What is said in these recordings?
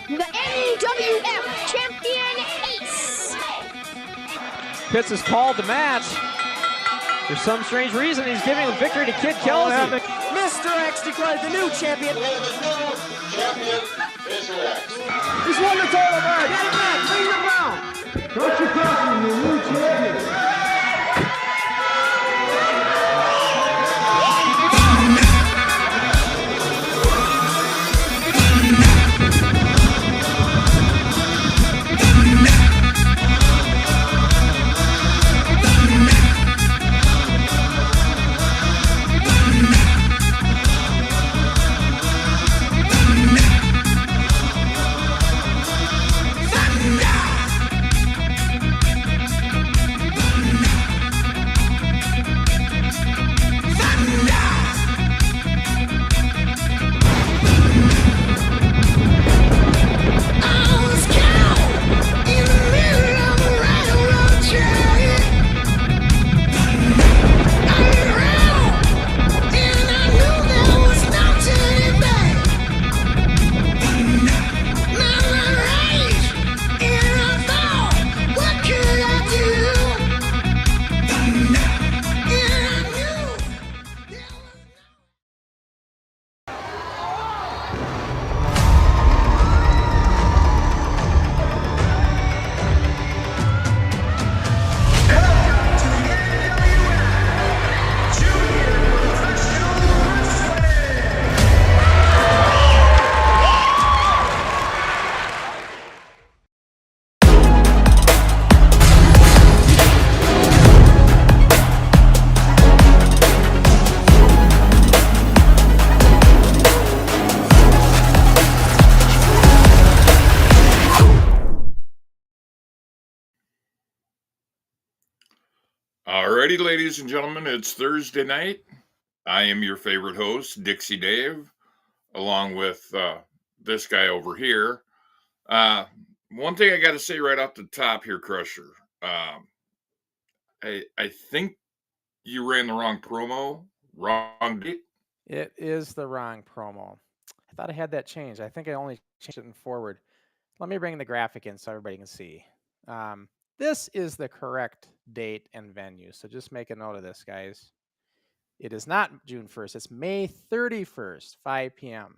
the NWF Champion Ace. Pitts is called to match. For some strange reason, he's giving a victory to Kid Kelsey. Mr. X declared the new champion. The new champion, Mr. X. He's won the title back. Get it back. Bring the brown. Dr. Crossen, the new champion. Alrighty, ladies and gentlemen, it's Thursday night. I am your favorite host, Dixie Dave, along with this guy over here. One thing I got to say right off the top here, Crusher. I think you ran the wrong promo, wrong date. It is the wrong promo. I thought I had that changed. I think I only changed it in forward. Let me bring the graphic in so everybody can see. This is the correct date and venue. So just make a note of this, guys. It is not June 1st. It's May 31st, 5 p.m.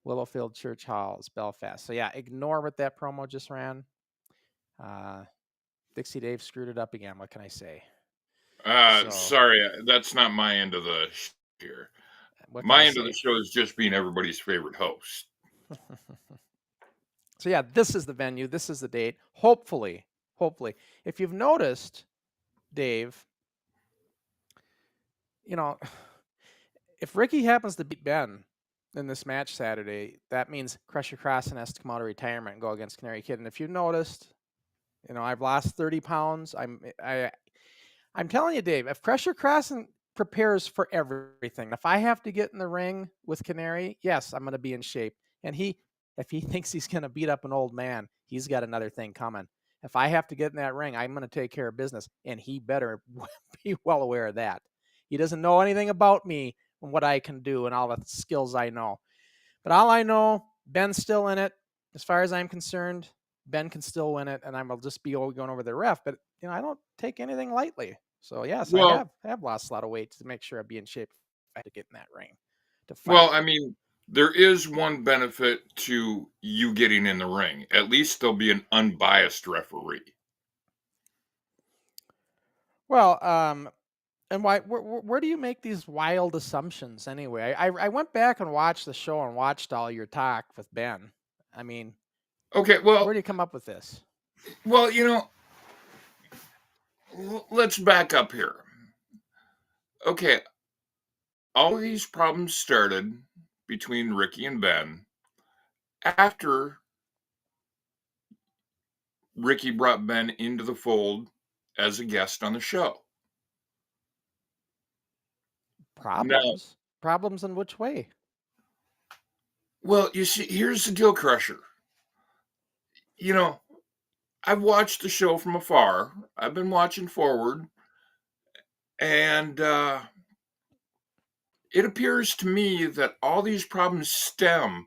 Willowfield Church Halls, Belfast. So yeah, ignore what that promo just ran. Dixie Dave screwed it up again. What can I say? Sorry, that's not my end of the here. My end of the show is just being everybody's favorite host. So yeah, this is the venue. This is the date. Hopefully, if you've noticed, Dave, you know, if Ricky happens to beat Ben in this match Saturday, that means Crusher Crossen has to come out of retirement and go against Canary Kid. And if you've noticed, you know, I've lost 30 pounds. I'm telling you, Dave, if Crusher Crossen prepares for everything, if I have to get in the ring with Canary, yes, I'm going to be in shape. And if he thinks he's going to beat up an old man, he's got another thing coming. If I have to get in that ring, I'm going to take care of business, and he better be well aware of that. He doesn't know anything about me and what I can do and all the skills I know. But all I know, Ben's still in it. As far as I'm concerned, Ben can still win it, and I'm just be going over the ref. But you know, I don't take anything lightly. So yes, well, I have lost a lot of weight to make sure I be in shape if I had to get in that ring to fight. Well, I mean, there is one benefit to you getting in the ring. At least there'll be an unbiased referee. Well, and where do you make these wild assumptions anyway? I went back and watched the show and watched all your talk with Ben. I mean, okay, well, where do you come up with this? Well, you know, let's back up here. Okay, all of these problems started between Ricky and Ben after Ricky brought Ben into the fold as a guest on the show. Problems? Problems in which way? Well, you see, here's the deal, Crusher. You know, I've watched the show from afar. I've been watching forward. And it appears to me that all these problems stem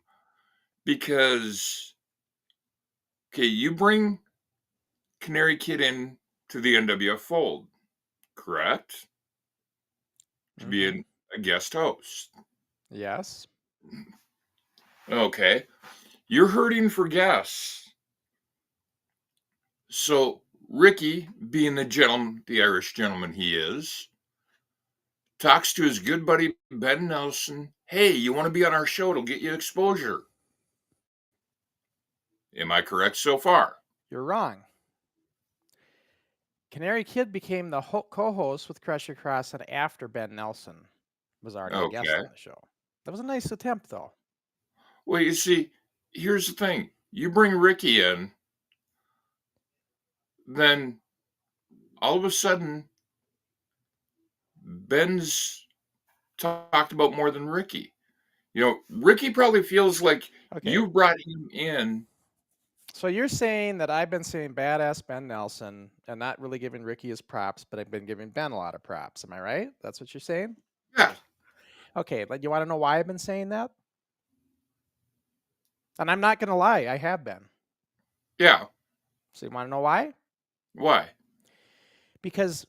because Okay, you bring Canary Kid in to the NWF fold, correct? To be Mm-hmm. a guest host. Yes. Okay. You're hurting for guests. So Ricky, being the Irish gentleman he is, talks to his good buddy Ben Nelson. Hey, you want to be on our show? It'll get you exposure. Am I correct so far? You're wrong. Canary Kid became the co-host with Crusher Crossen after Ben Nelson was already a guest Okay. on the show. That was a nice attempt, though. Well, you see, here's the thing. You bring Ricky in, then all of a sudden, Ben's talked about more than Ricky. Ricky probably feels like Okay. you brought him in. So you're saying that I've been saying badass Ben Nelson and not really giving Ricky his props, but I've been giving Ben a lot of props. Am I right? That's what you're saying? Yeah. Okay, but you want to know why I've been saying that? And I'm not going to lie, I have been. Yeah. So you want to know why? Why? Because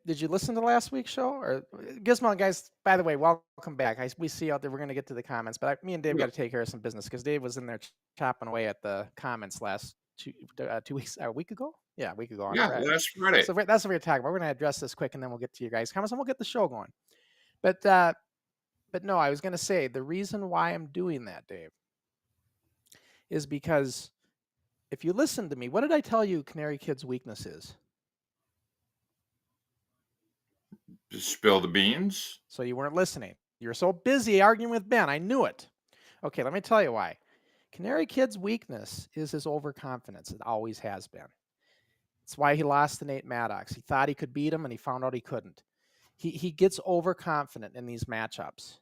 did you listen to last week's show? Or Gizmo, guys, by the way, welcome back. We see out there, we're going to get to the comments, but me and Dave got to take care of some business because Dave was in there chopping away at the comments last 2 weeks, a week ago? Yeah, a week ago on Friday. Last Friday. So that's what we're talking about. We're going to address this quick and then we'll get to your guys' comments and we'll get the show going. But no, I was going to say the reason why I'm doing that, Dave, is because if you listen to me, what did I tell you Canary Kid's weakness is? Just spill the beans. So you weren't listening. You're so busy arguing with Ben. I knew it. Okay, let me tell you why. Canary Kid's weakness is his overconfidence. It always has been. It's why he lost to Nate Maddox. He thought he could beat him, and he found out he couldn't. He gets overconfident in these matchups.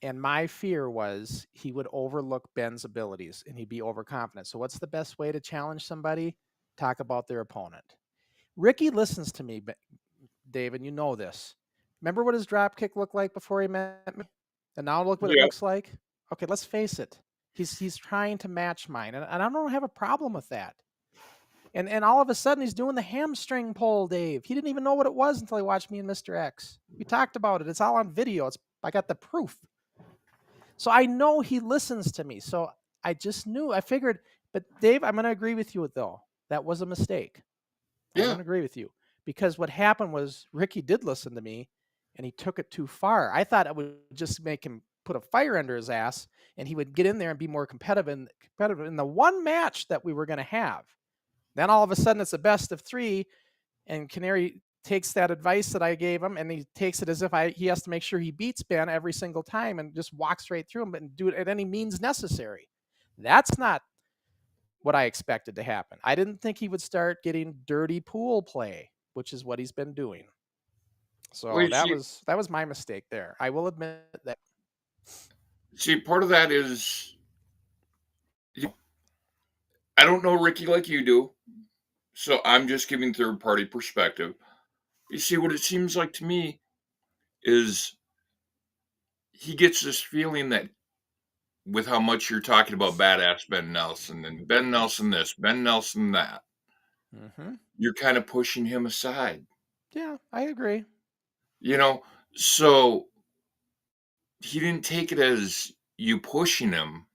And my fear was he would overlook Ben's abilities, and he'd be overconfident. So what's the best way to challenge somebody? Talk about their opponent. Ricky listens to me, David, you know this. Remember what his drop kick looked like before he met me? And now look what it looks like? Okay, let's face it. He's trying to match mine, and I don't have a problem with that. And all of a sudden, he's doing the hamstring pull, Dave. He didn't even know what it was until he watched me and Mr. X. We talked about it. It's all on video. I got the proof. So I know he listens to me. So I just knew. I figured, but Dave, I'm going to agree with you, though. That was a mistake. I'm going to agree with you. Because what happened was Ricky did listen to me, and he took it too far. I thought it would just make him put a fire under his ass, and he would get in there and be more competitive in the one match that we were going to have. Then all of a sudden, it's a best of 3, and Canary takes that advice that I gave him, and he takes it as if he has to make sure he beats Ben every single time and just walks right through him and do it at any means necessary. That's not what I expected to happen. I didn't think he would start getting dirty pool play, which is what he's been doing. So that was my mistake there. I will admit that. See, part of that is I don't know Ricky like you do, so I'm just giving third-party perspective. You see, what it seems like to me is he gets this feeling that with how much you're talking about badass Ben Nelson and Ben Nelson this, Ben Nelson that, you're kind of pushing him aside. Yeah, I agree. So he didn't take it as you pushing him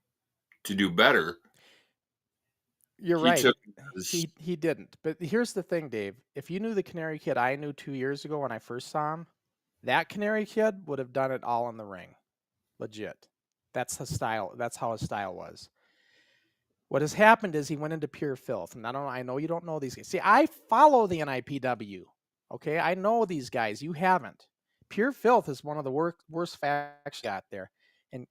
to do better. You're right. He didn't. But here's the thing, Dave. If you knew the Canary Kid I knew 2 years ago when I first saw him, that Canary Kid would have done it all in the ring. Legit. That's his style. That's how his style was. What has happened is he went into pure filth. And I know you don't know these guys. See, I follow the NIPW. Okay? I know these guys. You haven't. Pure filth is one of the worst factions out there. And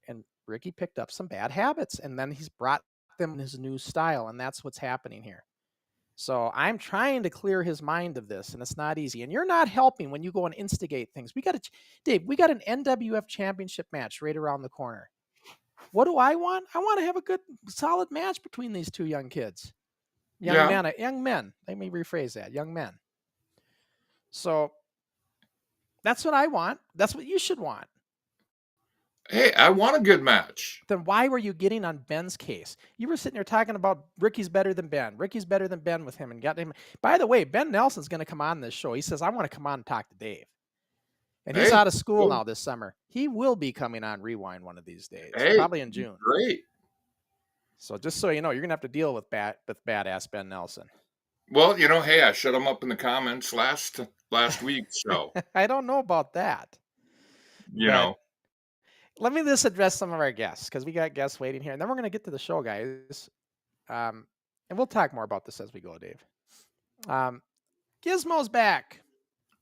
Ricky picked up some bad habits. And then he's brought them in his new style. And that's what's happening here. So I'm trying to clear his mind of this, and it's not easy. And you're not helping when you go and instigate things. Dave, we got an NWF championship match right around the corner. What do I want? I want to have a good, solid match between these two young kids. Young men. Let me rephrase that. Young men. So that's what I want. That's what you should want. Hey, I want a good match. Then why were you getting on Ben's case? You were sitting there talking about Ricky's better than Ben. Ricky's better than Ben with him, and got him. By the way, Ben Nelson's going to come on this show. He says, I want to come on and talk to Dave. And he's Hey, out of school cool. now this summer. He will be coming on Rewind one of these days, Hey, probably in June. great. So just so you know, you're going to have to deal with badass Ben Nelson. Well, hey, I shut him up in the comments last week, so I don't know about that. Let me just address some of our guests, because we got guests waiting here, and then we're going to get to the show, guys. And we'll talk more about this as we go, Dave. Gizmo's back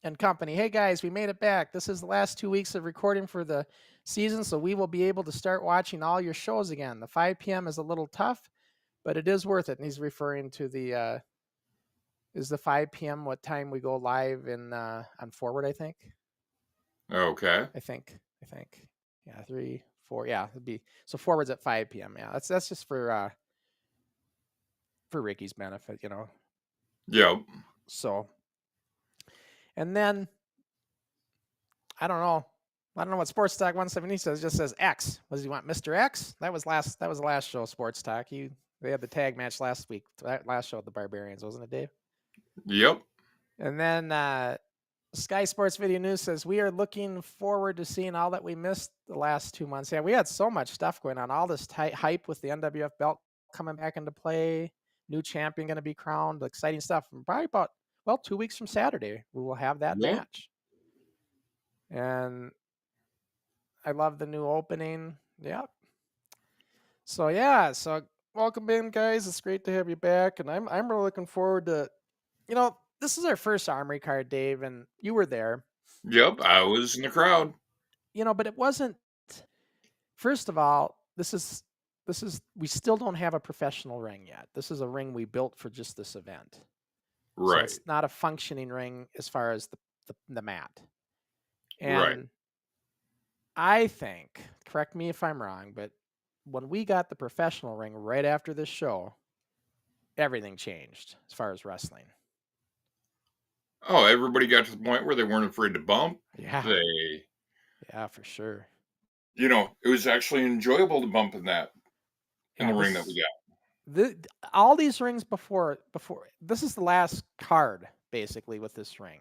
and company. Hey, guys, we made it back. This is the last 2 weeks of recording for the season, so we will be able to start watching all your shows again. The 5 p.m. is a little tough, but it is worth it. And he's referring to the is the 5 p.m. what time we go live in on Forward, I think. Okay. I think. Yeah, 3, 4. Yeah, it'd be so Forward's at 5 p.m. Yeah, that's just for Ricky's benefit, Yep. So, and then I don't know what Sports Talk 170 says. Just says X. What does he want, Mr. X? That was the last show, Sports Talk. They had the tag match last week. Last show with the Barbarians, wasn't it, Dave? Yep. And then Sky Sports Video News says, we are looking forward to seeing all that we missed the last 2 months. Yeah, we had so much stuff going on. All this hype with the NWF belt coming back into play. New champion going to be crowned. Exciting stuff. And probably about, 2 weeks from Saturday, we will have that match. And I love the new opening. Yep. So, welcome in, guys. It's great to have you back. And I'm really looking forward to, this is our first Armory card, Dave, and you were there. Yep, I was in the crowd. But it wasn't. First of all, this is we still don't have a professional ring yet. This is a ring we built for just this event. Right. So it's not a functioning ring as far as the mat. And right. I think, correct me if I'm wrong, but when we got the professional ring right after this show, everything changed as far as wrestling. Oh, everybody got to the point where they weren't afraid to bump. Yeah. Yeah, for sure. It was actually enjoyable to bump in the ring that we got. All these rings before this is the last card basically with this ring.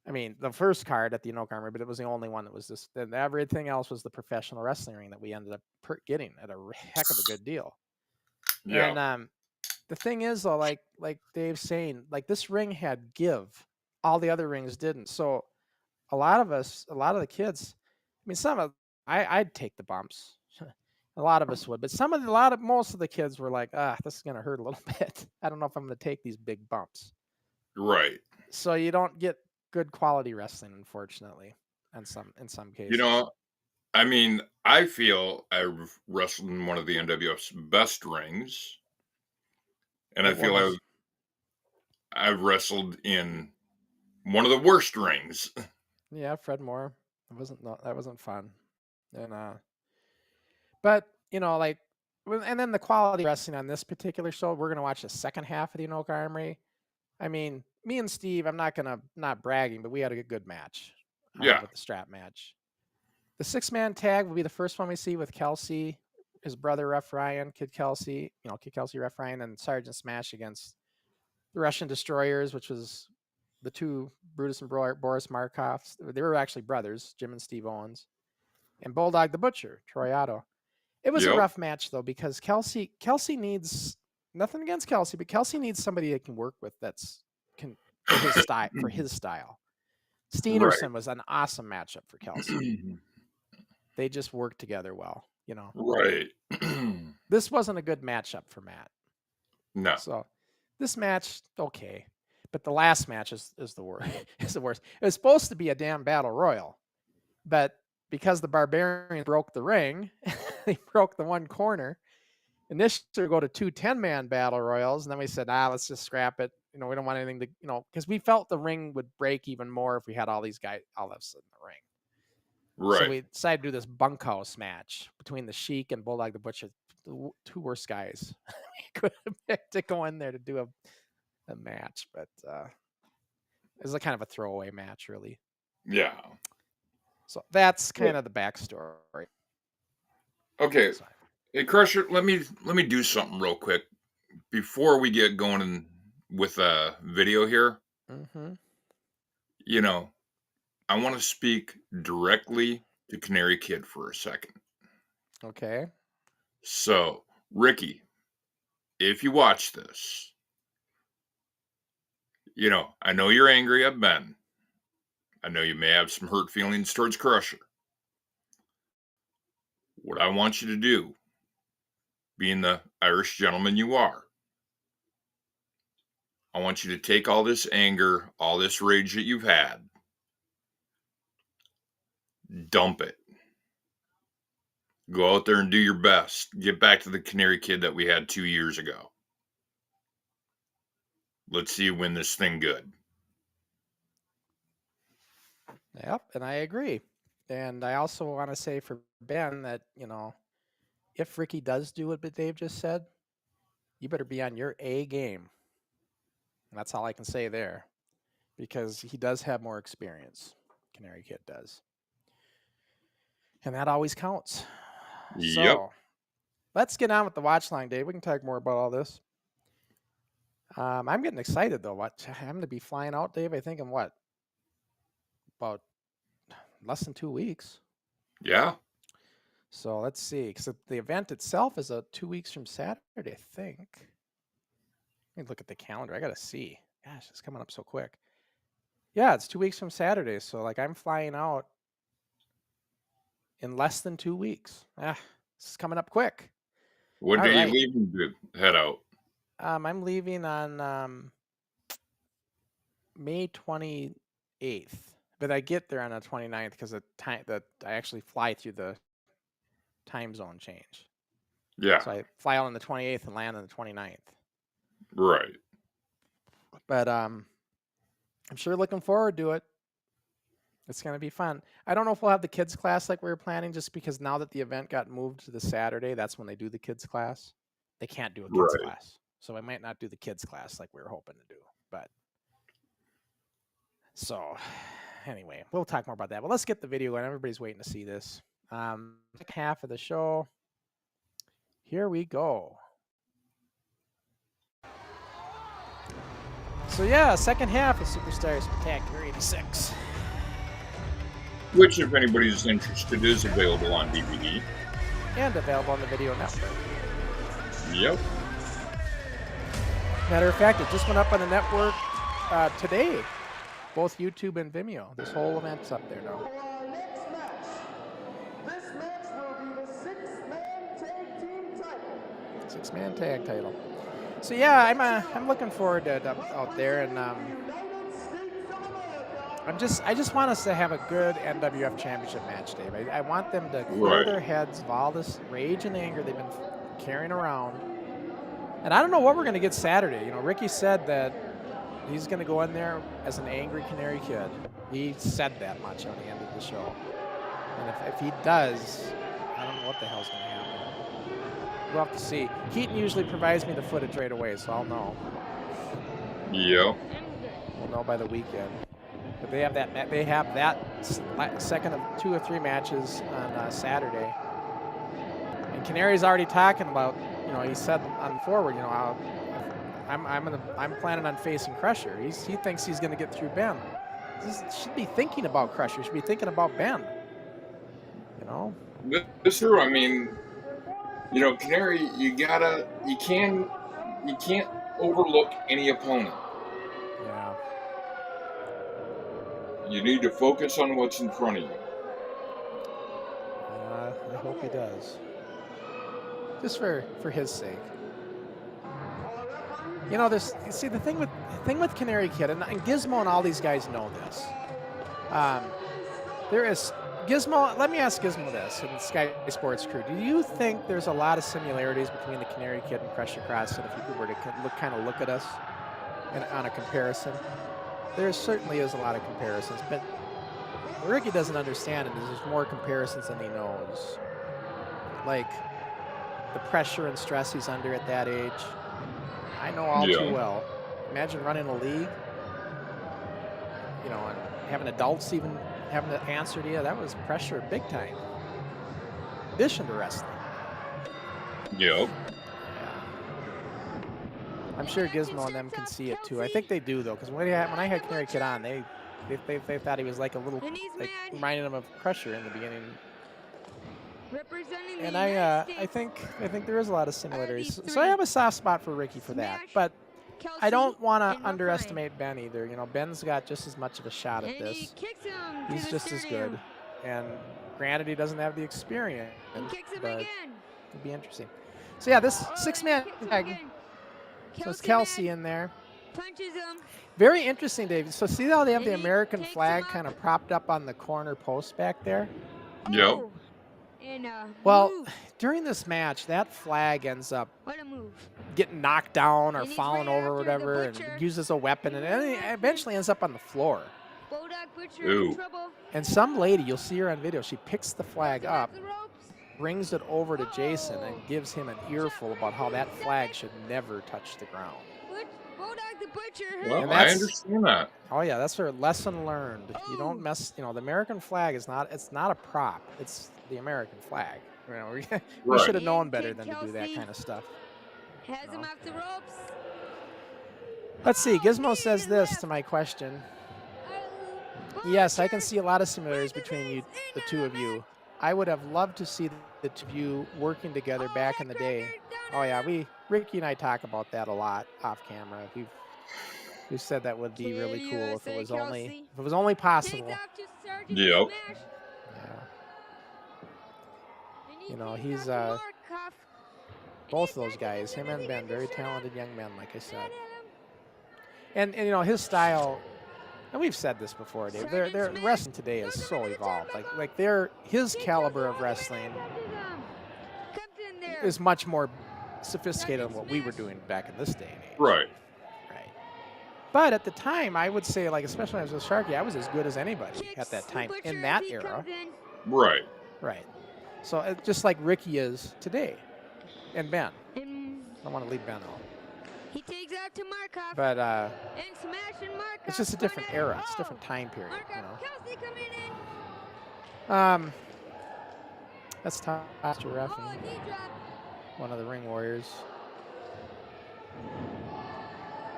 I mean, the first card at the Anoka Armory, but it was the only one that was this. And everything else was the professional wrestling ring that we ended up getting at a heck of a good deal. Yeah. And the thing is, though, like Dave's saying, like this ring had give, all the other rings didn't. So a lot of the kids, I mean, I'd take the bumps. A lot of us would, but most of the kids were like, this is gonna hurt a little bit. I don't know if I'm gonna take these big bumps. Right. So you don't get good quality wrestling, unfortunately, in some cases. I mean, I feel I've wrestled in one of the NWF's best rings. And I feel I've wrestled in one of the worst rings. Yeah, Fred Moore. That wasn't fun. And but and then the quality wrestling on this particular show, we're gonna watch the second half of the Anoka Armory. I mean, me and Steve, I'm not bragging, but we had a good match. With the strap match. The 6-man tag will be the first one we see with Kelsey, his brother Ref Ryan, Kid Kelsey, Ref Ryan, and Sergeant Smash against the Russian Destroyers, which was the two Brutus and Boris Markovs. They were actually brothers, Jim and Steve Owens, and Bulldog the Butcher, Troy Otto. It was a rough match though, because Kelsey needs, nothing against Kelsey, but Kelsey needs somebody that can work with for his style. Steenerson was an awesome matchup for Kelsey. They just worked together well, Right. This wasn't a good matchup for Matt. No. So this match, okay. But the last match is the worst. Is the worst. It was supposed to be a damn battle royal, but because the Barbarians broke the ring, they broke the one corner. Initially, we go to 2 10-man battle royals, and then we said, let's just scrap it. We don't want anything to, because we felt the ring would break even more if we had all these guys, all of us in the ring. Right. So we decided to do this bunkhouse match between the Sheik and Bulldog the Butcher, the two worst guys we could have picked to go in there to do a match, but it was a kind of a throwaway match, really. Yeah. So that's kind of the backstory. Okay. So, Hey, Crusher, let me do something real quick before we get going with a video here. mm-hmm. You know, I want to speak directly to Canary Kid for a second. Okay. So, Ricky, if you watch this, you know, I know you're angry at Ben. I know you may have some hurt feelings towards Crusher. What I want you to do, being the Irish gentleman you are, I want you to take all this anger, all this rage that you've had, dump it. Go out there and do your best. Get back to the Canary Kid that we had 2 years ago. Let's see you win this thing good. Yep, and I agree. And I also want to say for Ben that, you know, if Ricky does do what Dave just said, you better be on your A game. And that's all I can say there, because he does have more experience. Canary Kid does. And that always counts. Yep. So let's get on with the watch line, Dave. We can talk more about all this. I'm getting excited, though. I'm going to be flying out, Dave, I think in what? About less than 2 weeks. Yeah. So let's see, because the event itself is 2 weeks from Saturday, I think. Let me look at the calendar. I got to see. Gosh, it's coming up so quick. Yeah, it's 2 weeks from Saturday. So, like, I'm flying out in less than 2 weeks. This is coming up quick. What All day right. you leaving to head out? I'm leaving on May 28th. But I get there on the 29th because I actually fly through the time zone change. Yeah. So I fly out on the 28th and land on the 29th. Right. But I'm sure looking forward to it. It's going to be fun. I don't know if we'll have the kids class like we were planning, just because now that the event got moved to the Saturday, that's when they do the kids class. They can't do a kids class. So I might not do the kids class like we were hoping to do. But so anyway, we'll talk more about that. But let's get the video going. Everybody's waiting to see this. Second half of the show. Here we go. So yeah, second half of Superstars Spectacular 86. Which, if anybody's interested, is available on DVD. And available on the Video Network. Yep. Matter of fact, it just went up on the network today. Both YouTube and Vimeo. This whole event's up there now. For our next match, this match will be the six-man tag team title. Six-man tag title. So yeah, I'm looking forward to it out there, and I just want us to have a good NWF Championship match, Dave. I want them to clear their heads of all this rage and anger they've been carrying around. And I don't know what we're going to get Saturday. You know, Ricky said that he's going to go in there as an angry Canary Kid. He said that much on the end of the show. And if he does, I don't know what the hell's going to happen. We'll have to see. Keaton usually provides me the footage right away, so I'll know. Yep. We'll know by the weekend. But they have that second of 2 or 3 matches on Saturday. And Canary's already talking about, you know, he said on forward, you know, I'm planning on facing Crusher. He thinks he's going to get through Ben. He should be thinking about Crusher. He should be thinking about Ben. You know. That's true. I mean, you know, Canary, you can't overlook any opponent. Yeah. You need to focus on what's in front of you. I hope he does. Just for his sake. You know, the thing with Canary Kid, and Gizmo and all these guys know this. There is Gizmo. Let me ask Gizmo this, and Sky Sports Crew. Do you think there's a lot of similarities between the Canary Kid and Crossen if you were to kind of look at us on a comparison? There certainly is a lot of comparisons, but what Ricky doesn't understand is there's more comparisons than he knows. Like the pressure and stress he's under at that age. I know all too well. Imagine running a league, you know, and having adults even having to answer to you, that was pressure big time. In addition to wrestling. Yep. I'm sure Gizmo and them can see it too. I think they do though, because when I had Canary Kid on, they thought he was like a little, like reminding them of Crusher in the beginning. And I think there is a lot of similarities. So I have a soft spot for Ricky for that, but I don't want to underestimate Ben either. You know, Ben's got just as much of a shot at this. He's just as good. And granted, he doesn't have the experience, but it'll be interesting. So yeah, this 6-man tag. So it's Kelsey in there. Very interesting, Dave. So see how they have the American flag kind of propped up on the corner post back there? Yep. Well, during this match, that flag ends up getting knocked down or falling over or whatever and used as a weapon, and it eventually ends up on the floor. Ooh. And some lady, you'll see her on video, she picks the flag up, brings it over to Jason, and gives him an earful about how that flag should never touch the ground. Well, I understand that. Oh yeah, that's her lesson learned. You don't mess. You know, the American flag is not. It's not a prop. It's the American flag. You know, we should have known better than to do that kind of stuff. Has him off the ropes. Let's see. Gizmo says this to my question. Yes, I can see a lot of similarities between you, the two of you. I would have loved to see the two of you working together back in the day. Oh yeah, Ricky and I talk about that a lot off camera. We've said that would be really cool if it was only possible. Yep. Yeah. You know, he's both of those guys, him and Ben, very talented young men, like I said. And you know, his style, and we've said this before, Dave. Their wrestling today is so evolved. Like his caliber of wrestling is much more sophisticated than what we were doing back in this day and age. Right. Right. But at the time, I would say, like, especially when I was with Sharky, I was as good as anybody at that time in that era. Right. Right. So just like Ricky is today, and Ben. I don't want to leave Ben out. He takes out to Markov. But and smashing Markov. it's just a different era. It's a different time period. You know. Kelsey coming in. That's Pastor Ruffy, one of the Ring Warriors.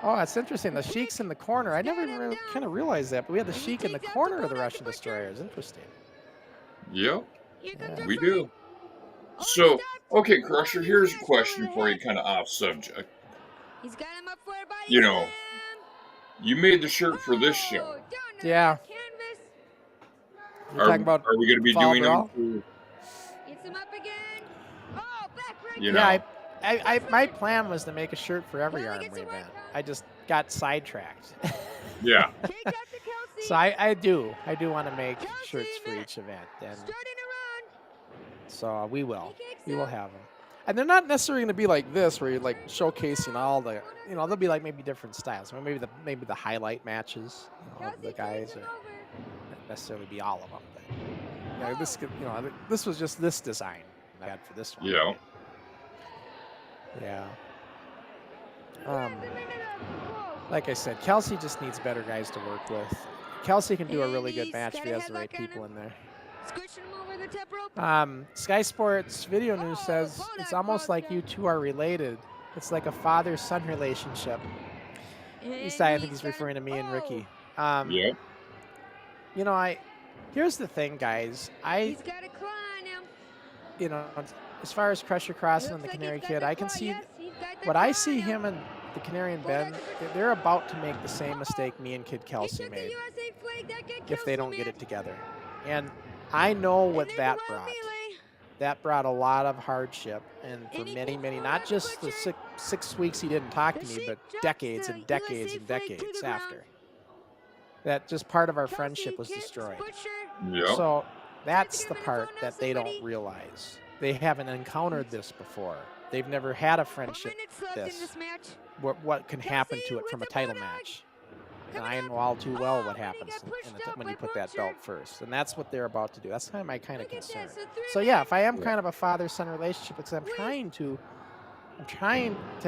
Oh, that's interesting. The Sheik's in the corner. I never really kind of realized that, but we had the Sheik in the corner of the Russian Destroyers. Interesting. Yep. Yeah. We do. So, okay, Crusher, here's a question for you, kind of off subject. He's got him up for a body You know, you made the shirt for this show. Yeah. You're talking about are we going to be Fall doing Brawl? them? Gets him up again. Oh, backbreaker. You know. Yeah, my plan was to make a shirt for every Armory event. I just got sidetracked. Yeah. Take out to Kelsey. So I do want to make shirts for each event, and Starting around. so we will have them. And they're not necessarily going to be like this, where you're like showcasing all the, you know, they'll be like maybe different styles. Maybe the highlight matches, you know, of the guys, or not necessarily be all of them. But, you know, this was just this design I had for this one. Yeah. Yeah. Like I said, Kelsey just needs better guys to work with. Kelsey can do a really good match if he has the right people in there. Squishing him over the top rope. Sky Sports Video News says it's almost like you two are related. It's like a father-son relationship. I think he's referring to me and Ricky. Yep. You know, here's the thing, guys. He's got a claw on him. You know, as far as Crusher Crossen and the Canary Kid, I can see what I see him and the Canary and Ben, they're about to make the same mistake me and Kid Kelsey made if they don't get it together. And I know what that brought. That brought a lot of hardship, and for many, not just the 6 weeks he didn't talk to me, but decades and decades and decades after. That just part of our friendship was destroyed. Yep. So that's the part that they don't realize. They haven't encountered this before. They've never had a friendship this. What can happen to it from a title match. And I know all too well what happens when you put that belt first. And that's what they're about to do. That's my kind of concern. So yeah, if I am kind of a father-son relationship, because I'm trying to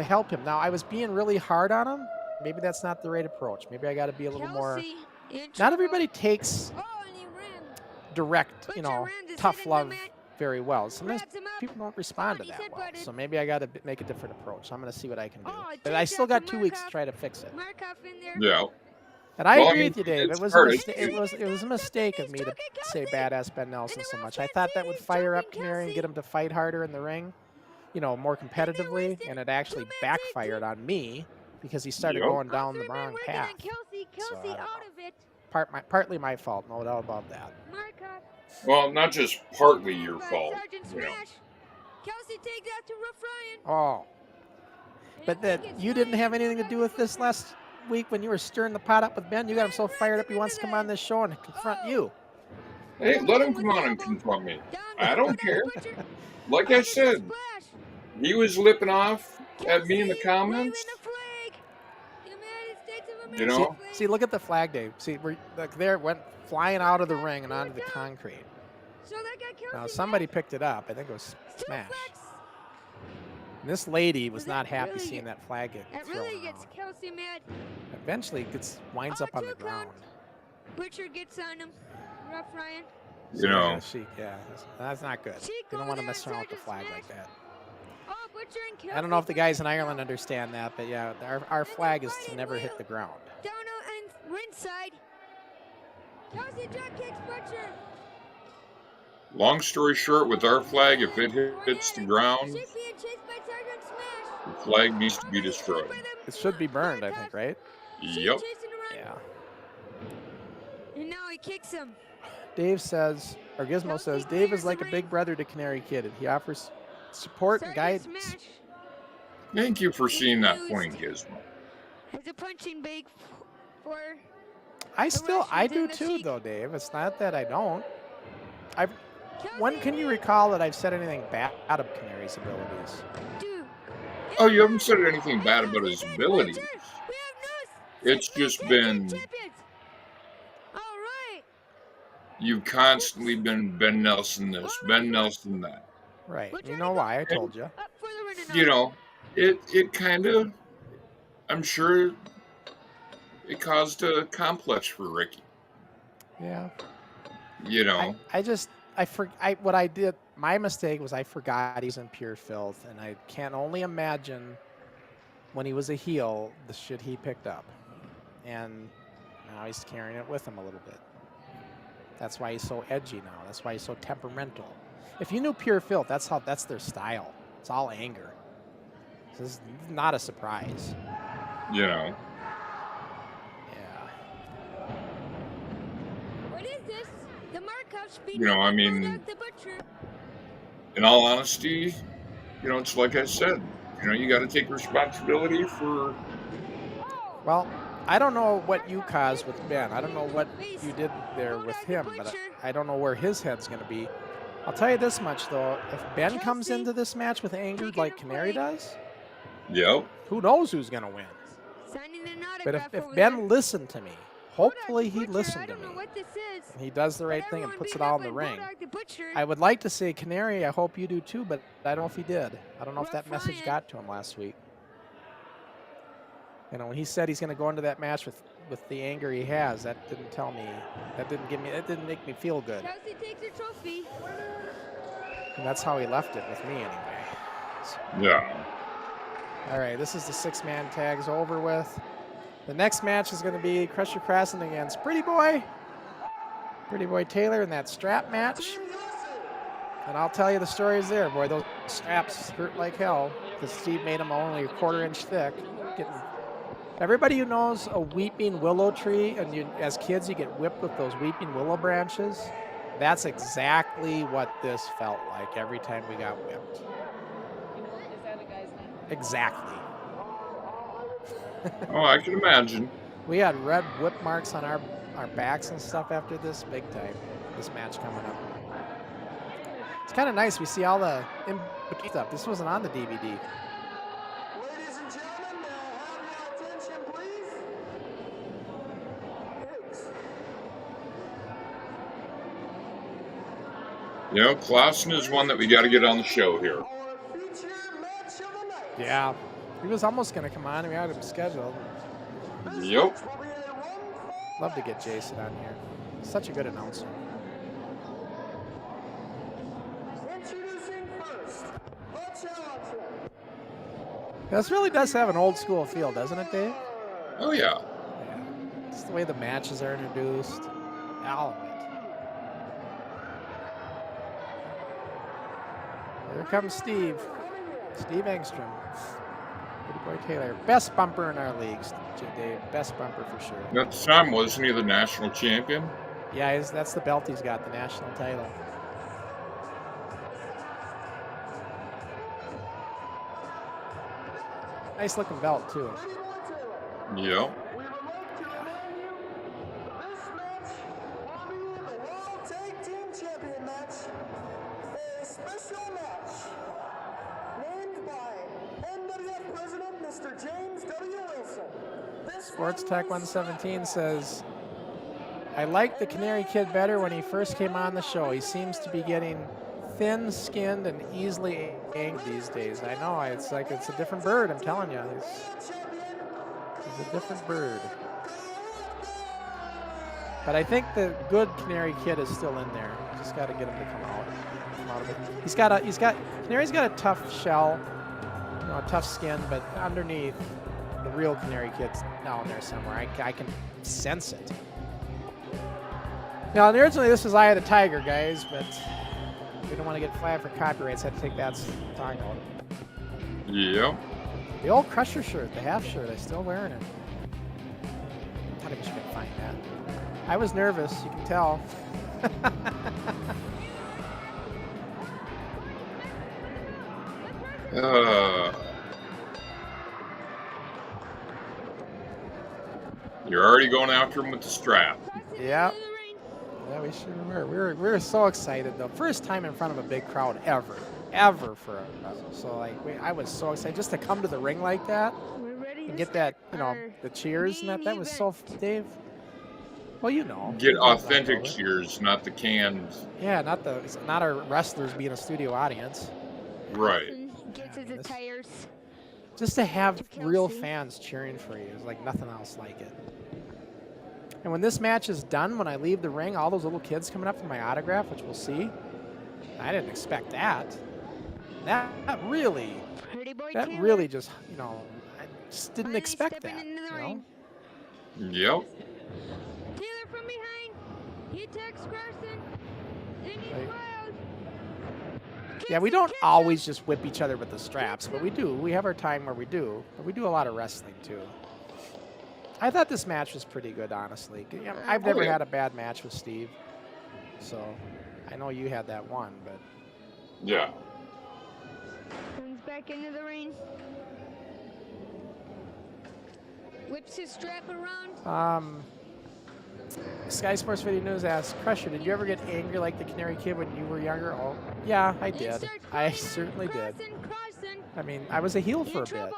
help him. Now, I was being really hard on him. Maybe that's not the right approach. Maybe I got to be a little more. Not everybody takes direct, you Butcher know, rams his tough head into love the mat, very well. Sometimes grabs him up. people don't respond to he's that well. headbutted. So maybe I got to make a different approach. I'm going to see what I can do. Oh, But I takedown still to got 2 weeks to Markov. try to fix it. Markov in there. Yeah. And I Well, I agree mean, with you, Dave. it's It was a hard. mistake. It was a mistake of me to say badass Ben Nelson so much. I thought that would fire up Canary and get him to fight harder in the ring, you know, more competitively, and it actually backfired on me because he started Yep. going down the wrong path. So, I don't know. Partly my fault, no doubt about that. Well, not just partly your fault. You know. Kelsey takes out to Rough Ryan. Oh, but that you didn't have anything to do with this last week when you were stirring the pot up with Ben. You got him so fired up he wants to come on this show and confront you. Hey, let him come on and confront me. I don't care. Like I said, he was lipping off at me in the comments. You know? See, look at the flag, Dave. See, we're like there, it went flying out of the ring and onto the concrete. Now somebody picked it up. I think it was Smash. And this lady was not happy seeing that flag get thrown out. Eventually, it winds up on the ground. Butcher gets on him. Rough Ryan. You know. Yeah, that's not good. You don't want to mess around with the flag like that. Oh, Butcher and Kelsey. I don't know if the guys in Ireland understand that, but yeah, our flag is to never hit the ground. Down and ringside. Kelsey drop kicks Butcher. Long story short, with our flag, if it hits the ground, the flag needs to be destroyed. It should be burned, I think, right? Yep. Yeah. And now he kicks him. Dave says, or Gizmo says, Dave is like a big brother to Canary Kid, and he offers support and guidance. Thank you for seeing that point, Gizmo. As a punching bag for I do too, though, Dave. It's not that I don't. When can you recall that I've said anything bad of Canary's abilities? Oh, you haven't said anything bad about his abilities. It's just been... You've constantly been Ben Nelson this, Ben Nelson that. Right. You know why, I told you. You know, it kind of... I'm sure it caused a complex for Ricky. Yeah. You know. What I did, my mistake was I forgot he's in pure filth, and I can only imagine when he was a heel, the shit he picked up. And now he's carrying it with him a little bit. That's why he's so edgy now. That's why he's so temperamental. If you knew pure filth, that's their style. It's all anger. This is not a surprise. You know. You know, I mean, in all honesty, you know, it's like I said, you know, you got to take responsibility for... Well, I don't know what you caused with Ben. I don't know what you did there with him, but I don't know where his head's going to be. I'll tell you this much, though. If Ben comes into this match with anger like Canary does, yep, who knows who's going to win. But if Ben listened to me, hopefully he listened to me. He does the right thing and puts it all in the ring. I would like to say, Canary, I hope you do too, but I don't know if he did. I don't know if that message got to him last week. You know, when he said he's going to go into that match with the anger he has, that didn't tell me, that didn't make me feel good. Kelsey takes her trophy. And that's how he left it with me anyway. So. Yeah. All right, this is the 6-man tags over with. The next match is going to be Crusher Crossen against Pretty Boy Taylor in that strap match. And I'll tell you the stories there. Boy, those straps hurt like hell because Steve made them only a 1/4 inch thick. Everybody who knows a weeping willow tree, and as kids you get whipped with those weeping willow branches, that's exactly what this felt like every time we got whipped. Is that a guy's name? Exactly. Oh, I can imagine. We had red whip marks on our backs and stuff after this, big time. This match coming up. It's kind of nice. We see all the in-between stuff. This wasn't on the DVD. Ladies and gentlemen, may I have your attention, please? You know, Crossen is one that we got to get on the show here. Our feature match of the night. Yeah. He was almost going to come on. We had him scheduled. Yep. Love to get Jason on here. Such a good announcer. challenger. This really does have an old school feel, doesn't it, Dave? Oh, yeah. Yeah. Just the way the matches are introduced. All of it. Here comes Steve. Steve Engstrom. Pretty boy Taylor. Best bumper in our leagues, Dave. Best bumper for sure. At the time, wasn't he the national champion? Yeah, that's the belt he's got, the national title. Nice looking belt, too. Yep. We would like to remind you, this match will be the World Tag Team Champion match, a special match named by NWF President Mr. James W. Wilson. This Sports one Tech will 117 says, I liked the Canary Kid better when he first came on the show. He seems to be getting thin-skinned and easily angry these days. I know, it's like it's a different bird, I'm telling you. He's a different bird. But I think the good Canary Kid is still in there. You just got to get him to come out of it. Canary's got a tough shell, you know, a tough skin, but underneath, the real Canary Kid's down there somewhere. I can sense it. Now, originally this was Eye of the Tiger, guys, but we don't want to get flagged for copyrights. I had to take that song out. Yep. The old Crusher shirt, the half shirt, I'm still wearing it. I thought I wish I could find that. I was nervous, you can tell. You're already going after him with the strap. Yeah. Yeah, we sure were. We were so excited, though. First time in front of a big crowd ever for us. So like, I was so excited just to come to the ring like that and get that, you know, the cheers and that. That was so, Dave. Well, you know. Get authentic cheers, not the canned. Yeah, not our wrestlers being a studio audience. Right. Gets his tires. Just to have real fans cheering for you is like nothing else like it. And when this match is done, when I leave the ring, all those little kids coming up for my autograph, which we'll see, I didn't expect that. That really just, you know, I just didn't expect that, you know? Yep. Taylor from behind. He attacks Crossen. Then he's wild. Yeah, we don't always just whip each other with the straps, but we do. We have our time where we do. But we do a lot of wrestling, too. I thought this match was pretty good, honestly. I've never had a bad match with Steve. So, I know you had that one, but... Yeah. Comes back into the ring. Whips his strap around. Sky Sports Video News asks, Crusher, did you ever get angry like the Canary Kid when you were younger? Oh, yeah, I did. I certainly did. I mean, I was a heel for a bit.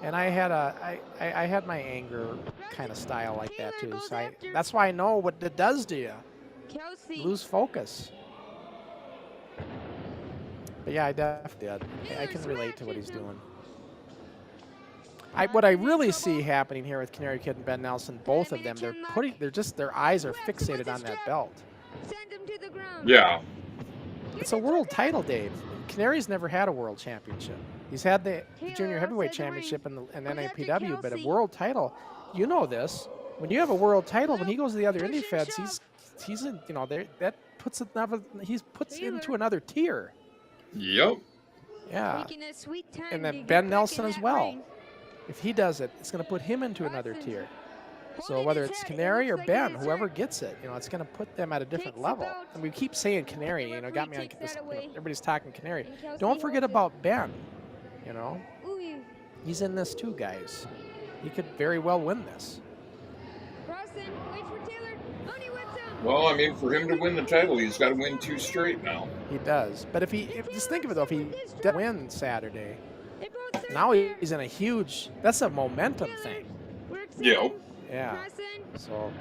And I had my anger kind of style like that too. So that's why I know what it does to you. You lose focus. But yeah, I definitely did. I can relate to what he's doing. What I really see happening here with Canary Kid and Ben Nelson, both of them, their eyes are fixated on that belt. Yeah. It's a world title, Dave. Canary's never had a world championship. He's had the junior heavyweight championship and NAPW, but a world title, you know this. When you have a world title, when he goes to the other indie feds, he's in, you know, that puts into another tier. Yep. Yeah. And then Ben Nelson as well. If he does it, it's going to put him into another tier. So whether it's Canary or Ben, whoever gets it, you know, it's going to put them at a different level. And we keep saying Canary, you know, got me on this, you know, everybody's talking Canary. Don't forget about Ben, you know. He's in this too, guys. He could very well win this. Well, I mean, for him to win the title, he's got to win 2 straight now. He does. But just think of it though, if he doesn't win Saturday, now he's in a huge, that's a momentum thing. Yep. Yeah. So.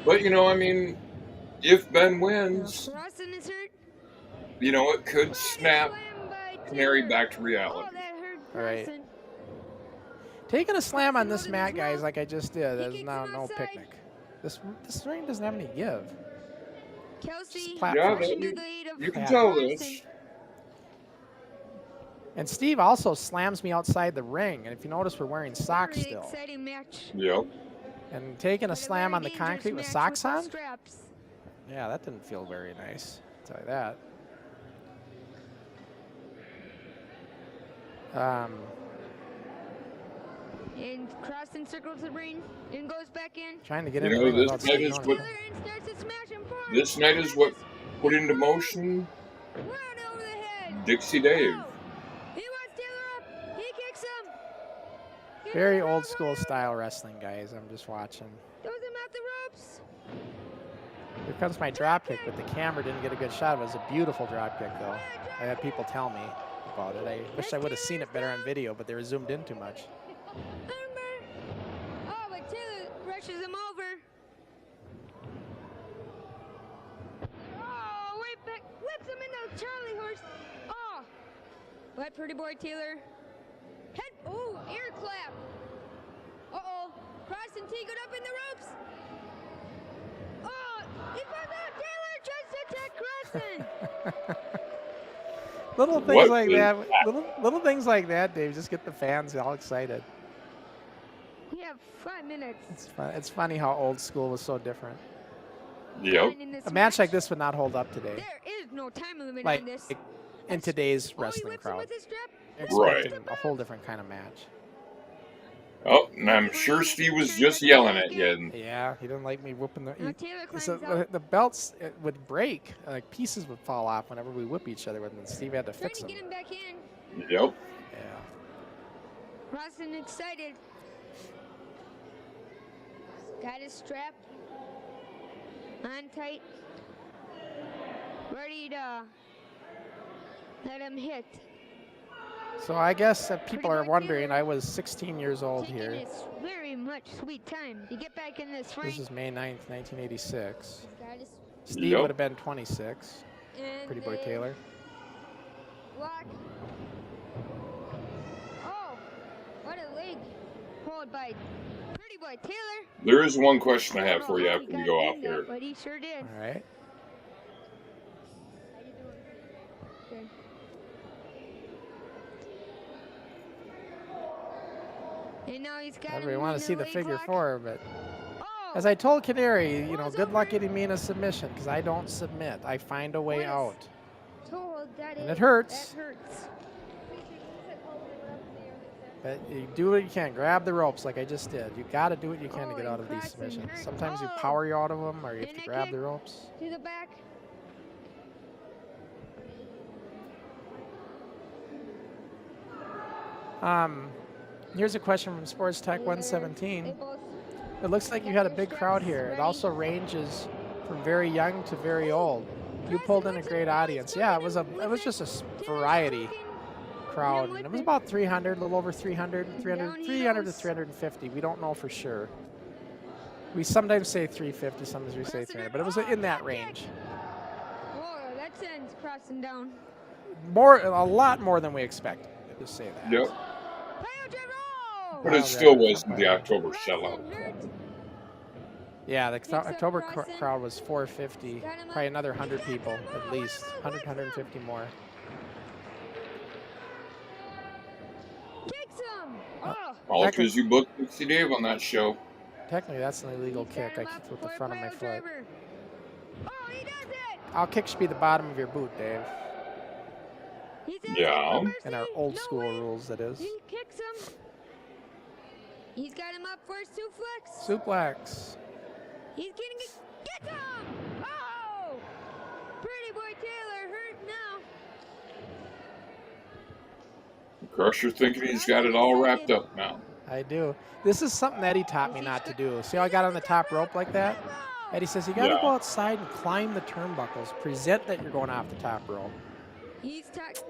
But, you know, I mean, if Ben wins, you know, it could snap Canary back to reality. All right. Taking a slam on this mat, guys, like I just did, is now no picnic. This ring doesn't have any give. Kelsey platform. Yeah, pushing to the lead of you can Yeah. tell Crossen. this. And Steve also slams me outside the ring. And if you notice, we're wearing socks Very still. exciting match. Yep. And taking a But slam very on the dangerous concrete with match socks those on? straps. Yeah, that didn't feel very nice. I'll tell you that. And Crossen circles the ring and goes back in. Trying to get You in the know, ring this without night Steve is knowing what it. Taylor and starts to smash him forward. this night is what put into motion Right over the head. Dixie Dave. Oh, he wants Taylor up. He kicks him. He Very does old rock school bottom. style wrestling, guys. I'm just watching. Throws him out the ropes. Here comes my drop kick, but the camera didn't get a good shot. It was a beautiful drop kick, though. I had people tell me about it. I wish I would have seen it better on video, but they were zoomed in too much. Oh, but Taylor rushes him over. Oh, right back. Whips him into Charlie horse. Oh. But pretty boy Taylor. Head. Oh, air clap. Uh-oh. Crossen teagued up in the ropes. Oh, he found out Taylor tries to attack Crossen. Little things What like is that. Little things like that, Dave, just get the fans all excited. We have 5 minutes. It's fun. It's funny how old school was so different. Yep. In this A match like this would not hold up today. There is no time limit Like on this. in today's Oh, he wrestling whips him crowd. with his strap. Expecting Right. a whole different kind of match. Oh, and I'm sure Steve was just yelling at you. Yeah, he didn't like me whooping the. Now Taylor climbs So out. the belts would break, like pieces would fall off whenever we whip each other with them. And Steve had to Trying fix to them. get him back in. Yep. Yeah. Crossen excited. Got his strap on tight. Ready to let him hit. So I guess that people Pretty are boy wondering, Taylor I was 16 years old Taking here. his very much sweet time to get back in this ring. This is May 9th, 1986. Got his Steve Yep. would have been 26. and Pretty boy then Taylor. Lock. Oh, what a leg hold by pretty boy Taylor. There is one question I have Don't for know you how after he we got go in off that, here. but he sure did. All right. How you doing? Good. And now he's got Everybody him want in to see a the leg figure lock. 4, but Oh, as I told Canary, you know, Rolls good luck over. getting me in a submission because I don't submit. I find a way What is- out. told that And is- it hurts. That hurts. But you do what you can. Grab the ropes like I just did. You got to do what you can to Oh, get and out of these Crossen submissions. hurt. Sometimes you Oh. power you out of them, or you have And to a grab kick. the ropes. To the back. Here's a question from Sports Tech They 117. both It looks like you had a big crowd here. It also ranges from very young to very old. You pulled in a great audience. Yeah, it was just a variety crowd. And it was about 300, a little over 300 to 350. We don't know for sure. We sometimes say 350, sometimes we say 300, but it was in that range. Whoa, that sends Crossen down. A lot more than we expected. Just say that. Yep. Pile driver. Oh! But it still wasn't the October sellout. Crossen hurt. Yeah, the Picks up October Crossen. crowd was 450. Got him Probably up. another 100 He got people him. at Oh, least. what a 100, move, 150 more. Kicks him. Oh. All because you booked Dixie Dave on that show. Technically, that's an illegal He's got kick. I him up kicked with the for a front of my pile foot. driver. Oh, he does it. I'll kick should be the bottom of your boot, Dave. He's asking Yeah. for mercy. In our old No school way. rules, that is. He kicks him. He's got him up for a suplex. Suplex. He's getting it. Gets him. Oh! Pretty boy Taylor hurt now. Crusher thinking he's got it all wrapped up now. I do. This is something Eddie taught me not to do. See how I got on the top rope like that? Eddie says you got to Yeah. go outside and climb the turnbuckles. Present that you're going off the top rope. He's taught.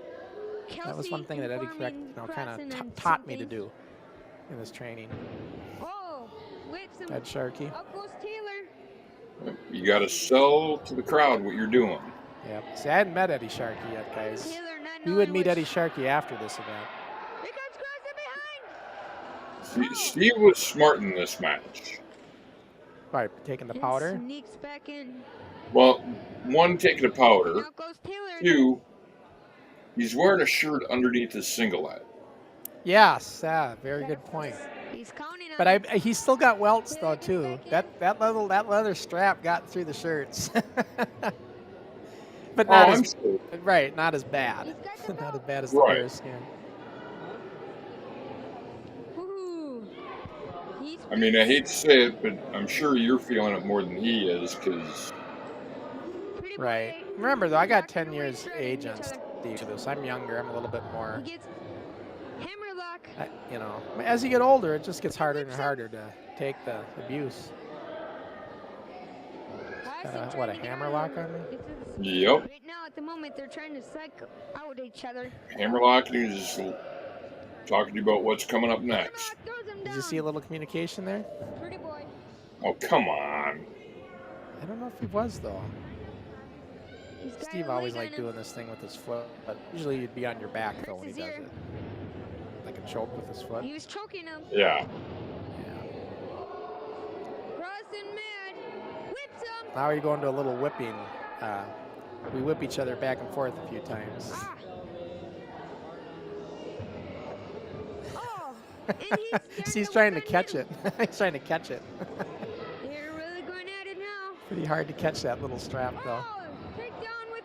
That was one thing that Eddie kind of taught me to do in his training. Oh, whips him. Ed Sharkey. Up goes Taylor. You got to sell to the crowd what you're doing. Yep. See, I hadn't met Eddie Sharkey yet, guys. Taylor not We would knowing meet which- Eddie Sharkey after this event. Here comes Crossen behind. Steve was smart in this match. By taking the And powder. Sneaks back in. Well, one, taking a powder. Out goes Taylor. Two, he's wearing a shirt underneath his singlet. Yes, yeah, very good point. He's counting on But he's still got welts though too. That leather strap got through the shirts. But not I'm as sure. right, not as bad. He's got the Not as belt. bad as the Right. bear skin. Woohoo. He's I mean, I hate to say it, but I'm sure you're feeling it more than he is, because pretty boy. Right. Remember though, I got Locked 10 away years straight age in on each other. Steve. So I'm younger. I'm a little bit more. He gets hammerlock. You know, as you get older, it just gets harder and harder to take the abuse. Crossen What, trying a to get hammerlock on on me? It's a- Yep. Right now, at the moment, they're trying to psych out each other. Hammerlock is talking to you about what's coming up next. Hammerlock throws him Did down. you see a little communication there? Pretty boy. Oh, come on. I don't know if he was though. He's got Steve a always leg on liked him. doing this thing with his foot, but usually you'd be on your back though when he Hurts does his ear. it. Like a choke with his foot. He was choking him. Yeah. Yeah. Crossen mad. Whips him. Now we go into a little whipping. We whip each other back and forth a few times. Ah. Oh. And he's He's starting trying to work on catch him. it. He's trying to catch it. They're really going at it now. Pretty hard to catch that little strap though. Oh, take down with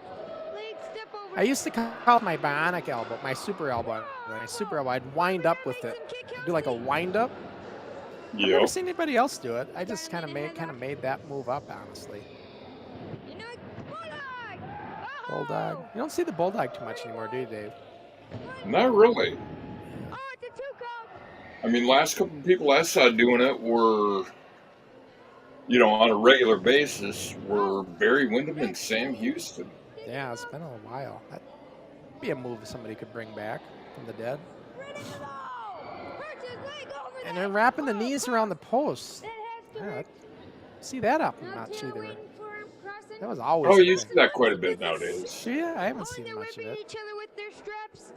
leg step over. I used to call it my bionic elbow, my super elbow. My super elbow, I'd wind up with it. I'd do like a wind up. I've never Yep. seen anybody else do it. I just kind of made that move up, honestly. You know, bulldog. Oh. Bulldog. You don't see the bulldog too much anymore, do you, Dave? Not really. Oh, it's a 2 count. I mean, last couple of people I saw doing it were, you know, on a regular basis, were Barry Windham and Sam Houston. Yeah, it's been a while. That'd be a move somebody could bring back from the dead. Ready to go. Hurts his leg over And there. then wrapping the Oh, knees around the post. That has to Yeah, work. see that up Now much Taylor either. waiting for him, Crossen. That was always. Oh, a you thing. see that quite a bit nowadays. Yeah, I haven't Oh, and seen they're much of whipping it. each other with their straps.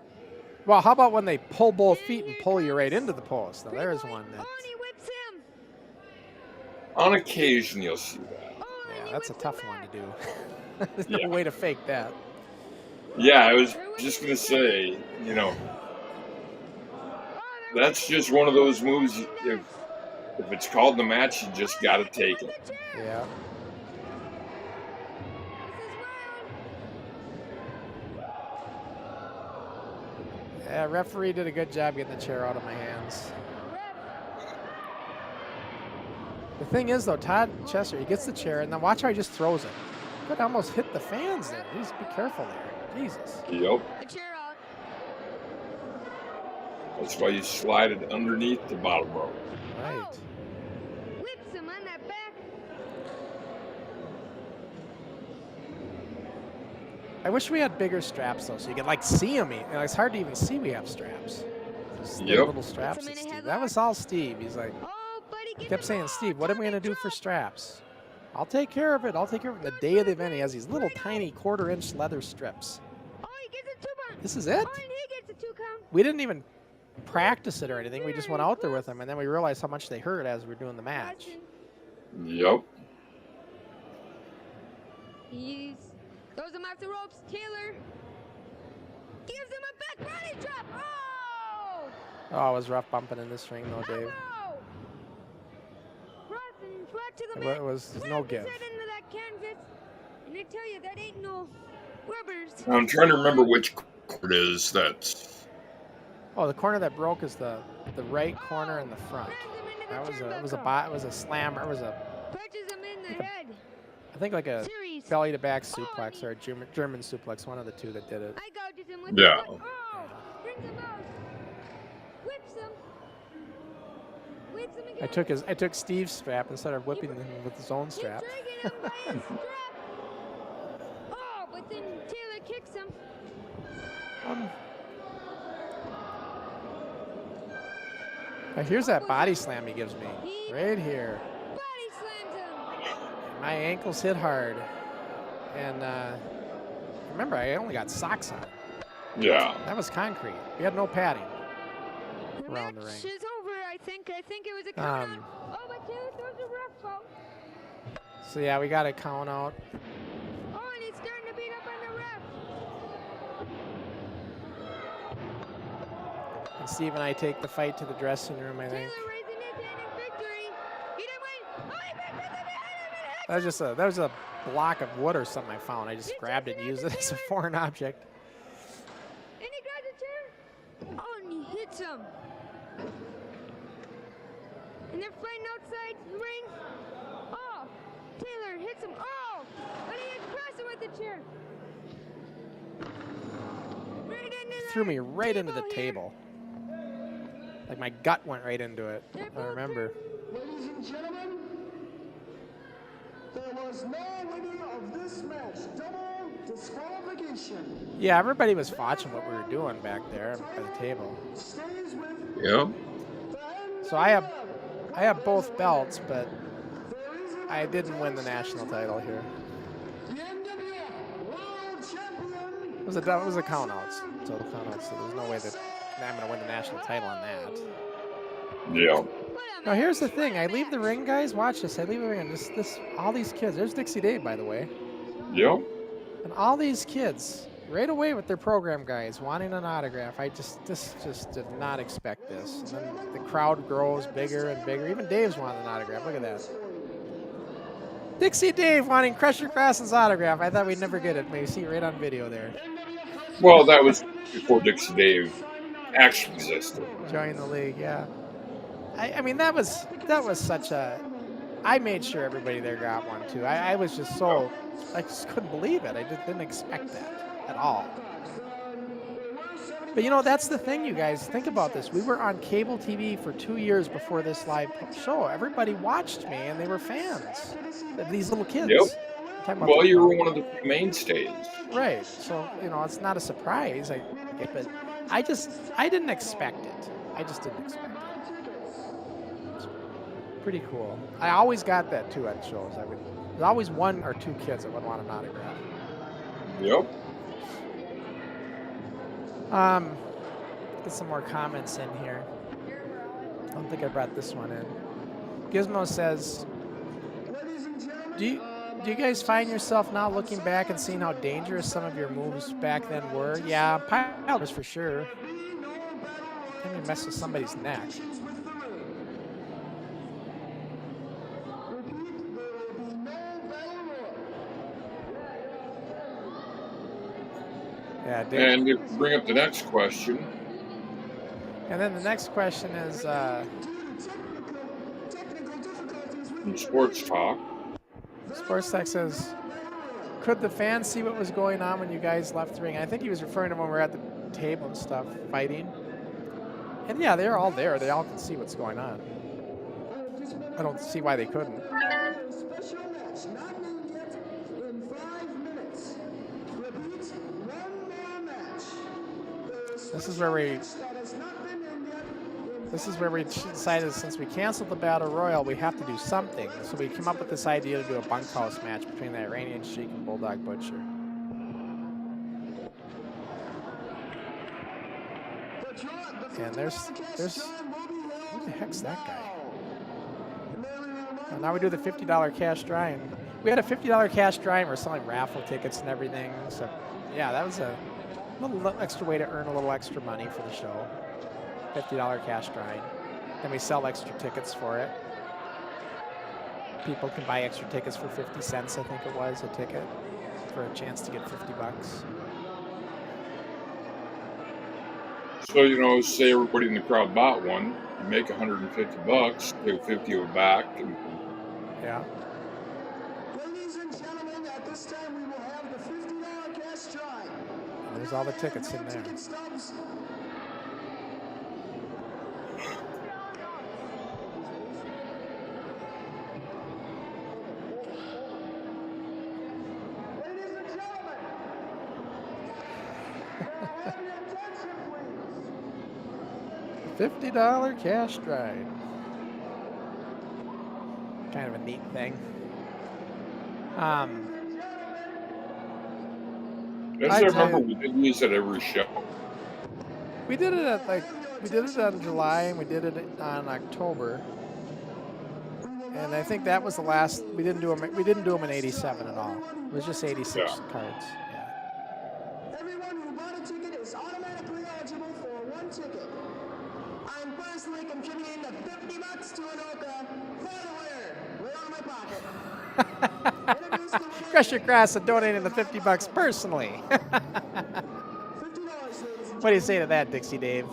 Well, how about when they pull both feet and pull you right into the post? Now, there's one that. Oh, and he whips him. On occasion, you'll see that. Oh, and Yeah, he that's a whips tough him one to back. do. There's no Yeah. way to fake that. Yeah, I was just going to say, you know, Oh, that's just one of those moves. If it's called the match, you just got to take it. Yeah. This is wild. Yeah, referee did a good job getting the chair out of my hands. The thing is, though, Todd Chester, he gets the chair, and then watch how he just throws it. Could almost hit the fans there. Please be careful there. Jesus. Yep. The chair out. That's why you slide it underneath the bottom rope. Right. Whips him on that back. I wish we had bigger straps, though, so you could, like, see them. You know, it's hard to even see we have straps. Just Yep. little straps. Puts 'em at in a Steve. That was all Steve. He's like, Oh, buddy, get kept the saying, ball. Steve, what are we going to do for Drop. straps? I'll take care of it. I'll take care of it. The day of the event, he has these little tiny quarter-inch leather strips. Oh, he gets a 2 count. This is it? Oh, and he gets a 2 count. We didn't even practice it or anything. We just went out there with them, and then we realized how much they hurt as we were doing the match. Yep. He's throws him off the ropes. Taylor gives him a back body drop. Oh! Oh, it was rough bumping in this ring, though, Dave. Oh! Crossen flat to the It mat. was no Whams his give. head into that canvas. And I tell you, that ain't no rubbers. I'm trying to remember which court it is that's. Oh, the corner that broke is the right corner in the front. Rams him into the That was turnbuckle. it was a slammer. It was a Punches him in the head. I think like a Series. belly to back suplex or a German suplex, one of the two that did it. I gouged him with Yeah. the foot. Oh! Brings him out. Whips him. Whips him again. I took Steve's strap instead of whipping him with his own strap. He's dragging him by his strap. Oh, but then Taylor kicks him. Here's that body slam he gives me. Right here. Body slams him. My ankles hit hard. And remember, I only got socks on. Yeah. That was concrete. We had no padding The around the match ring. is over, I think. I think it was a count out. Oh, but Taylor throws a rough out. So yeah, we got a count out. And Steve and I take the fight to the dressing room, I think. Taylor raising his hand in victory. He didn't win. Oh, he picked up the head. That was a block of wood or something I found. I just grabbed it and used it as a foreign object. And he grabs a chair. Oh, and he hits him. And they're fighting outside the ring. Oh, Taylor hits him. Oh, but he hits Crossen with the chair. Right into Threw me right into the table. Like my gut went right into it. I remember. Ladies and gentlemen, there was no winner of this match. Double disqualification. Yeah, everybody was watching what we were doing back there by the table. Stays with Yep. So I have both belts, but I didn't win the national title here. the NWF World Champion. It was a countouts, total countouts. So there's no way that I'm going to win the national title on that. Yeah. Now here's the thing: I leave the ring, guys. Watch this. I leave the ring, and all these kids. There's Dixie Dave, by the way, Yep. and all these kids right away with their program guys wanting an autograph. This just did not expect this. And then the crowd grows bigger and bigger. Even Dave's wanting an autograph. Look at that. Dixie Dave wanting Crusher Crossen's autograph. I thought we'd never get it. But you see it right on video there. Well, that was before Dixie Dave actually existed. Join the league, yeah. I mean, that was such a. I made sure everybody there got one too. I was just so. I just couldn't believe it. I just didn't expect that at all. But you know, that's the thing, you guys. Think about this. We were on cable TV for 2 years before this live show. Everybody watched me, and they were fans. These little kids. Yep. Well, you were one of the mainstays. Right. So, you know, it's not a surprise. But I didn't expect it. I just didn't expect it. It's pretty cool. I always got that too at shows. There's always one or two kids that would want an autograph. Yep. Get some more comments in here. I don't think I brought this one in. Gizmo says, do you guys find yourself now looking back and seeing how dangerous some of your moves back then were? Yeah, piles for sure. Can you mess with somebody's neck? Yeah, and you bring up the next question. And then the next question is From Sports Talk. Sports Talk says, could the fans see what was going on when you guys left the ring? I think he was referring to when we were at the table and stuff, fighting. And yeah, they're all there. They all can see what's going on. I don't see why they couldn't. Special match, not named yet, in 5 minutes. Repeat, one more match. This is where we decided, since we canceled the Battle Royal, we have to do something. So we came up with this idea to do a bunkhouse match between the Iranian Sheik and Bulldog Butcher. And there's who the heck's that guy? Now we do the $50 cash drawing. We had a $50 cash drawing. We're selling raffle tickets and everything. So yeah, that was a little extra way to earn a little extra money for the show. $50 cash drawing. Then we sell extra tickets for it. People can buy extra tickets for 50 cents, I think it was, a ticket, for a chance to get $50. So, you know, say everybody in the crowd bought one, you make $150, take 50 of it back. And yeah. Ladies and gentlemen, at this time we will have the $50 cash drawing. There's all the tickets in there. Ticket stubs. Ladies and gentlemen, may I have your attention, please? $50 cash drawing. Kind of a neat thing. As I remember, we did use it every show. We did it at we did it in July and we did it on October. And I think that was the last. We didn't do them in '87 at all. It was just 86 cards. Yeah. Everyone who bought a ticket is automatically eligible for one ticket. I'm personally contributing the $50 to Anoka for the winner. Right out of my pocket. Introduce the winner. Crusher Crossen donating the $50 personally. $50, ladies and What do you say to that, Dixie Dave?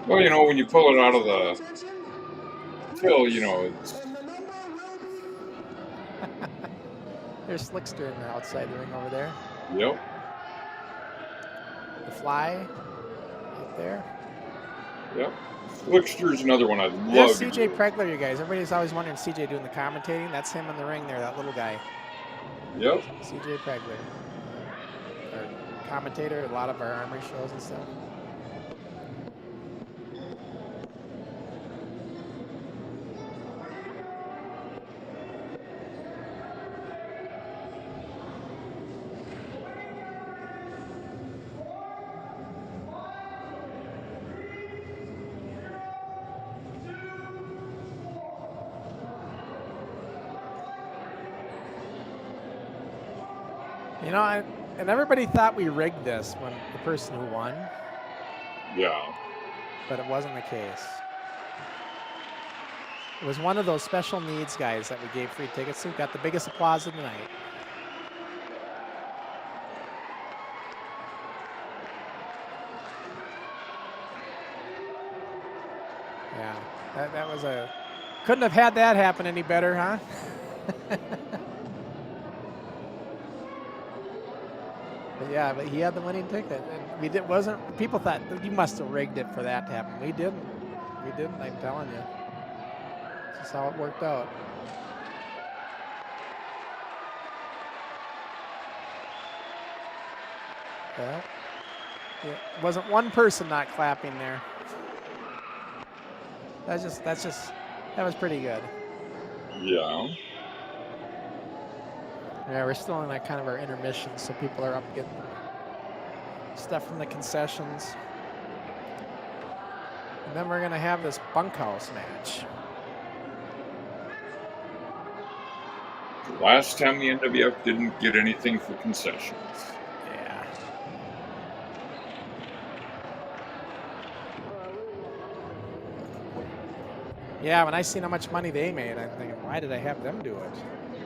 Well, you know, when you pull it out of the attention. till, you know, it's And the number will be There's Slickster in the outside the ring over there. yep. The Fly up there. Yep. Slickster's another one I'd There's love to CJ do. Pregler, you guys. Everybody's always wondering CJ doing the commentating. That's him in the ring there, that little guy. Yep. CJ Pregler. Our commentator at a lot of our armory shows and stuff. You know, and everybody thought we rigged this when the person who won, Yeah. but it wasn't the case. It was one of those special needs guys that we gave free tickets to. Got the biggest applause of the night. Yeah, that was a, couldn't have had that happen any better, huh? But yeah, but he had the winning ticket, and we did. Wasn't people thought you must have rigged it for that to happen? We didn't. We didn't. I'm telling you. This is how it worked out. Yeah. Yeah. Wasn't one person not clapping there. That was pretty good. Yeah. Yeah, we're still in that kind of our intermission, so people are up getting stuff from the concessions. And then we're gonna have this bunkhouse match. Last time the NWF didn't get anything for concessions. Yeah. Yeah, when I seen how much money they made, I'm thinking, why did I have them do it?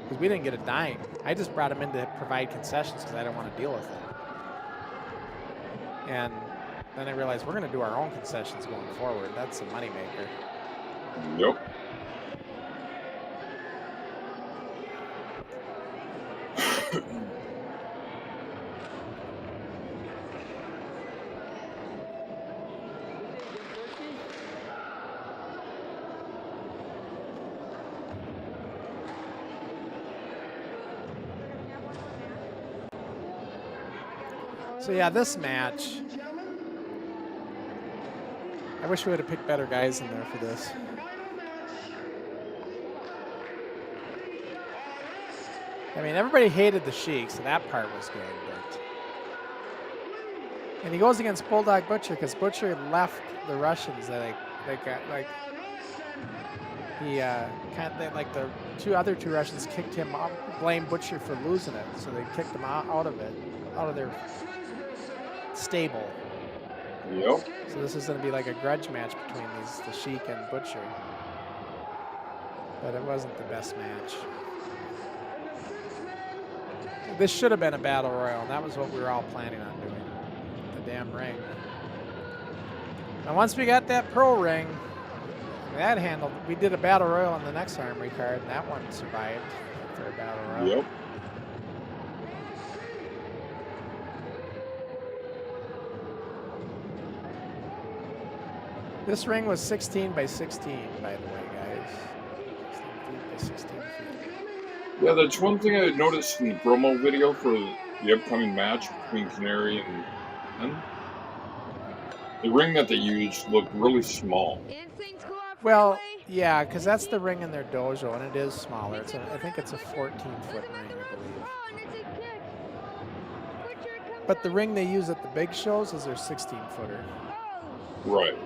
Because we didn't get a dime. I just brought them in to provide concessions because I don't want to deal with it. And then I realized we're going to do our own concessions going forward. That's a moneymaker. Yep. So yeah, this match, I wish we would have picked better guys in there for this. I mean, everybody hated the Sheik, so that part was good. But and he goes against Bulldog Butcher because Butcher left the Russians. They got like he like the two Russians kicked him out, blamed Butcher for losing it, so they kicked him out of it, out of their stable. Yep. So this is going to be like a grudge match between the Sheik and Butcher. But it wasn't the best match. This should have been a battle royal, and that was what we were all planning on doing. The damn ring. And once we got that pro ring, that handled, we did a battle royal on the next armory card, and that one survived for a battle royal. Yep. This ring was 16 by 16, by the way, guys. 16 feet by 16 feet. Yeah, that's one thing I noticed in the promo video for the upcoming match between Canary and the ring that they used looked really small. Well, yeah, because that's the ring in their dojo, and it is smaller. It's I think it's a 14-foot ring, I believe. But the ring they use at the big shows is their 16-footer. Right.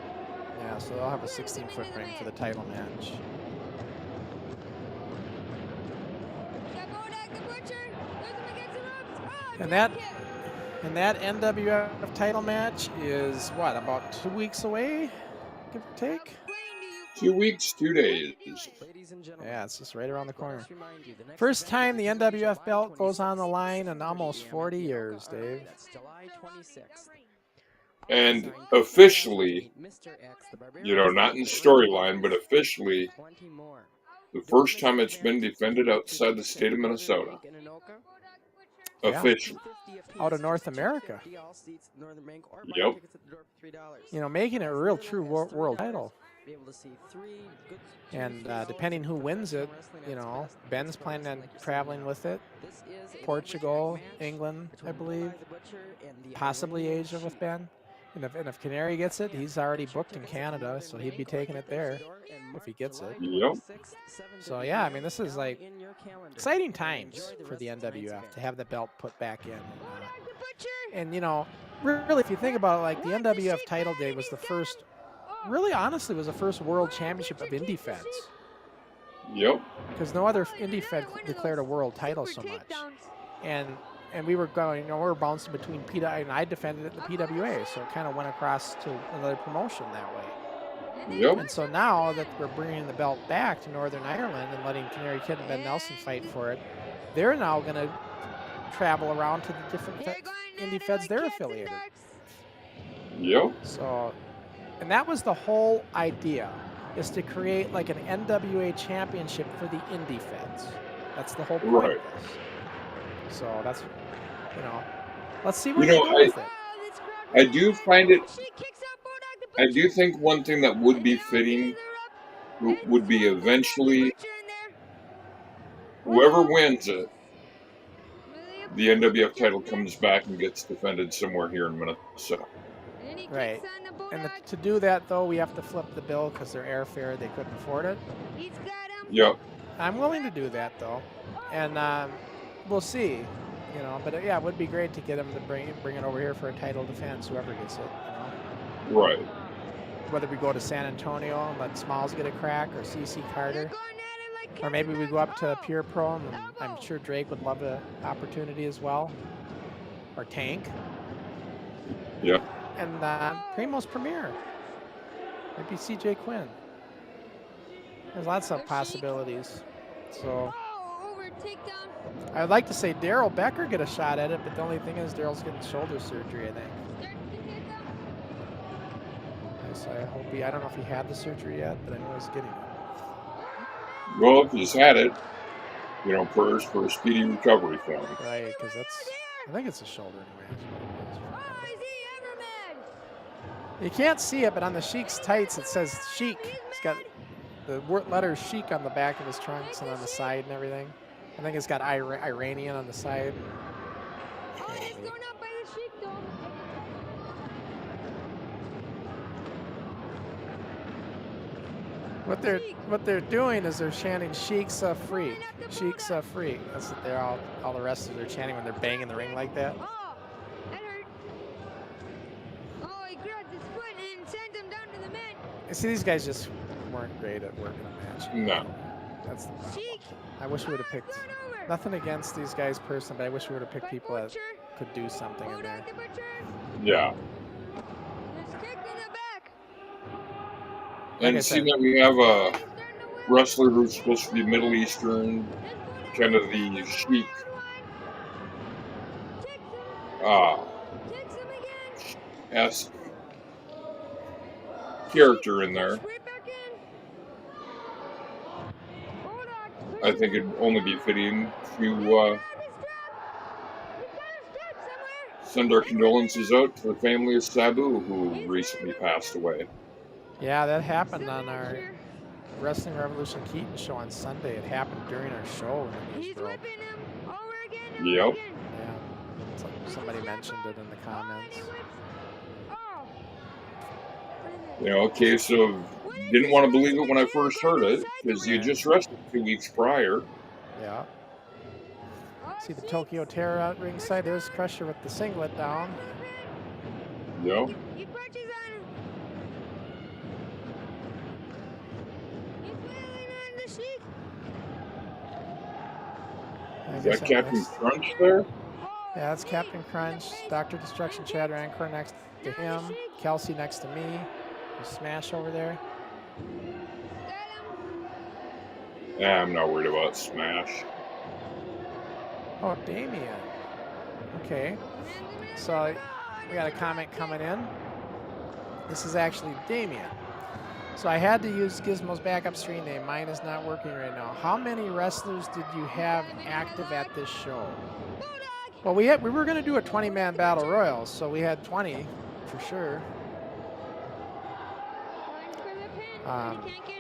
Yeah, so they'll have a 16-foot ring for the title match. And that NWF title match is what, about 2 weeks away, give or take? 2 weeks, 2 days. Yeah, it's just right around the corner. First time the NWF belt goes on the line in almost 40 years, Dave. And officially, you know, not in storyline, but officially, the first time it's been defended outside the state of Minnesota. Yeah. Officially. Out of North America. Yep. You know, making it a real true world title. And depending who wins it, you know, Ben's planning on traveling with it. Portugal, England, I believe. Possibly Asia with Ben. And if Canary gets it, he's already booked in Canada, so he'd be taking it there if he gets it. Yep. So yeah, I mean, this is like exciting times for the NWF to have the belt put back in. And you know, really, if you think about it, like the NWF title day was the first, really honestly, was the first world championship of indie feds. Yep. Because no other indie fed declared a world title so much. And we were going, you know, we were bouncing between PWA, and I defended it in the PWA, so it kind of went across to another promotion that way. Yep. And so now that we're bringing the belt back to Northern Ireland and letting Canary Kid and Ben Nelson fight for it, they're now going to travel around to the different indie feds they're affiliated. Yep. So, and that was the whole idea, is to create like an NWA championship for the indie feds. That's the whole point of this. So that's, you know, let's see what they do with it. I do find it, I do think one thing that would be fitting would be eventually, whoever wins it, the NWF title comes back and gets defended somewhere here in Minnesota. Right. And to do that, though, we have to flip the bill because their airfare, they couldn't afford it. Yep. I'm willing to do that, though. And we'll see, you know. But yeah, it would be great to get them to bring it over here for a title defense, whoever gets it, you know. Right. Whether we go to San Antonio and let Smalls get a crack, or CC Carter, or maybe we go up to Pure Pro, and I'm sure Drake would love the opportunity as well, or Tank. Yeah. And Primo's Premier. Maybe CJ Quinn. There's lots of possibilities. So I'd like to say Daryl Becker get a shot at it, but the only thing is Daryl's getting shoulder surgery, I think. So I hope I don't know if he had the surgery yet, but I know he's getting it. Well, if he's had it, you know, prayers for a speedy recovery for him. Right, because I think it's a shoulder anyway. You can't see it, but on the Sheik's tights it says Sheik. It's got the letters Sheik on the back of his trunks and on the side and everything. I think it's got Iranian on the side. What they're doing is they're chanting Sheik's a freak. Sheik's a freak. That's what they're all the rest of they're chanting when they're banging the ring like that. You see, these guys just weren't great at working a match. No. That's the problem. I wish we would have picked, nothing against these guys personally, but I wish we would have picked people that could do something in there. Yeah. Like And seeing that we have a wrestler who's supposed to be Middle Eastern, kind of the Sheik esque character in there, I think it'd only be fitting to send our condolences out to the family of Sabu, who recently passed away. Yeah, that happened on our Wrestling Revolution Keaton show on Sunday. It happened during our show when the news broke. Yep. Yeah, it's like somebody mentioned it in the comments. You know, a case of didn't want to believe it when I first heard it, because he had just wrestled 2 weeks prior. Yeah. See the Tokyo Terror out ringside. There's Crusher with the singlet down. Yep. Is that Captain Crunch there? Yeah, that's Captain Crunch, Dr. Destruction, Chad Rancor next to him, Kelsey next to me. There's Smash over there. Yeah, I'm not worried about Smash. Oh, Damien. Okay. So we got a comment coming in. This is actually Damien. So I had to use Gizmo's backup stream name. Mine is not working right now. How many wrestlers did you have active at this show? Well, we were going to do a 20-man battle royal, so we had 20 for sure.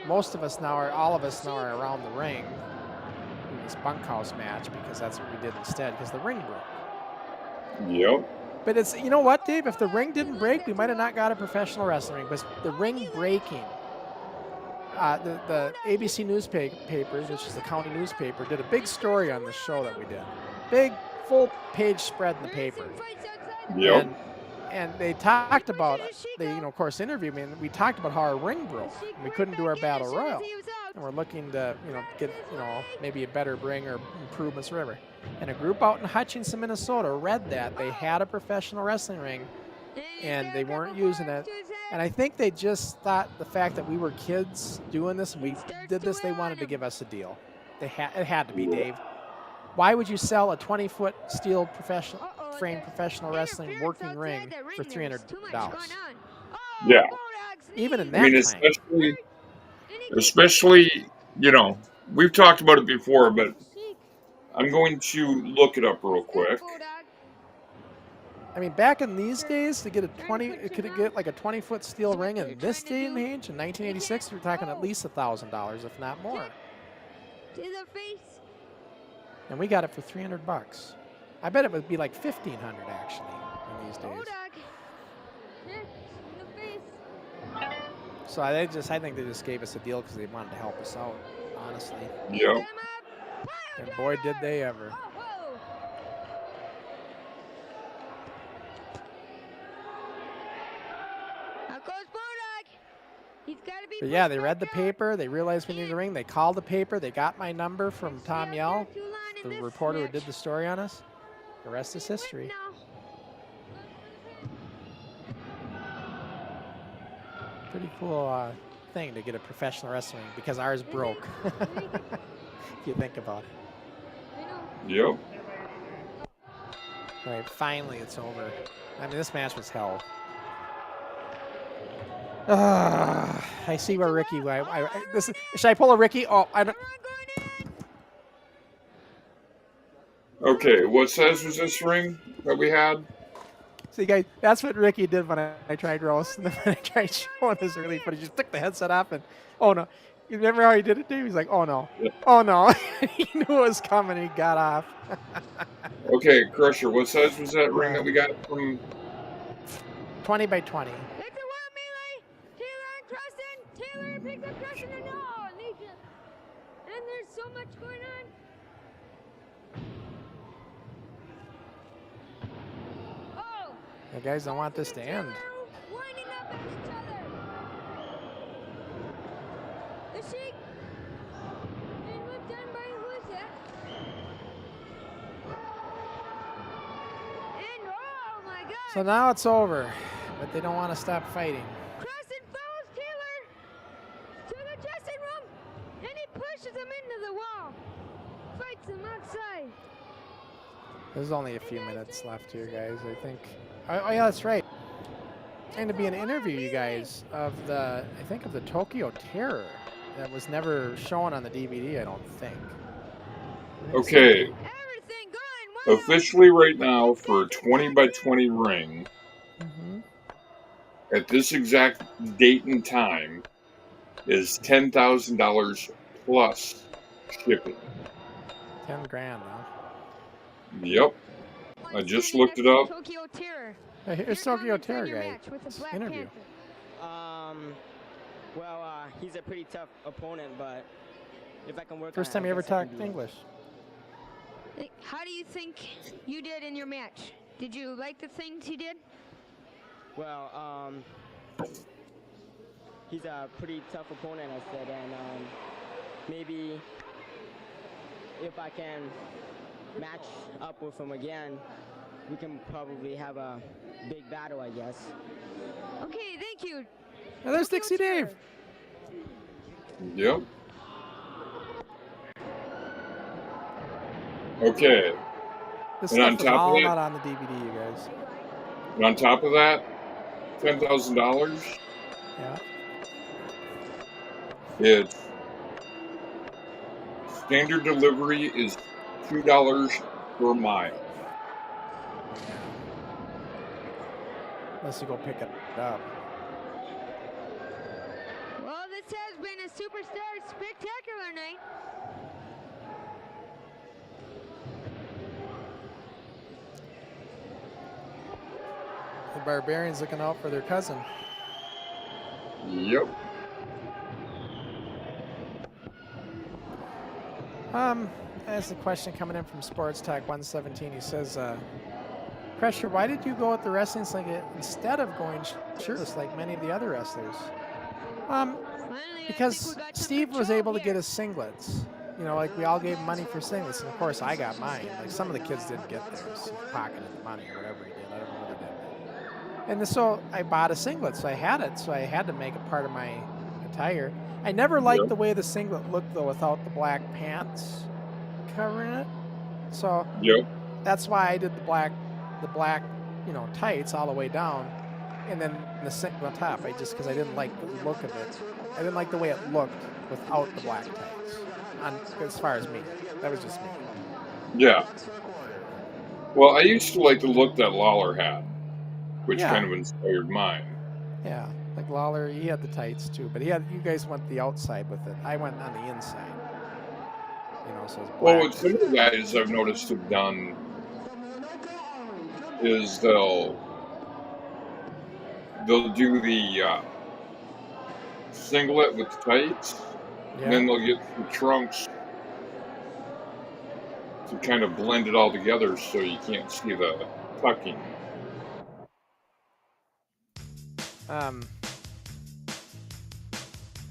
Most of us now are, all of us now are around the ring in this bunkhouse match because that's what we did instead because the ring broke. Yep. But it's, you know what, Dave? If the ring didn't break, we might have not got a professional wrestling ring. But the ring breaking, the ABC newspapers, which is the county newspaper, did a big story on the show that we did. Big, full-page spread in the paper. Yep. And they talked about, they, you know, of course, interviewed me, and we talked about how our ring broke. And we couldn't do our battle royal. And we're looking to, you know, get, you know, maybe a better ring or improvements or whatever. And a group out in Hutchinson, Minnesota read that. They had a professional wrestling ring, and they weren't using it. And I think they just thought the fact that we were kids doing this, and we did this, they wanted to give us a deal. It had to be, Dave. Why would you sell a 20-foot steel frame professional wrestling working ring for $300? Yeah. Even in that I mean, time. especially, you know, we've talked about it before, but I'm going to look it up real quick. I mean, back in these days, to get could get like a 20-foot steel ring in this day and age, in 1986, you're talking at least $1,000, if not more. And we got it for $300. I bet it would be like $1,500 actually in these days. So I think they just gave us a deal because they wanted to help us out, honestly. Yeah. And boy, did they ever. But yeah, they read the paper. They realized we needed a ring. They called the paper. They got my number from Tom Yell, the reporter who did the story on us. The rest is history. Pretty cool thing to get a professional wrestling because ours broke. If you think about it. Yep. All right, finally it's over. I mean, this match was hell. I see where Ricky. Should I pull a Ricky? Oh, I don't. Okay, what size was this ring that we had? See, guys, that's what Ricky did when I tried roasting him. When I tried showing his early footage, he just took the headset off and, oh no. You remember how he did it, Dave? He's like, oh no. Yeah. Oh no. He knew it was coming. He got off. Okay, Crusher, what size was that ring that we got from? 20 by 20. It's a wild melee. Taylor and Crossen. Taylor picks up Crossen and no, Nathan. And there's so much going on. Oh. The guys don't want this to end. Winding up at each other. The Sheik. And look done by who's that? And oh my God. So now it's over, but they don't want to stop fighting. Crossen follows Taylor to the dressing room, and he pushes him into the wall. Fights him outside. There's only a few minutes left here, guys. I think. Oh yeah, that's right. Going to be an interview, you guys, of the Tokyo Terror that was never shown on the DVD. I don't think. Okay. Officially, right now, for a 20 by 20 ring, at this exact date and time, is $10,000 plus shipping. 10 grand, huh? Yep. I just looked it up. Hey, here's Tokyo Terror guy. Interview. Well, he's a pretty tough opponent, but if I can work. First time you ever talked English. How do you think you did in your match? Did you like the things he did? Well, he's a pretty tough opponent, I said, and maybe if I can match up with him again, we can probably have a big battle, I guess. Okay, thank you. Now there's Dixie Dave. Yep. Okay. This And on stuff is top of all that- not on the DVD, you guys. And on top of that, $10,000. Yeah. It's standard delivery is $2 per mile. Unless you go pick it up. Well, this has been a Superstars Spectacular night. The Barbarians looking out for their cousin. Yep. That's a question coming in from Sports Tech 117. He says, Pressure, why did you go with the wrestling singlet instead of going shirtless like many of the other wrestlers? Finally, I Because think we got some Steve was control able to here. get his singlets. You know, like we all gave him money for singlets, and of course I got mine. Like some of the kids didn't get theirs. He pocketed the money or whatever he did. I don't know what he did. And so I bought a singlet, so I had it. So I had to make it part of my attire. I never liked Yep. the way the singlet looked though without the black pants covering it. So Yep. that's why I did the black, you know, tights all the way down, and then the singlet on top. Because I didn't like the look of it. I didn't like the way it looked without the black tights. As far as me, that was just me. Yeah. Well, I used to like the look that Lawler had, which Yeah. kind of inspired mine. Yeah, like Lawler, he had the tights too, but you guys went the outside with it. I went on the inside. You know, so it's black. Well, what some of the guys I've noticed have done is they'll do the singlet with the tights, Yeah. and then they'll get some trunks to kind of blend it all together so you can't see the tucking.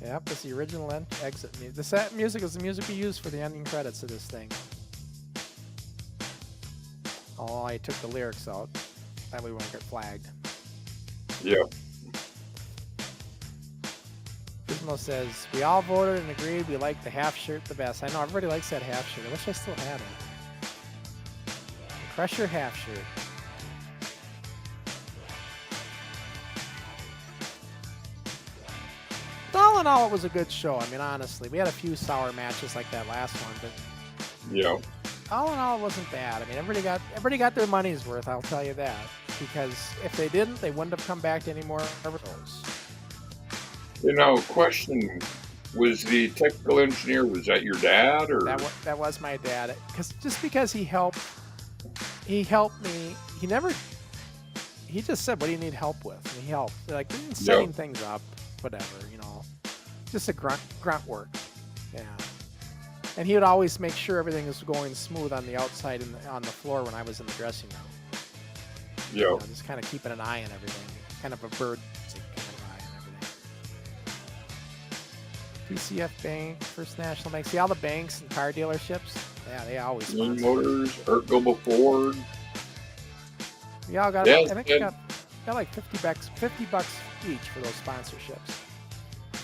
Yep, that's the original exit music. The set music is the music we used for the ending credits of this thing. Oh, I took the lyrics out. That way we won't get flagged. Yeah. Gizmo says, we all voted and agreed we liked the half shirt the best. I know, everybody likes that half shirt. I wish I still had it. Crusher half shirt. But all in all, it was a good show. I mean, honestly, we had a few sour matches like that last one, but Yeah. all in all, it wasn't bad. I mean, everybody got their money's worth, I'll tell you that. Because if they didn't, they wouldn't have come back to any more shows. You know, question, was the technical engineer, was that your dad, or? That was my dad. Because he helped me. He just said, what do you need help with? And he helped. Like, setting things up, whatever, you know. Just a grunt work. Yeah. And he would always make sure everything was going smooth on the outside and on the floor when I was in the dressing room. Yeah. You know, just kind of keeping an eye on everything. Kind of a bird kind of eye on everything. PCF Bank, First National Bank. See all the banks and car dealerships? Yeah, they always Lean sponsor. Motors, Ergo Ford. We all got, Yeah, I think we got like $50 each for those sponsorships.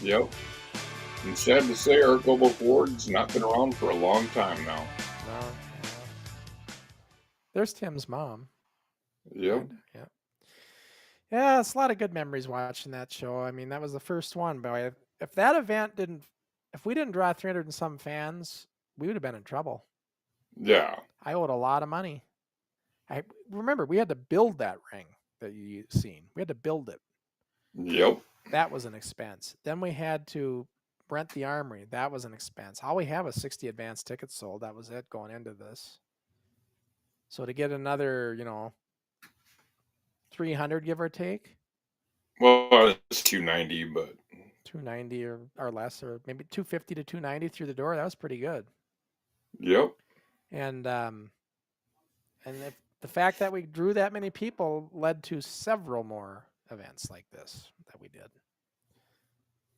Yep. And sad to say, Ergo Ford's not been around for a long time now. No, yeah. There's Tim's mom. Yep. Yeah. Yeah, it's a lot of good memories watching that show. I mean, that was the first one, but if that event if we didn't draw 300 and some fans, we would have been in trouble. Yeah. I owed a lot of money. I remember we had to build that ring that you seen. We had to build it. Yep. That was an expense. Then we had to rent the Armory. That was an expense. All we have is 60 advance tickets sold. That was it going into this. So to get another, 300 give or take. Well, it's 290, but 290 or less, or maybe 250 to 290 through the door. That was pretty good. yep. And if the fact that we drew that many people led to several more events like this that we did.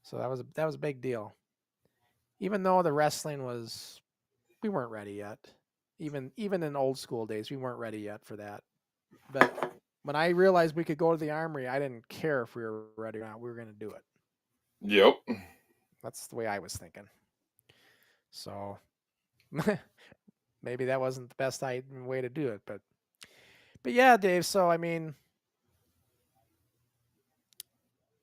So that was a big deal. Even though the wrestling we weren't ready yet. Even in old school days, we weren't ready yet for that. But when I realized we could go to the Armory, I didn't care if we were ready or not. We were going to do it. Yep. That's the way I was thinking. So maybe that wasn't the best way to do it, but yeah, Dave. So I mean,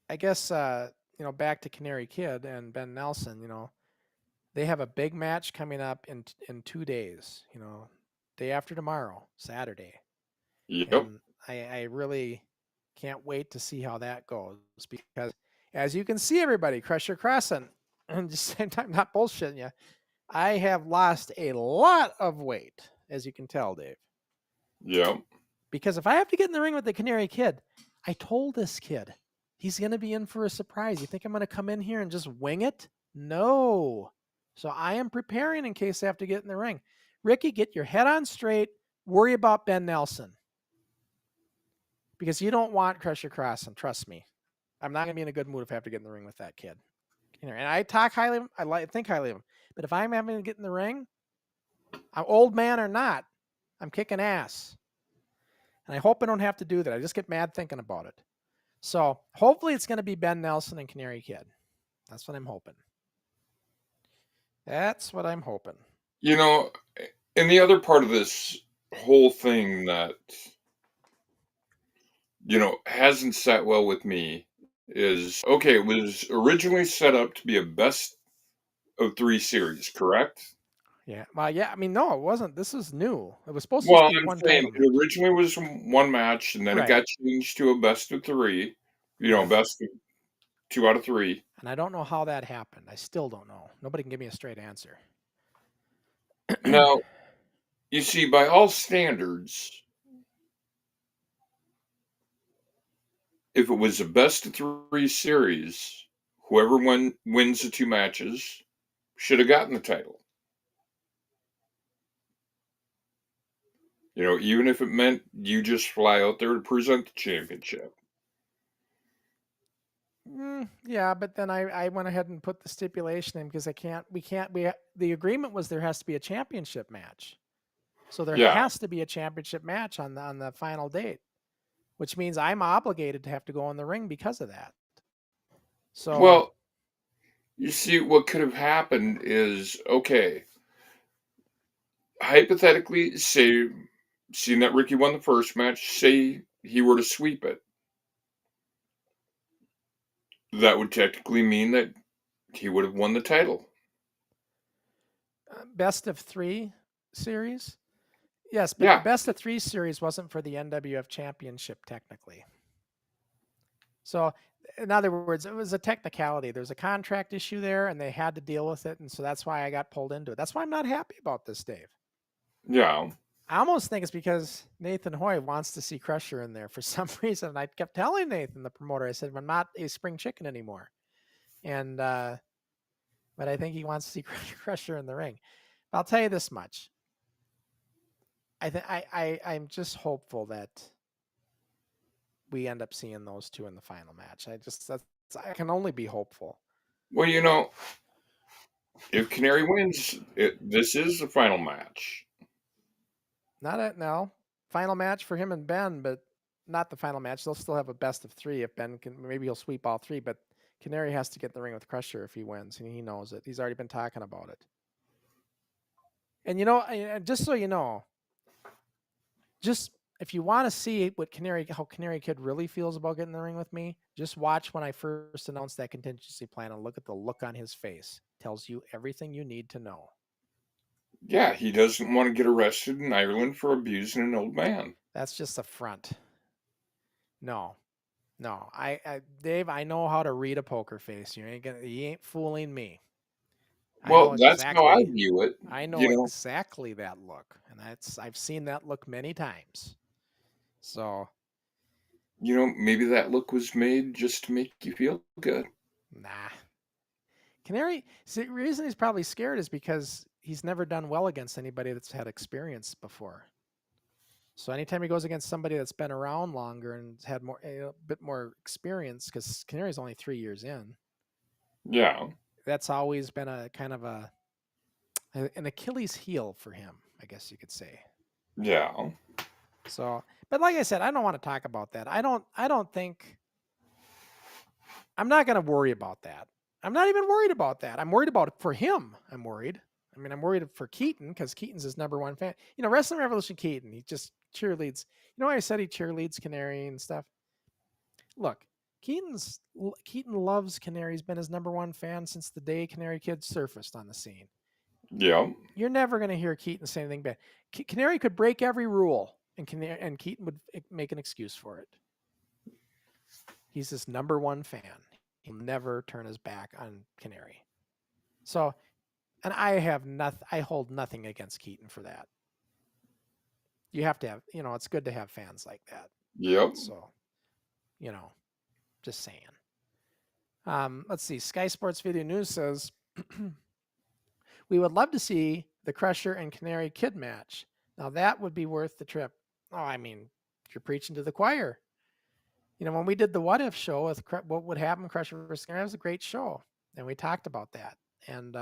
I guess back to Canary Kid and Ben Nelson. They have a big match coming up in 2 days. Day after tomorrow, Saturday. Yep. And I really can't wait to see how that goes, because as you can see, everybody, Crusher Crossen, and just same time, not bullshitting you, I have lost a lot of weight, as you can tell, Dave. Yep. Because if I have to get in the ring with the Canary Kid, I told this kid he's going to be in for a surprise. You think I'm going to come in here and just wing it? No. So I am preparing in case I have to get in the ring. Ricky, get your head on straight. Worry about Ben Nelson. Because you don't want Crusher Crossen, trust me. I'm not going to be in a good mood if I have to get in the ring with that kid. And I talk highly of him. I think highly of him. But if I'm having to get in the ring, I'm old man or not, I'm kicking ass. And I hope I don't have to do that. I just get mad thinking about it. So hopefully it's going to be Ben Nelson and Canary Kid. That's what I'm hoping. That's what I'm hoping. And the other part of this whole thing that, hasn't sat well with me is, okay, it was originally set up to be a best of 3 series, correct? Yeah. Well, yeah. I mean, no, it wasn't. This is new. It was supposed Well, to be I'm one saying title match. it originally was one match, and then it Right. got changed to a best of 3. Right. Best of 2 out of 3. And I don't know how that happened. I still don't know. Nobody can give me a straight answer. Now, you see, by all standards, if it was a best of 3 series, whoever wins the 2 matches should have gotten the title. Even if it meant you just fly out there to present the championship. Yeah, but then I went ahead and put the stipulation in because the agreement was there has to be a championship match. So there has to be a championship match on the final date, which means I'm obligated to have to go in the ring because of that. So, well, you see, what could have happened is, okay, hypothetically, seeing that Ricky won the first match, say he were to sweep it, that would technically mean that he would have won the title. Best of 3 series? Yes, but the best of 3 series wasn't for the NWF Championship technically. So, in other words, it was a technicality. There's a contract issue there, and they had to deal with it, and so that's why I got pulled into it. That's why I'm not happy about this, Dave. Yeah. I almost think it's because Nathan Hoy wants to see Crusher in there for some reason. And I kept telling Nathan, the promoter, I said, I'm not a spring chicken anymore. And, but I think he wants to see Crusher in the ring. But I'll tell you this much. I'm just hopeful that we end up seeing those two in the final match. I can only be hopeful. Well, if Canary wins, this is the final match. Final match for him and Ben, but not the final match. They'll still have a best of 3 if Ben can. Maybe he'll sweep all 3, but Canary has to get in the ring with Crusher if he wins, and he knows it. He's already been talking about it. And just so you know, just if you want to see how Canary Kid really feels about getting in the ring with me, just watch when I first announced that contingency plan and look at the look on his face. It tells you everything you need to know. Yeah, he doesn't want to get arrested in Ireland for abusing an old man. That's just a front. No. Dave, I know how to read a poker face. You ain't fooling me. Well, that's how I view it. I know exactly that look, and I've seen that look many times. So, maybe that look was made just to make you feel good. Nah. Canary, the reason he's probably scared is because he's never done well against anybody that's had experience before. So anytime he goes against somebody that's been around longer and had a bit more experience, because Canary's only 3 years in. Yeah. That's always been a kind of an Achilles heel for him, I guess you could say. Yeah. So, But like I said, I don't want to talk about that. I don't think. I'm not going to worry about that. I'm not even worried about that. I'm worried about it for him. I'm worried. I mean, I'm worried for Keaton because Keaton's his #1 fan. You know, Wrestling Revolution Keaton, he just cheerleads. You know why I said he cheerleads Canary and stuff? Look, Keaton loves Canary. He's been his #1 fan since the day Canary Kid surfaced on the scene. Yeah. You're never going to hear Keaton say anything bad. Canary could break every rule, and Keaton would make an excuse for it. He's his #1 fan. He'll never turn his back on Canary. So, and I hold nothing against Keaton for that. You have to have, it's good to have fans like that. Yep. So, just saying. Let's see. Sky Sports Video News says, we would love to see the Crusher and Canary Kid match. Now that would be worth the trip. Oh, I mean, you're preaching to the choir. When we did the What If show with what would happen, Crusher versus Canary, it was a great show. And we talked about that. And,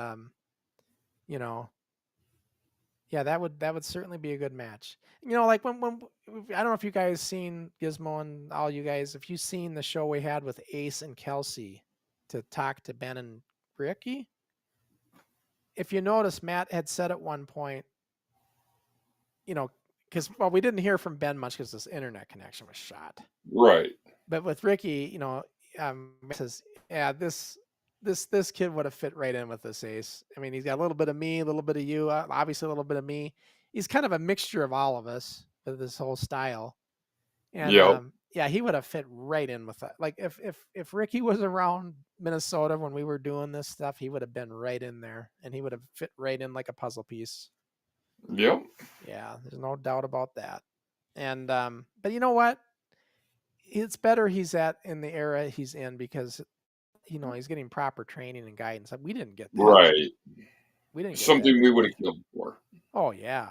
yeah, that would certainly be a good match. Like when I don't know if you guys seen Gizmo and all you guys, if you've seen the show we had with Ace and Kelsey to talk to Ben and Ricky. If you notice, Matt had said at one point, because we didn't hear from Ben much because this internet connection was shot. Right. But with Ricky, says, yeah, this kid would have fit right in with this Ace. I mean, he's got a little bit of me, a little bit of you, obviously a little bit of me. He's kind of a mixture of all of us with this whole style. And yeah, he would have fit right in with that. Like if Ricky was around Minnesota when we were doing this stuff, he would have been right in there, and he would have fit right in like a puzzle piece. Yep. Yeah, there's no doubt about that. And but you know what? It's better he's in the era he's in because he's getting proper training and guidance. We didn't get that. Right. We didn't get something that we would have killed for. Oh yeah.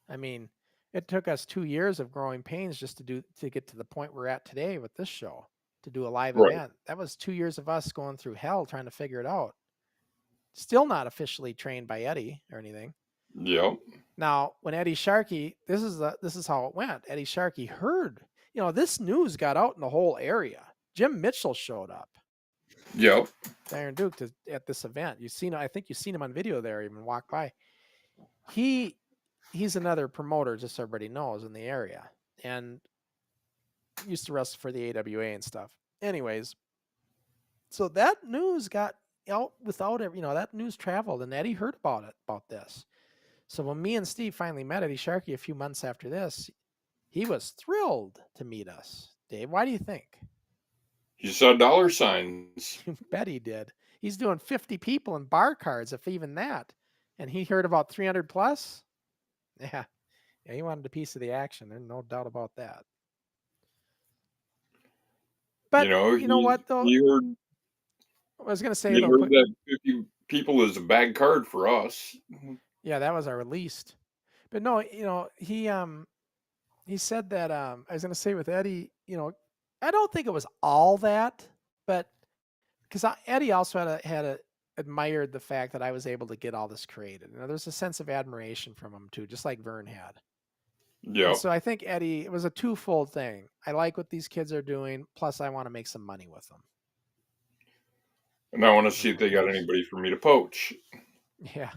I mean, it took us 2 years of growing pains just to get to the point we're at today with this show, to do a live event. That was 2 years of us going through hell trying to figure it out. Still not officially trained by Eddie or anything. Yep. Now, when Eddie Sharkey, this is how it went. Eddie Sharkey heard, this news got out in the whole area. Jim Mitchell showed up. Yep. Iron Duke at this event. I think you've seen him on video there, even walk by. He's another promoter, just so everybody knows, in the area, and used to wrestle for the AWA and stuff. Anyways, so that news got out without that news traveled, and Eddie heard about this. So when me and Steve finally met Eddie Sharkey a few months after this, he was thrilled to meet us. Dave, why do you think? He saw dollar signs. You bet he did. He's doing 50 people in bar cards, if even that. And he heard about 300 plus. Yeah, he wanted a piece of the action. There's no doubt about that. But you know what, though? I was going to say, though, that 50 people is a bad card for us. Yeah, that was our least. But no, he said that, I was going to say with Eddie, I don't think it was all that, but because Eddie also had admired the fact that I was able to get all this created. There's a sense of admiration from him too, just like Vern had. Yeah. So I think Eddie, it was a twofold thing. I like what these kids are doing, plus I want to make some money with them. And I want to see if they got anybody for me to poach. Yeah.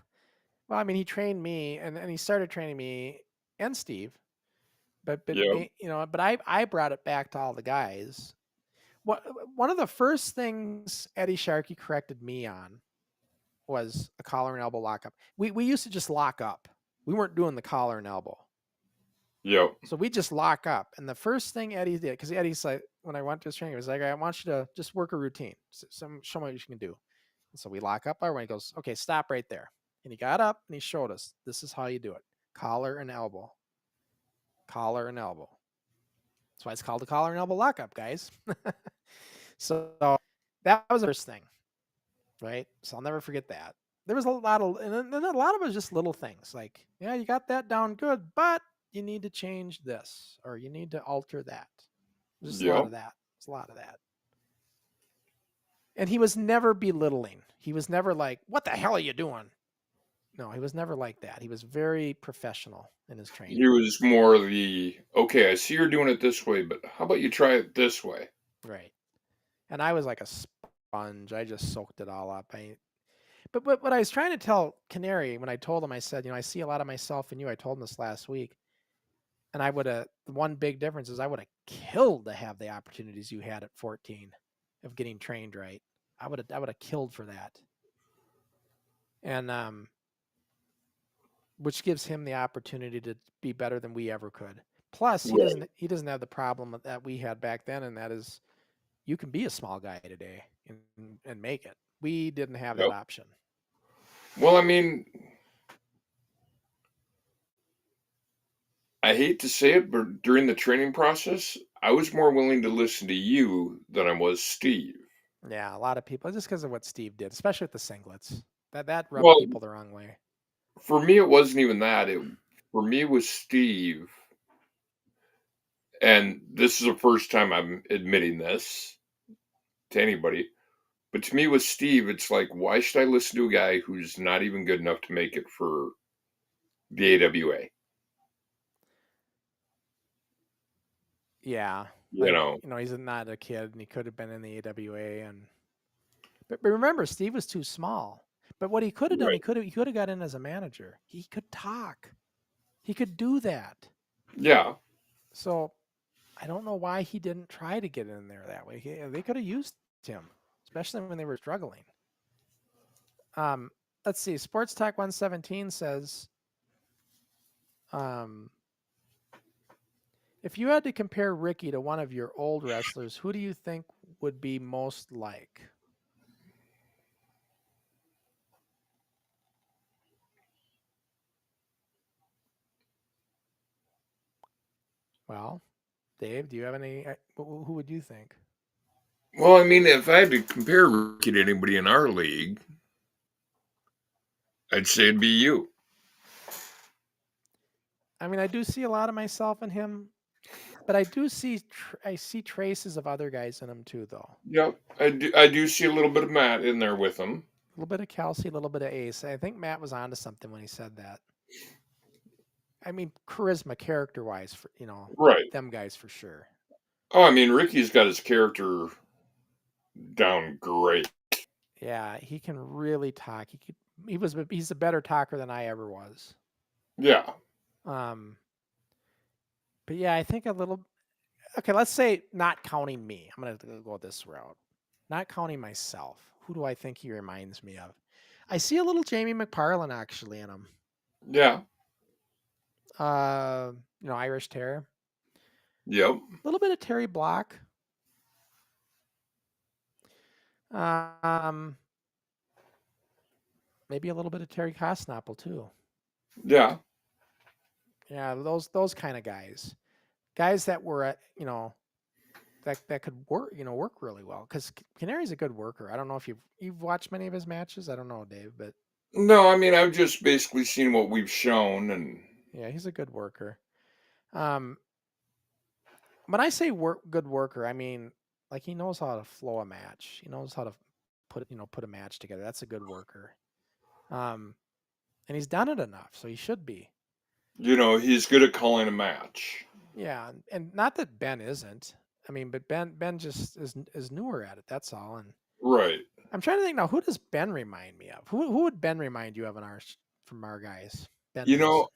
Well, I mean, he trained me, and he started training me and Steve. But I brought it back to all the guys. One of the first things Eddie Sharkey corrected me on was a collar and elbow lockup. We used to just lock up. We weren't doing the collar and elbow. Yep. So we just lock up. And the first thing Eddie did, because Eddie's like, when I went to his training, he was like, I want you to just work a routine. Show me what you can do. And so we lock up our way. He goes, okay, stop right there. And he got up and he showed us, this is how you do it. Collar and elbow. Collar and elbow. That's why it's called the collar and elbow lockup, guys. So that was the first thing, right? So I'll never forget that. There was a lot of, and then a lot of it was just little things like, yeah, you got that down good, but you need to change this or you need to alter that. Just a lot of that. It's a lot of that. And he was never belittling. He was never like, what the hell are you doing? No, he was never like that. He was very professional in his training. He was more the, okay, I see you're doing it this way, but how about you try it this way? Right. And I was like a sponge. I just soaked it all up. But what I was trying to tell Canary when I told him, I said, I see a lot of myself in you. I told him this last week. And the one big difference is I would have killed to have the opportunities you had at 14 of getting trained right. I would have killed for that. And which gives him the opportunity to be better than we ever could. Plus, he doesn't have the problem that we had back then, and that is you can be a small guy today and make it. We didn't have that option. Well, I mean, I hate to say it, but during the training process, I was more willing to listen to you than I was Steve. Yeah, a lot of people, just because of what Steve did, especially with the singlets. That rubbed people the wrong way. For me, it wasn't even that. For me, it was Steve. And this is the first time I'm admitting this to anybody. But to me, with Steve, it's like, why should I listen to a guy who's not even good enough to make it for the AWA? Yeah. He's not a kid, and he could have been in the AWA. But remember, Steve was too small. But what he could have done, he could have got in as a manager. He could talk. He could do that. Yeah. So I don't know why he didn't try to get in there that way. They could have used him, especially when they were struggling. Let's see. Sports Talk 117 says, if you had to compare Ricky to one of your old wrestlers, who do you think would be most like? Well, Dave, do you have any? Who would you think? Well, I mean, if I had to compare Ricky to anybody in our league, I'd say it'd be you. I mean, I do see a lot of myself in him, but I do see I see traces of other guys in him too, though. Yep, I do see a little bit of Matt in there with him. A little bit of Kelsey, a little bit of Ace. I think Matt was onto something when he said that. I mean, charisma, character-wise, right? Them guys for sure. Oh, I mean, Ricky's got his character down great. Yeah, he can really talk. He's a better talker than I ever was. Yeah. But yeah, I think a little. Okay, let's say not counting me. I'm gonna go this route. Not counting myself. Who do I think he reminds me of? I see a little Jamie McParland actually in him. Yeah. Irish Terror. Yep. A little bit of Terry Block. Maybe a little bit of Terry Kosnapple too. Yeah. Yeah, those kind of guys. Guys that were that could work really well, because Canary's a good worker. I don't know if you've watched many of his matches. I don't know, Dave, but no, I mean, I've just basically seen what we've shown, and yeah, he's a good worker. When I say good worker, I mean like he knows how to flow a match. He knows how to put a match together. That's a good worker. And he's done it enough, so he should be. He's good at calling a match. Yeah, and not that Ben isn't. I mean, but Ben just is newer at it. That's all. And right. I'm trying to think now. Who does Ben remind me of? Who would Ben remind you of from our guys? Ben Wilson.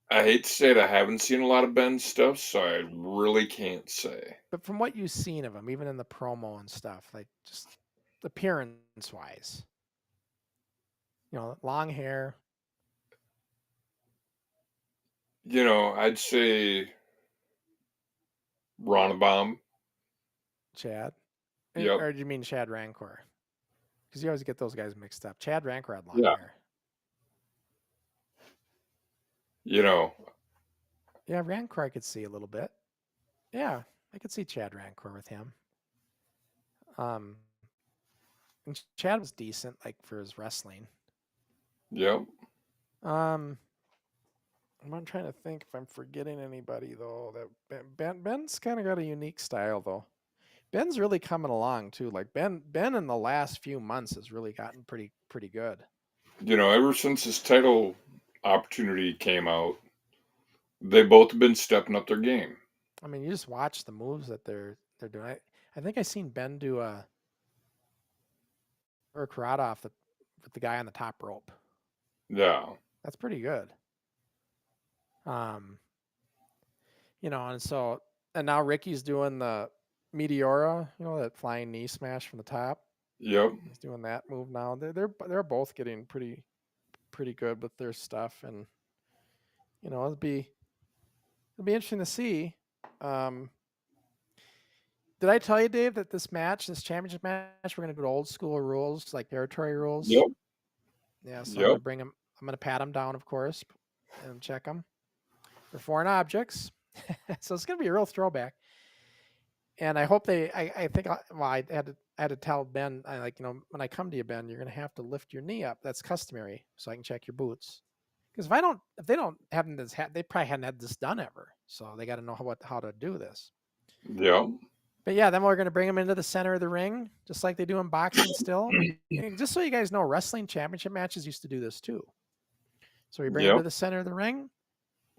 I hate to say it, I haven't seen a lot of Ben's stuff, so I really can't say. But from what you've seen of him, even in the promo and stuff, like just appearance-wise, long hair. I'd say Ronabomb. Chad? Yep. Or do you mean Chad Rancor? Because you always get those guys mixed up. Chad Rancor had long hair. Yeah, Rancor I could see a little bit. Yeah, I could see Chad Rancor with him. And Chad was decent, like, for his wrestling. Yep. I'm trying to think if I'm forgetting anybody, though. That Ben's kind of got a unique style, though. Ben's really coming along too. Like Ben in the last few months has really gotten pretty good. ever since this title opportunity came out, they both have been stepping up their game. I mean, you just watch the moves that they're doing. I think I seen Ben do a karate off with the guy on the top rope. Yeah. That's pretty good. And now Ricky's doing the Meteora, that flying knee smash from the top. Yep. He's doing that move now. They're both getting pretty good with their stuff, and it'll be interesting to see. Did I tell you, Dave, that this championship match, we're gonna do old school rules, like territory rules? Yep. Yeah, so Yep. I'm gonna bring them. I'm gonna pat them down, of course, and check them for foreign objects. So it's gonna be a real throwback. And I hope I think I had to tell Ben, when I come to you, Ben, you're gonna have to lift your knee up. That's customary, so I can check your boots. Because if they don't have this, they probably hadn't had this done ever. So they got to know how to do this. Yep. But yeah, then we're going to bring them into the center of the ring, just like they do in boxing still. And just so you guys know, wrestling championship matches used to do this too. So we bring them to the center of the ring.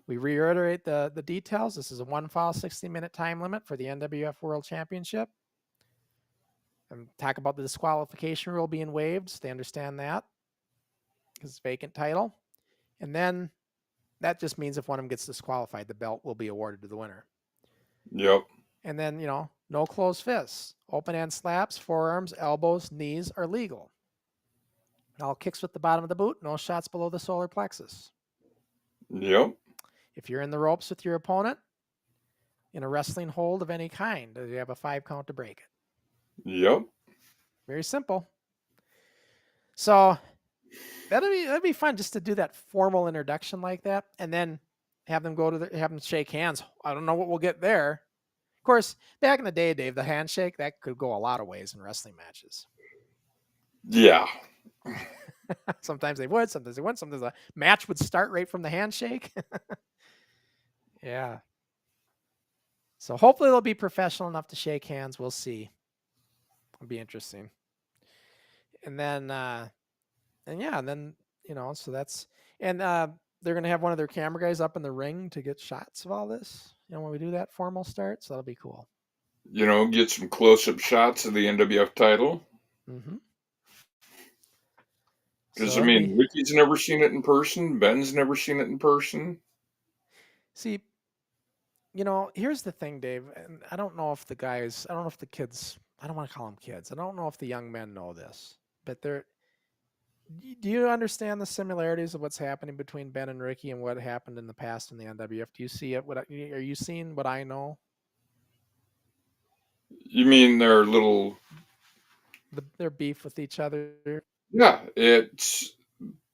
We reiterate the details. This is a 1-fall, 60-minute time limit for the NWF World Championship. And talk about the disqualification rule being waived, so they understand that, because it's a vacant title. And then that just means if one of them gets disqualified, the belt will be awarded to the winner. Yep. And then, no closed fists. Open hand slaps, forearms, elbows, knees are legal. All kicks with the bottom of the boot, no shots below the solar plexus. Yep. If you're in the ropes with your opponent, in a wrestling hold of any kind, you have a 5 count to break it. Yep. Very simple. So that'd be fun just to do that formal introduction like that, and then have them have them shake hands. I don't know what we'll get there. Of course, back in the day, Dave, the handshake, that could go a lot of ways in wrestling matches. Yeah. Sometimes they would, sometimes they wouldn't. Sometimes a match would start right from the handshake. Yeah. So hopefully they'll be professional enough to shake hands. We'll see. It'll be interesting. And then, so that's, and they're going to have one of their camera guys up in the ring to get shots of all this, when we do that formal start. So that'll be cool. Get some close-up shots of the NWF title. Mm-hmm. Because, Ricky's never seen it in person. Ben's never seen it in person. See, here's the thing, Dave. And I don't know if the kids, I don't want to call them kids. I don't know if the young men know this, but do you understand the similarities of what's happening between Ben and Ricky and what happened in the past in the NWF? Do you see it? Are you seeing what I know? You mean their beef with each other? Yeah, it's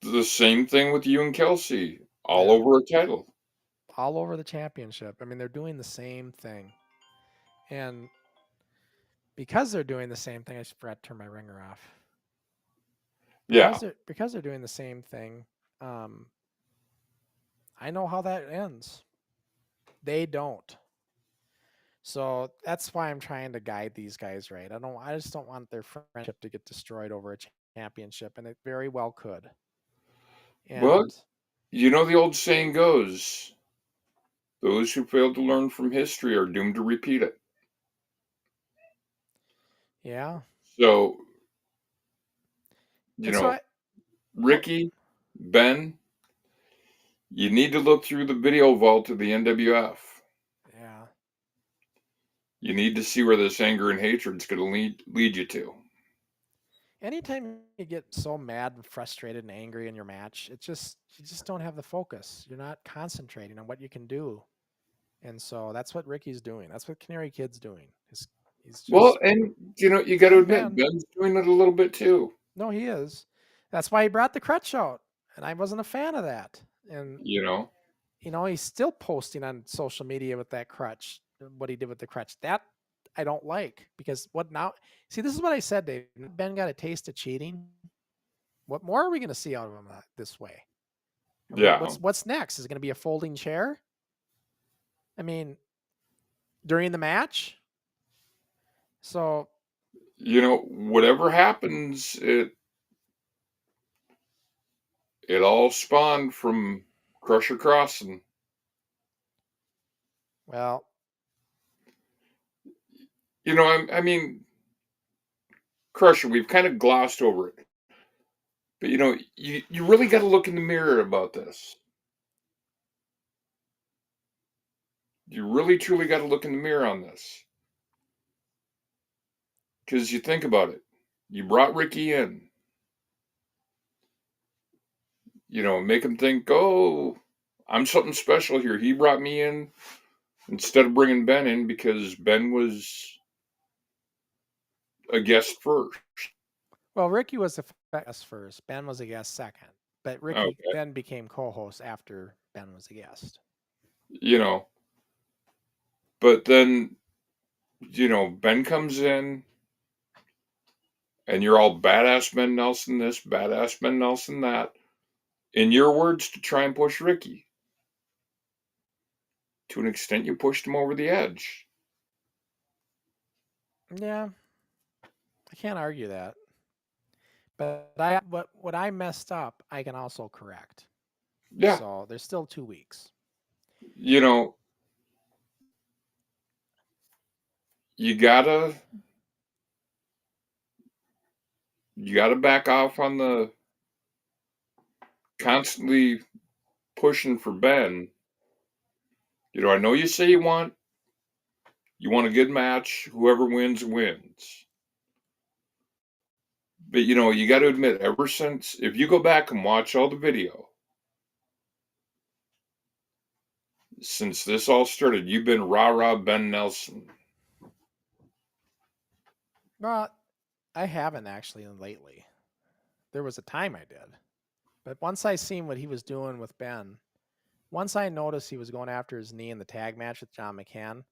the same thing with you and Kelsey. All over a title. All over the championship. I mean, they're doing the same thing. And because they're doing the same thing, I forgot to turn my ringer off. Because they're doing the same thing, I know how that ends. They don't. So that's why I'm trying to guide these guys right. I just don't want their friendship to get destroyed over a championship, and it very well could. Well, the old saying goes, those who fail to learn from history are doomed to repeat it. Yeah. So, Ricky, Ben, you need to look through the video vault of the NWF. Yeah. You need to see where this anger and hatred is going to lead you to. Anytime you get so mad and frustrated and angry in your match, you just don't have the focus. You're not concentrating on what you can do. And so that's what Ricky's doing. That's what Canary Kid's doing. He's just, and you got to admit, Ben's doing it a little bit too. No, he is. That's why he brought the crutch out, and I wasn't a fan of that. And he's still posting on social media with that crutch, what he did with the crutch. That I don't like, because what now? See, this is what I said, Dave. Ben got a taste of cheating. What more are we going to see out of him this way? What's next? Is it going to be a folding chair? I mean, during the match? So, whatever happens, it all spawned from Crusher Crossen. Well, You know, I mean, Crusher, we've kind of glossed over it. But, you know, you really got to look in the mirror about this. You really, truly got to look in the mirror on this. Because you think about it. You brought Ricky in. You know, make him think, oh, I'm something special here. He brought me in instead of bringing Ben in because Ben was a guest first. well, Ricky was a guest first. Ben was a guest second. But Ricky Okay. then became co-host after Ben was a guest. You know, but then, you know, Ben comes in and you're all badass Ben Nelson this, badass Ben Nelson that. In your words, to try and push Ricky. To an extent, you pushed him over the edge. Yeah, I can't argue that. But what I messed up, I can also correct. Yeah. So there's still 2 weeks. You know, you gotta back off on the constantly pushing for Ben. You know, I know you say you want a good match. Whoever wins, wins. But, you know, you got to admit, ever since, if you go back and watch all the video, since this all started, you've been rah-rah Ben Nelson. Well, I haven't actually lately. There was a time I did. But once I seen what he was doing with Ben, once I noticed he was going after his knee in the tag match with John McCann,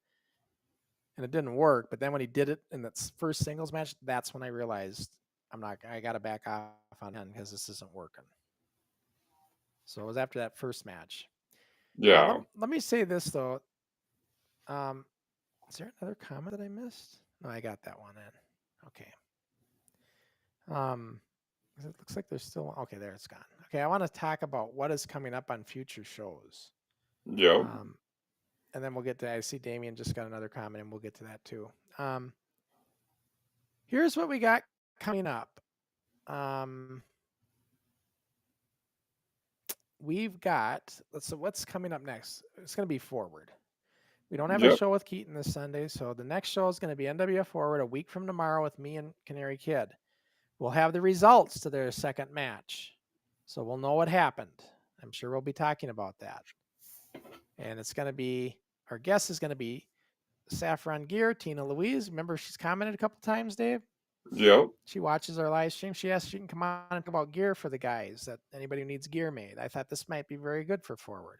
and it didn't work, but then when he did it in that first singles match, that's when I realized I got to back off on him because this isn't working. So it was after that first match. Yeah. Let me say this, though. Is there another comment that I missed? No, I got that one in. Okay. It looks like there's still, okay, there it's gone. Okay, I want to talk about what is coming up on future shows. Yep. And then we'll get to, I see Damien just got another comment, and we'll get to that too. Here's what we got coming up. We've got, so what's coming up next? It's going to be Forward. We don't have a show with Keaton this Sunday, so the next show is going to be NWF Forward a week from tomorrow with me and Canary Kid. We'll have the results to their second match, so we'll know what happened. I'm sure we'll be talking about that. And it's going to be, our guest is going to be Saffron Gear, Tina Louise. Remember, she's commented a couple times, Dave? Yep. She watches our live stream. She asked if she can come on and talk about gear for the guys, that anybody who needs gear made. I thought this might be very good for Forward.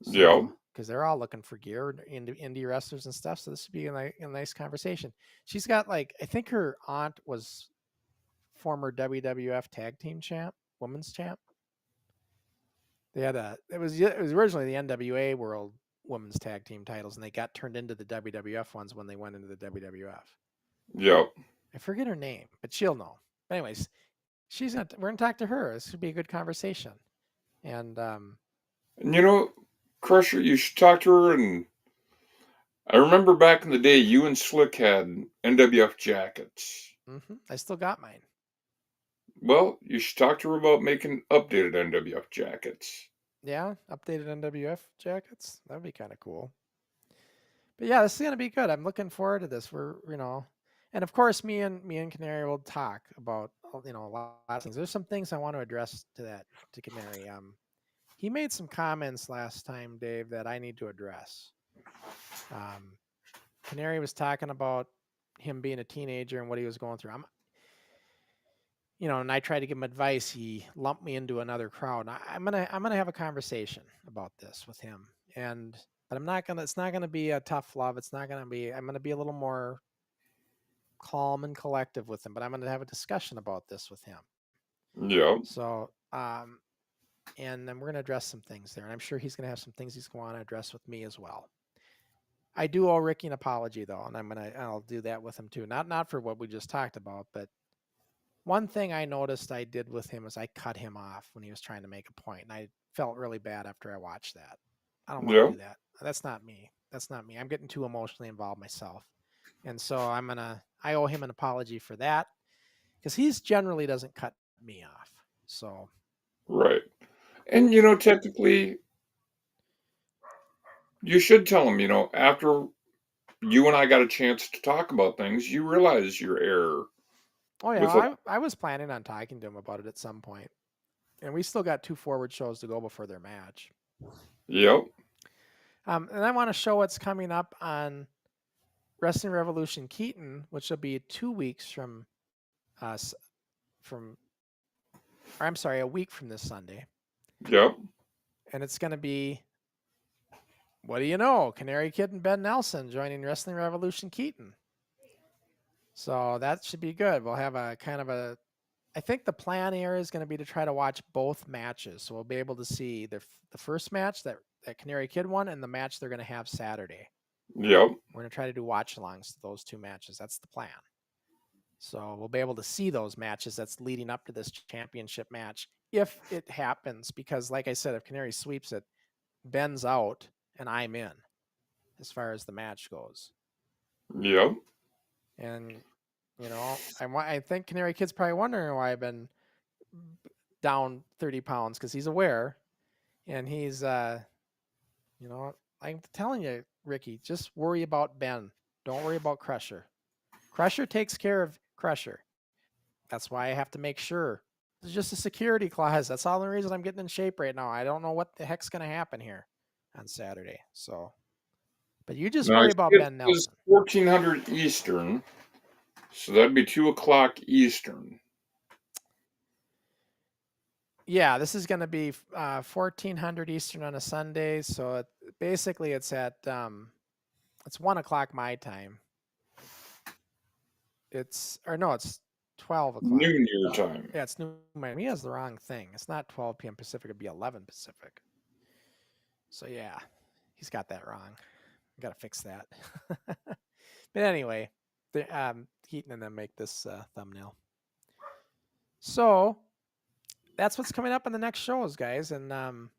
So, Yep. because they're all looking for gear, indie wrestlers and stuff. So this would be a nice conversation. She's got, like, I think her aunt was former WWF tag team champ, women's champ. They had it was originally the NWA World Women's Tag Team titles, and they got turned into the WWF ones when they went into the WWF. Yep. I forget her name, but she'll know. Anyways, we're gonna talk to her. This would be a good conversation. And you know, Crusher, you should talk to her. And I remember back in the day, you and Slick had NWF jackets. I still got mine. Well, you should talk to her about making updated NWF jackets. Yeah, updated NWF jackets. That'd be kind of cool. But yeah, this is gonna be good. I'm looking forward to this. We're, and of course, me and Canary will talk about, a lot of things. There's some things I want to address to Canary. He made some comments last time, Dave, that I need to address. Canary was talking about him being a teenager and what he was going through. And I tried to give him advice. He lumped me into another crowd. I'm gonna have a conversation about this with him. But it's not gonna be a tough love. I'm gonna be a little more calm and collective with him, but I'm gonna have a discussion about this with him. Yeah. So, and then we're gonna address some things there. And I'm sure he's gonna have some things he's gonna want to address with me as well. I do owe Ricky an apology though, and I'll do that with him too. Not for what we just talked about, but one thing I noticed I did with him is I cut him off when he was trying to make a point, and I felt really bad after I watched that. I don't want to Yeah. do that. That's not me. That's not me. I'm getting too emotionally involved myself. And so I owe him an apology for that, because he's generally doesn't cut me off. So Right. And, technically, you should tell him, after you and I got a chance to talk about things, you realize your error oh yeah, with I was planning on talking to him about it at some point. And we still got 2 forward shows to go before their match. Yep. And I want to show what's coming up on Wrestling Revolution Keaton, which will be 2 weeks from us, a week from this Sunday. Yep. And it's going to be, what do you know, Canary Kid and Ben Nelson joining Wrestling Revolution Keaton. So that should be good. We'll have a kind of I think the plan here is going to be to try to watch both matches. So we'll be able to see the first match that Canary Kid won and the match they're going to have Saturday. Yep. We're going to try to do watch-alongs to those 2 matches. That's the plan. So we'll be able to see those matches that's leading up to this championship match if it happens. Because like I said, if Canary sweeps it, Ben's out and I'm in as far as the match goes. Yep. And, I think Canary Kid's probably wondering why I've been down 30 pounds, because he's aware. And he's, I'm telling you, Ricky, just worry about Ben. Don't worry about Crusher. Crusher takes care of Crusher. That's why I have to make sure. It's just a security clause. That's all the reason I'm getting in shape right now. I don't know what the heck's going to happen here on Saturday. So, but you just worry about Ben Nelson. 1400 Eastern, so that'd be 2:00 Eastern. Yeah, this is going to be 1400 Eastern on a Sunday. So basically it's at, it's 1:00 my time. It's 12 o'clock. Noon your time. Yeah, it's noon. He has the wrong thing. It's not 12 p.m. Pacific. It'd be 11 Pacific. So yeah, he's got that wrong. Got to fix that. But anyway, Keaton and them make this thumbnail. So that's what's coming up in the next shows, guys. And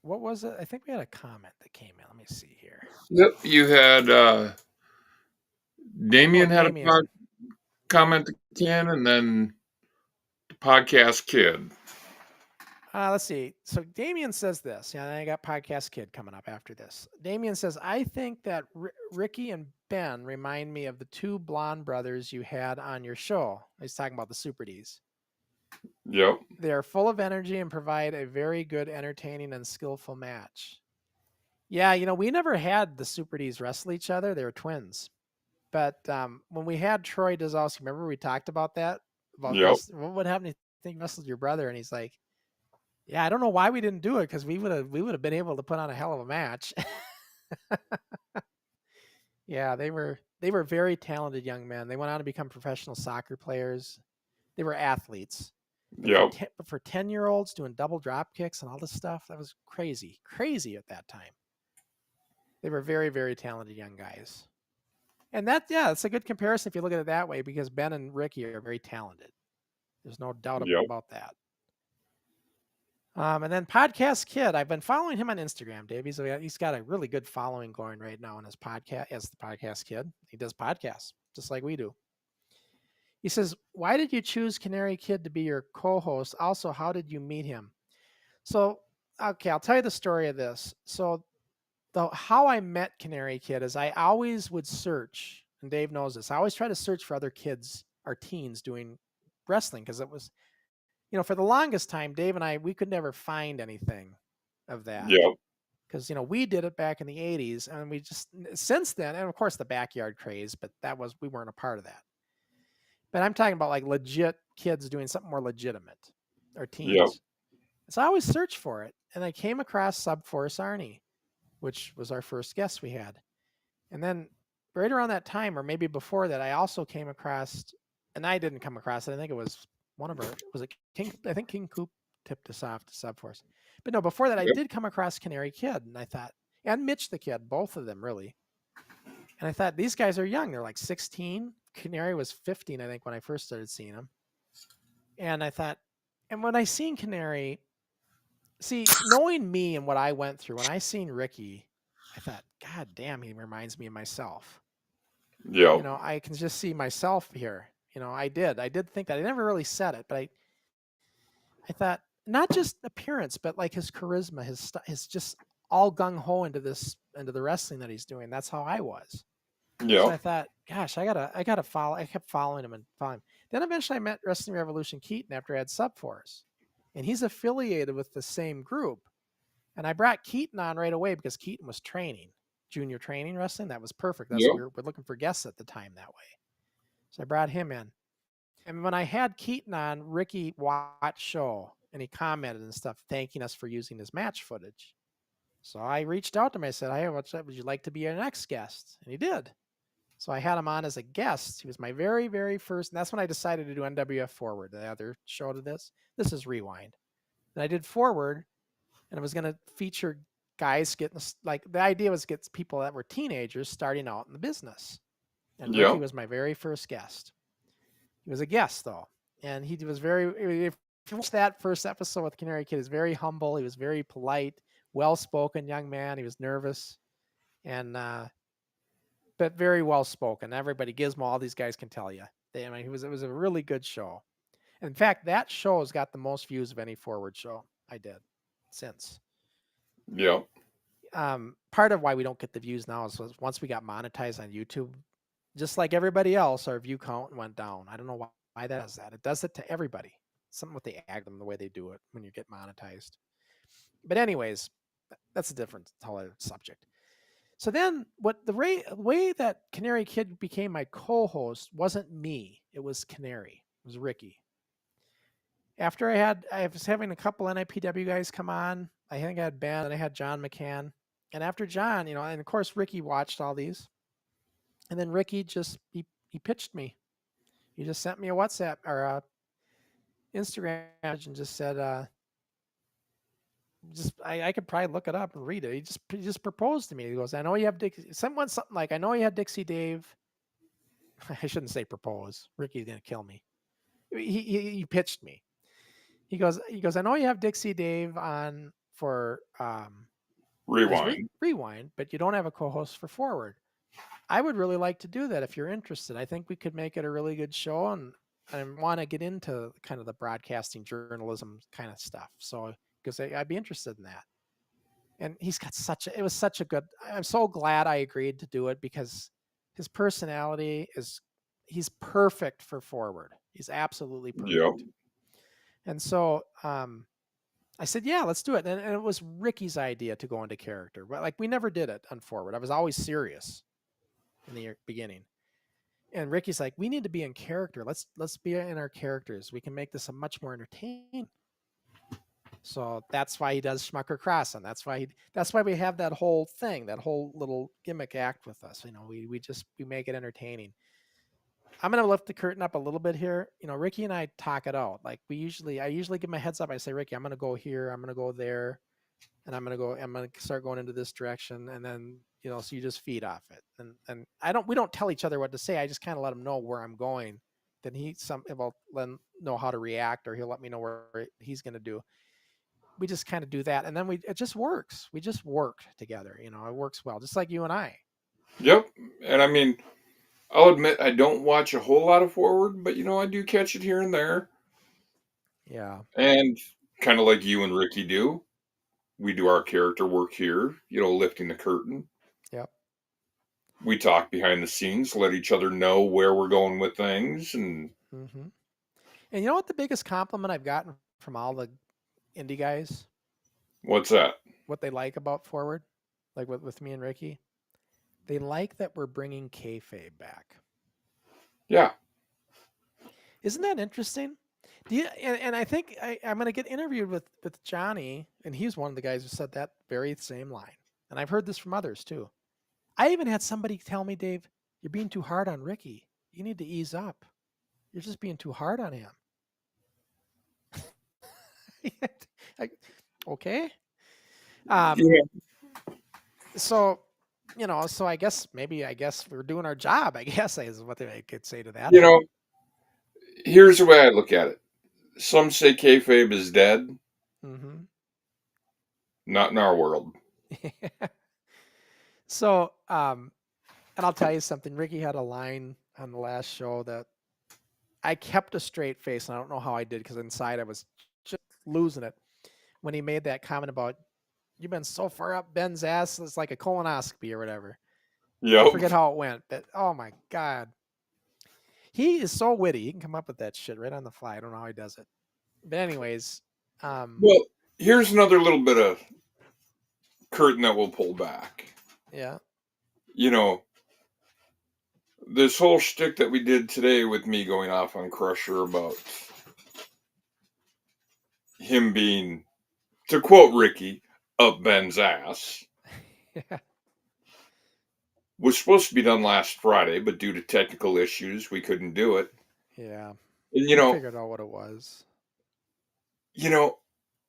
what was it? I think we had a comment that came in. Let me see here. Yep. You had Damien had Damien. a comment that came, and then the podcast kid. Let's see. So Damien says this. Yeah, I got Podcast Kid coming up after this. Damien says, I think that Ricky and Ben remind me of the 2 blonde brothers you had on your show. He's talking about the Super Ds. Yep. They are full of energy and provide a very good, entertaining, and skillful match. Yeah, we never had the Super Ds wrestle each other. They were twins. But when we had Troy Dazowski, remember we talked about that? About Yep. what would happen if you think you wrestled your brother? And he's like, yeah, I don't know why we didn't do it, because we would have been able to put on a hell of a match. Yeah, they were very talented young men. They went on to become professional soccer players. They were athletes. Yep. But for 10-year-olds doing double drop kicks and all this stuff, that was crazy at that time. They were very, very talented young guys. And it's a good comparison if you look at it that way, because Ben and Ricky are very talented. There's no doubt about that. And then Podcast Kid, I've been following him on Instagram, Dave. He's got a really good following going right now on his podcast as the Podcast Kid. He does podcasts just like we do. He says, why did you choose Canary Kid to be your co-host? Also, how did you meet him? So, okay, I'll tell you the story of this. So how I met Canary Kid is I always would search, and Dave knows this. I always try to search for other kids or teens doing wrestling, because it was, for the longest time, Dave and I, we could never find anything of that. Yep. Because, we did it back in the 80s, and we just, since then, and of course the backyard craze, but we weren't a part of that. But I'm talking about like legit kids doing something more legitimate, or teens. Yep. So I always searched for it, and I came across Subforce Arnie, which was our first guest we had. And then right around that time, or maybe before that, I also came across, and I didn't come across it. I think it was King? I think King Coop tipped us off to Subforce. But no, before that, I did come across Canary Kid, and I thought, and Mitch the Kid, both of them really. And I thought, these guys are young. They're like 16. Canary was 15, I think, when I first started seeing him. And I thought, and when I seen Canary, see, knowing me and what I went through, when I seen Ricky, I thought, God damn, he reminds me of myself. Yeah. You know, I can just see myself here. You know, I did think that. I never really said it, but I thought not just appearance, but like his charisma, his just all gung ho into the wrestling that he's doing. That's how I was. So Yeah. I thought, gosh, I gotta follow. I kept following him and following him. Then eventually I met Wrestling Revolution Keaton after I had Subforce, and he's affiliated with the same group. And I brought Keaton on right away because Keaton was training junior training wrestling. That was perfect. That's Yeah. we're looking for guests at the time that way. So I brought him in. And when I had Keaton on, Ricky watched show and he commented and stuff, thanking us for using his match footage. So I reached out to him. I said, "Hey, would you like to be our next guest?" And he did. So I had him on as a guest. He was my very, very first. And that's when I decided to do NWF Forward, the other show to this. This is Rewind. And I did Forward, and it was going to feature guys getting, like, the idea was get people that were teenagers starting out in the business. And Yeah. Ricky was my very first guest. He was a guest, though. And he was very, if you watch that first episode with Canary Kid, he was very humble. He was very polite, well-spoken young man. He was nervous. And, but very well spoken. Everybody, Gizmo, all these guys can tell you. I mean, it was a really good show. In fact, that show has got the most views of any Forward show I did since. Yeah. Part of why we don't get the views now is once we got monetized on YouTube, just like everybody else, our view count went down. I don't know why that does that. It does it to everybody. Something with the algorithm, the way they do it when you get monetized. But anyways, that's a different whole subject. So then the way that Canary Kid became my co-host wasn't me. It was Canary. It was Ricky. After I was having a couple NIPW guys come on. I think I had Ben and I had John McCann. And after John, you know, and of course Ricky watched all these. And then Ricky just he pitched me. He just sent me a WhatsApp or a Instagram message and just said, I could probably look it up and read it. He just proposed to me. He goes, "I know you have Dixie." Something like, "I know you had Dixie Dave." I shouldn't say propose. Ricky's gonna kill me. He pitched me. He goes, "I know you have Dixie Dave on for Rewind. Rewind, but you don't have a co-host for Forward. I would really like to do that if you're interested. I think we could make it a really good show, and I want to get into kind of the broadcasting journalism kind of stuff. So because I'd be interested in that." And he's got it was such a good, I'm so glad I agreed to do it because his personality he's perfect for Forward. He's absolutely perfect. Yeah. And so I said, yeah, let's do it. And it was Ricky's idea to go into character. But like we never did it on Forward. I was always serious in the beginning. And Ricky's like, we need to be in character. Let's be in our characters. We can make this a much more entertaining. So that's why he does Schmucker Crossen. That's why we have that whole thing, that whole little gimmick act with us. You know, we make it entertaining. I'm gonna lift the curtain up a little bit here. You know, Ricky and I talk it out. Like I usually give my heads up. I say, "Ricky, I'm gonna go here. I'm gonna go there, and I'm gonna start going into this direction." And then, you know, so you just feed off it. And we don't tell each other what to say. I just kind of let him know where I'm going. Then will let him know how to react, or he'll let me know where he's gonna do. We just kind of do that, and then it just works. We just work together. You know, it works well, just like you and I. Yep. And I mean, I'll admit I don't watch a whole lot of Forward, but you know, I do catch it here and there. Yeah. And kind of like you and Ricky do, we do our character work here, you know, lifting the curtain. Yep. We talk behind the scenes, let each other know where we're going with things. And Mm-hmm. And you know what the biggest compliment I've gotten from all the indie guys? what's that? What they like about Forward, like with me and Ricky? They like that we're bringing kayfabe back. Yeah. Isn't that interesting? And I think I'm going to get interviewed with Johnny, and he's one of the guys who said that very same line. And I've heard this from others too. I even had somebody tell me, "Dave, you're being too hard on Ricky. You need to ease up. You're just being too hard on him." Okay. Yeah. So, you know, I guess we're doing our job, I guess is what I could say to that. You know, here's the way I look at it. some say kayfabe is dead. Mm-hmm. Not in our world. So, and I'll tell you something. Ricky had a line on the last show that I kept a straight face, and I don't know how I did because inside I was just losing it when he made that comment about you've been so far up Ben's ass, it's like a colonoscopy or whatever. I Yep. forget how it went, but oh my God. He is so witty. He can come up with that shit right on the fly. I don't know how he does it. But anyways, Well, here's another little bit of curtain that we'll pull back. yeah. You know, this whole shtick that we did today with me going off on Crusher about him being, to quote Ricky, up Ben's ass, Yeah. was supposed to be done last Friday, but due to technical issues, we couldn't do it. Yeah. And We figured out what it was.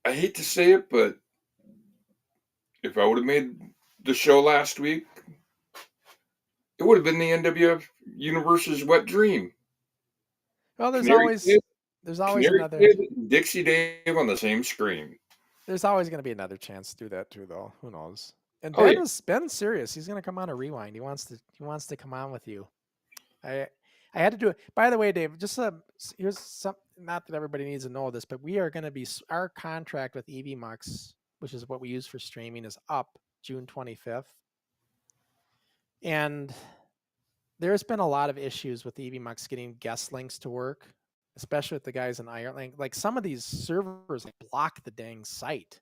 I hate to say it, but if I would have made the show last week, it would have been the NWF Universe's wet dream. Well, there's Canary always Kid, Canary another. Kid, and Dixie Dave on the same screen. There's always going to be another chance to do that too, though. Who knows? And Oh, yeah. Ben's serious. He's going to come on a rewind. He wants to come on with you. I had to do it. By the way, Dave, just here's some. Not that everybody needs to know this, but we are going to be our contract with EV Mux, which is what we use for streaming, is up June 25th. And there's been a lot of issues with EV Mux getting guest links to work, especially with the guys in Ireland. Like some of these servers block the dang site.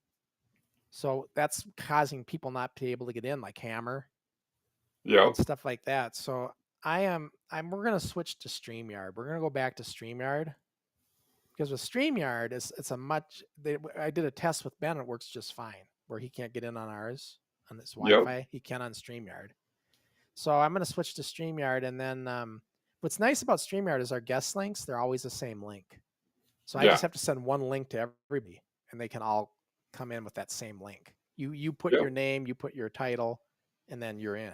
So that's causing people not to be able to get in, like Hammer and stuff like that. So we're going to switch to StreamYard. We're going to go back to StreamYard because with StreamYard, I did a test with Ben. It works just fine where he can't get in on ours on this Wi-Fi. He can on StreamYard. So I'm going to switch to StreamYard. And then what's nice about StreamYard is our guest links. They're always the same link. So I just have to send one link to everybody and they can all come in with that same link. You put your name, you put your title, and then you're in.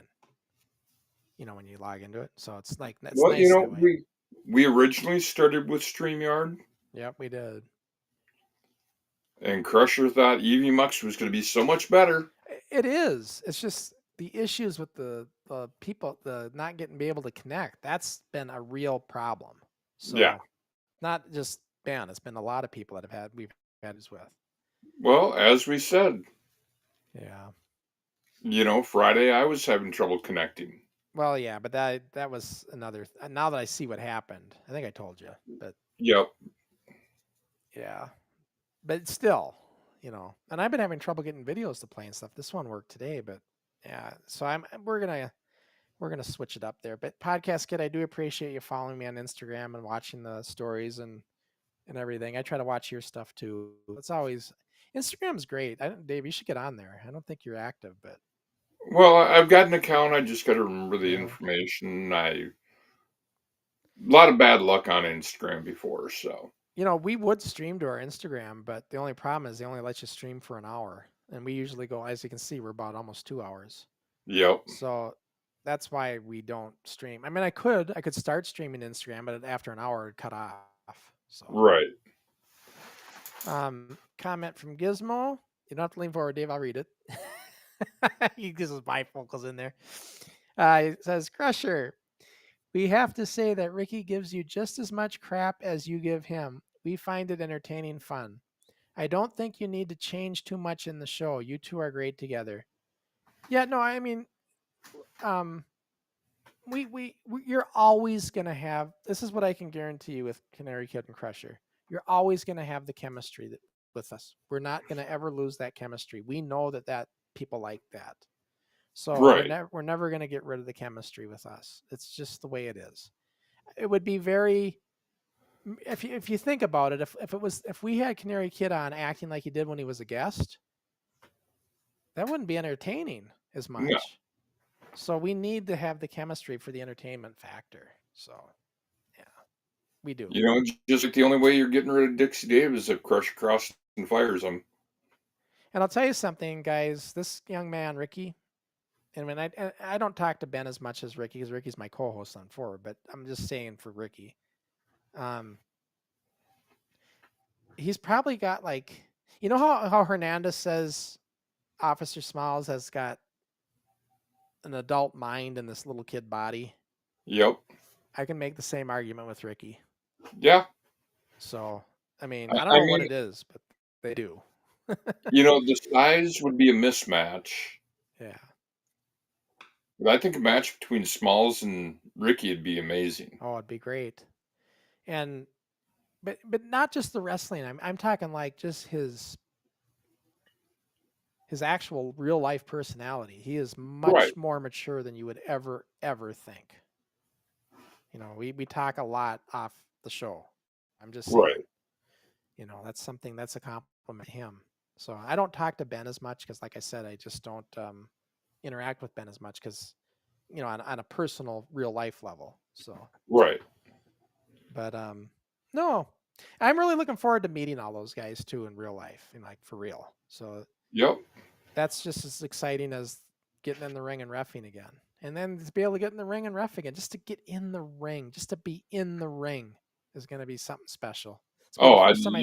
When you log into it. So it's like that's nice. We originally started with StreamYard. Yep, we did. And Crusher thought EV Mux was going to be so much better. It is. It's just the issues with the people, the not be able to connect. That's been a real problem. So not just Ben. It's been a lot of people that we've had this with. Well, as we said. Yeah. Friday I was having trouble connecting. Well, yeah, but that was another. Now that I see what happened, I think I told you. But yep. Yeah, but still, and I've been having trouble getting videos to play and stuff. This one worked today, but yeah. So we're gonna switch it up there. But Podcast Kid, I do appreciate you following me on Instagram and watching the stories and everything. I try to watch your stuff too. It's always Instagram's great. Dave, you should get on there. I don't think you're active, but. Well, I've got an account. I just got to remember the information. A lot of bad luck on Instagram before, so. We would stream to our Instagram, but the only problem is they only let you stream for an hour. And we usually go, as you can see, we're about almost 2 hours. Yep. So that's why we don't stream. I mean, I could start streaming Instagram, but after an hour, it'd cut off. So. Right. Comment from Gizmo. You don't have to lean forward, Dave. I'll read it. He gives his bifocals in there. It says, Crusher, we have to say that Ricky gives you just as much crap as you give him. We find it entertaining fun. I don't think you need to change too much in the show. You two are great together. Yeah, no, I mean, you're always going to have, this is what I can guarantee you with Canary Kid and Crusher. You're always going to have the chemistry with us. We're not going to ever lose that chemistry. We know that people like that. So we're never going to get rid of the chemistry with us. It's just the way it is. It would be very, if you think about it, if we had Canary Kid on acting like he did when he was a guest, that wouldn't be entertaining as much. No. So we need to have the chemistry for the entertainment factor. So yeah, we do. Just like the only way you're getting rid of Dixie Dave is if Crusher Crossen fires him. And I'll tell you something, guys. This young man, Ricky, and when I don't talk to Ben as much as Ricky, because Ricky's my co-host on Forward, but I'm just saying for Ricky, he's probably got like, you know how Hernandez says Officer Smiles has got an adult mind in this little kid body? Yep. I can make the same argument with Ricky. Yeah. So, I mean, I I don't know what mean, it is, but they do. the size would be a mismatch. Yeah. But I think a match between Smalls and Ricky would be amazing. Oh, it'd be great. And but not just the wrestling. I'm talking like just his actual real life personality. He is much Right. more mature than you would ever think. We talk a lot off the show. I'm just saying. Right. That's something that's a compliment to him. So I don't talk to Ben as much because, like I said, I just don't interact with Ben as much because, on a personal, real life level. So Right. But no, I'm really looking forward to meeting all those guys too in real life, and like for real. So Yep. that's just as exciting as getting in the ring and reffing again. And then to be able to get in the ring and ref again, just to get in the ring, just to be in the ring is going to be something special. It's gonna be Oh, the first time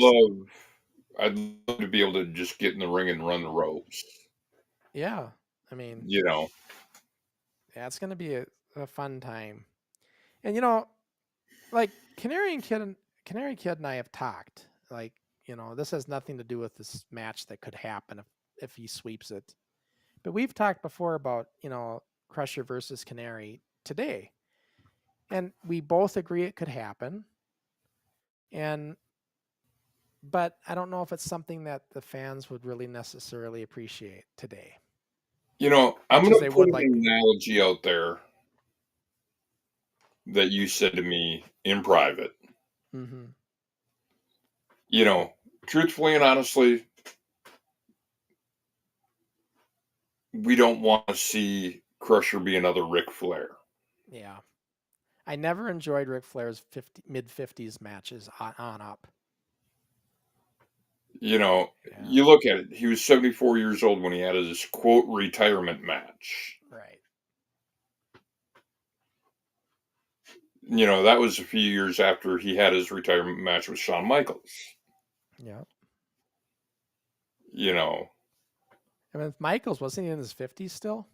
I'd love to be able to just get in the ring and run the ropes. Yeah, I mean, You yeah, it's going to be a fun time. And like Canary Kid and I have talked. Like, this has nothing to do with this match that could happen if he sweeps it. But we've talked before about, Crusher versus Canary today. And we both agree it could happen. But I don't know if it's something that the fans would really necessarily appreciate today. I'm Much as going they to put would an like. analogy out there that you said to me in private. Mm-hmm. Truthfully and honestly, we don't want to see Crusher be another Ric Flair. Yeah. I never enjoyed Ric Flair's mid-50s matches on up. You look at it, he was 74 years old when he had his quote retirement match. Right. That was a few years after he had his retirement match with Shawn Michaels. Yeah. I mean, Michaels, wasn't he in his 50s still?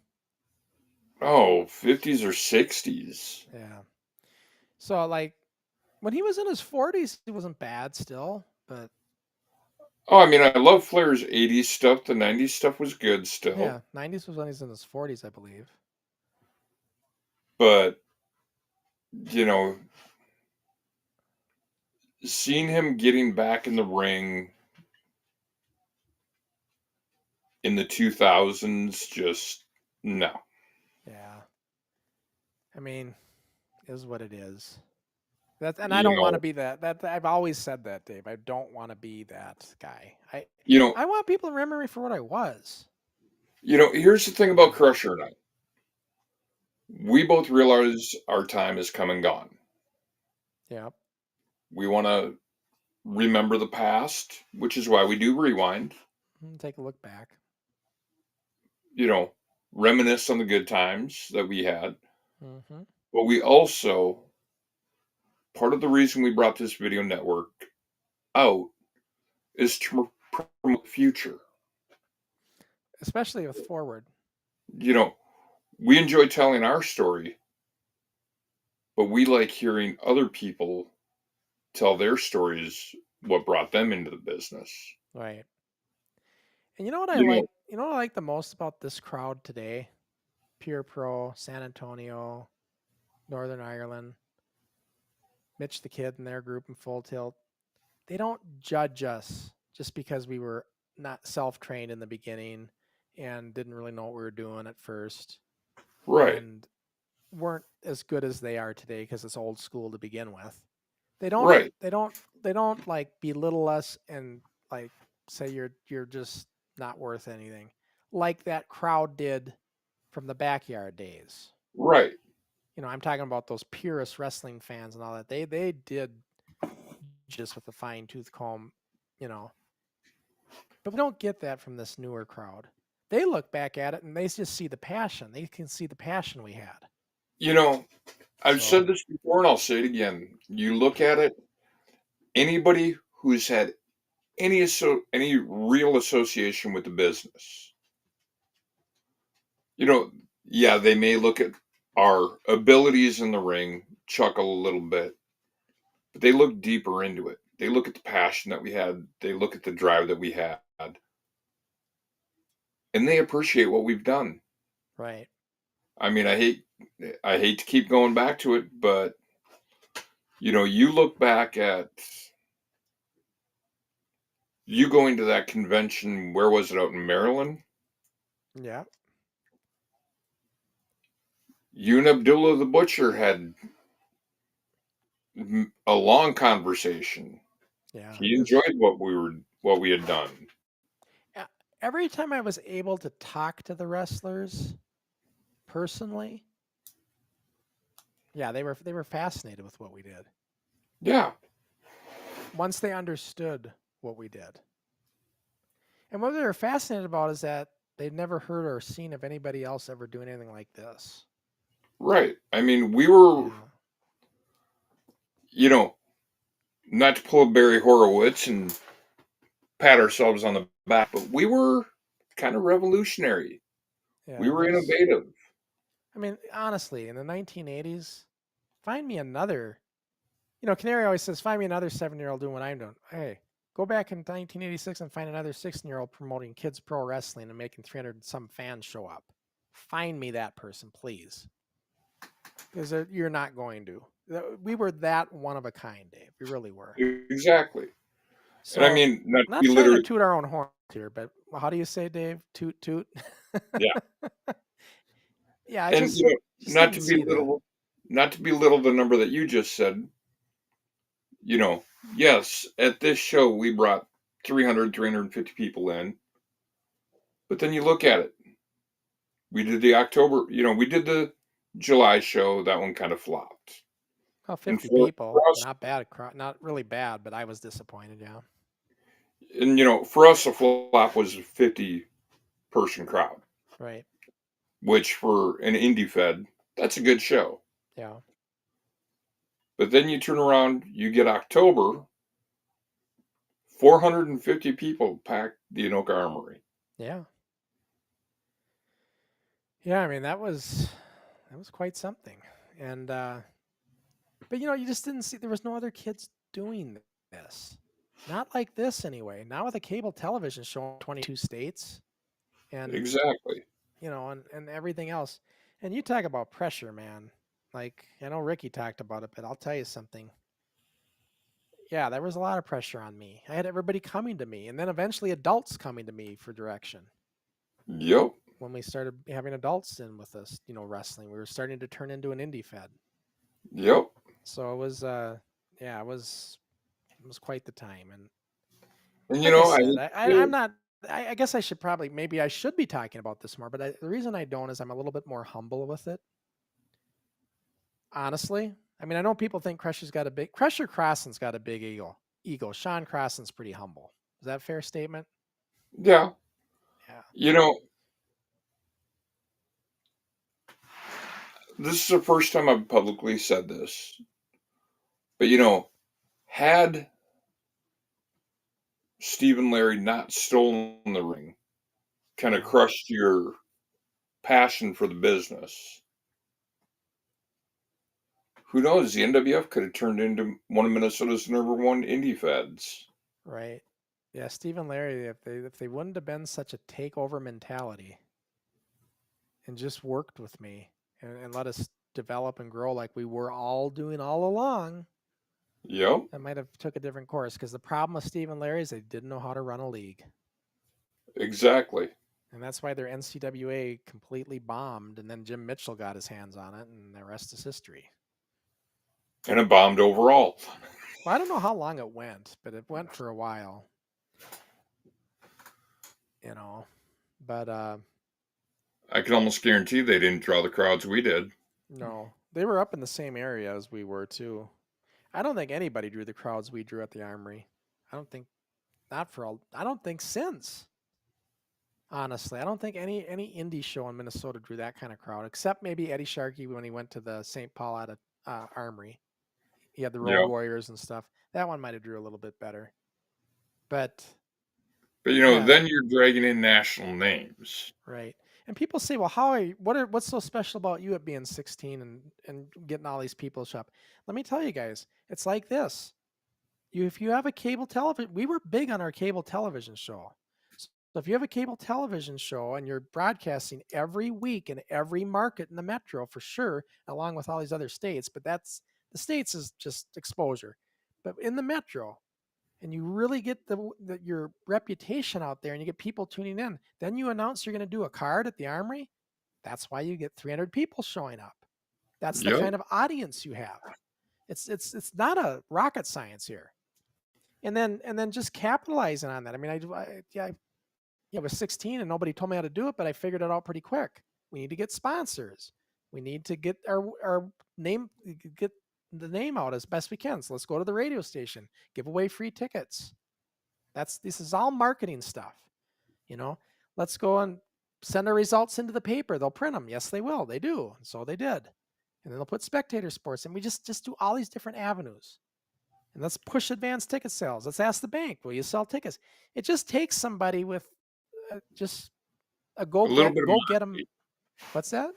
Oh, 50s or 60s. Yeah. So, like, when he was in his 40s, he wasn't bad still, but... Oh, I mean, I love Flair's 80s stuff. The 90s stuff was good still. Yeah, 90s was when he's in his 40s, I believe. But, seeing him getting back in the ring in the 2000s, just, no. Yeah. I mean, is what it is. I don't want to be that. I've always said that, Dave. I don't want to be that guy. I want people to remember me for what I was. Here's the thing about Crusher and I. We both realize our time has come and gone. Yeah. We want to remember the past, which is why we do Rewind. Take a look back. Reminisce on the good times that we had. Mm-hmm. But we also, part of the reason we brought this video network out is to promote the future. Especially with Forward. We enjoy telling our story, but we like hearing other people tell their stories, what brought them into the business. Right. And you know what I like? You know what I like the most about this crowd today? Pure Pro, San Antonio, Northern Ireland, Mitch the Kid and their group in Full Tilt. They don't judge us just because we were not self-trained in the beginning and didn't really know what we were doing at first. Right. And weren't as good as they are today because it's old school to begin with. They don't. Right. They don't like belittle us and like say you're just not worth anything, like that crowd did from the backyard days. Right. I'm talking about those purist wrestling fans and all that. They did just with a fine tooth comb, But we don't get that from this newer crowd. They look back at it and they just see the passion. They can see the passion we had. I've said this before and I'll say it again. You look at it, anybody who's had any real association with the business. You know, yeah, they may look at our abilities in the ring, chuckle a little bit, but they look deeper into it. They look at the passion that we had. They look at the drive that we had, and they appreciate what we've done. Right. I mean, I hate to keep going back to it, but you know, you look back at you going to that convention. Where was it? Out in Maryland? Yeah. You and Abdullah the Butcher had a long conversation. Yeah. He enjoyed what we had done. Every time I was able to talk to the wrestlers personally, yeah, they were fascinated with what we did. Yeah. Once they understood what we did. And what they were fascinated about is that they'd never heard or seen of anybody else ever doing anything like this. Right. I mean, we were, you know, not to pull a Barry Horowitz and pat ourselves on the back, but we were kind of revolutionary. Yeah, We were innovative. I mean, honestly, in the 1980s, find me another, Canary always says, find me another 7-year-old doing what I'm doing. Hey, go back in 1986 and find another 16-year-old promoting kids pro wrestling and making 300 and some fans show up. Find me that person, please. Because you're not going to. We were that one of a kind, Dave. We really were. Exactly. So, and I mean, not trying to toot our own horns here, but how do you say, Dave? Toot, toot? Yeah. Yeah, and just not to belittle the number that you just said. Yes, at this show we brought 350 people in. But then you look at it. We did the October, we did the July show. That one kind of flopped. Well, 50 people, not bad, not really bad, but I was disappointed, yeah. And, for us, a flop was a 50-person crowd. Right. Which for an indie fed, that's a good show. Yeah. But then you turn around, you get October, 450 people packed the Anoka Armory. Yeah. Yeah, I mean, that was quite something. And, but you just didn't see, there was no other kids doing this. Not like this anyway. Now with a cable television show in 22 states. And exactly. And everything else. And you talk about pressure, man. Like, I know Ricky talked about it, but I'll tell you something. Yeah, there was a lot of pressure on me. I had everybody coming to me, and then eventually adults coming to me for direction. Yep. When we started having adults in with us, wrestling, we were starting to turn into an indie fed. Yep. So it was, it was quite the time. And I'm not. I guess I should maybe I should be talking about this more, but the reason I don't is I'm a little bit more humble with it. Honestly, I mean, I know people think Crusher's got a big, Crossen's got a big ego. Sean Crossen's pretty humble. Is that a fair statement? Yeah. Yeah. This is the first time I've publicly said this, but had Steve and Larry not stolen the ring, kind of crushed your passion for the business, who knows? The NWF could have turned into one of Minnesota's #1 indie feds. Right. Yeah, Steve and Larry, if they wouldn't have been such a takeover mentality and just worked with me and let us develop and grow like we were all doing all along, yep, that might have took a different course. Because the problem with Steve and Larry is they didn't know how to run a league. Exactly. And that's why their NCWA completely bombed, and then Jim Mitchell got his hands on it, and the rest is history. And it bombed overall. Well, I don't know how long it went, but it went for a while. But I can almost guarantee they didn't draw the crowds we did. No, they were up in the same area as we were too. I don't think anybody drew the crowds we drew at the Armory. I don't think since. Honestly, I don't think any indie show in Minnesota drew that kind of crowd, except maybe Eddie Sharkey when he went to the St. Paul at Armory. He had the Road Warriors and stuff. That one might have drew a little bit better. But But then you're dragging in national names. right. And people say, well, what's so special about you at being 16 and getting all these people to shop? Let me tell you guys, it's like this. If you have a cable television, we were big on our cable television show. So if you have a cable television show and you're broadcasting every week in every market in the metro for sure, along with all these other states, but the states is just exposure. But in the metro, and you really get your reputation out there and you get people tuning in, then you announce you're going to do a card at the Armory. That's why you get 300 people showing up. That's the kind of audience you have. It's not a rocket science here. And then just capitalizing on that. I mean, I was 16 and nobody told me how to do it, but I figured it out pretty quick. We need to get sponsors. We need to get our name, get the name out as best we can. So let's go to the radio station, give away free tickets. This is all marketing stuff. Let's go and send our results into the paper. They'll print them. Yes, they will. They do. And so they did. And then they'll put Spectator Sports. And we just do all these different avenues. And let's push advanced ticket sales. Let's ask the bank, will you sell tickets? It just takes somebody with just a go get them. What's that?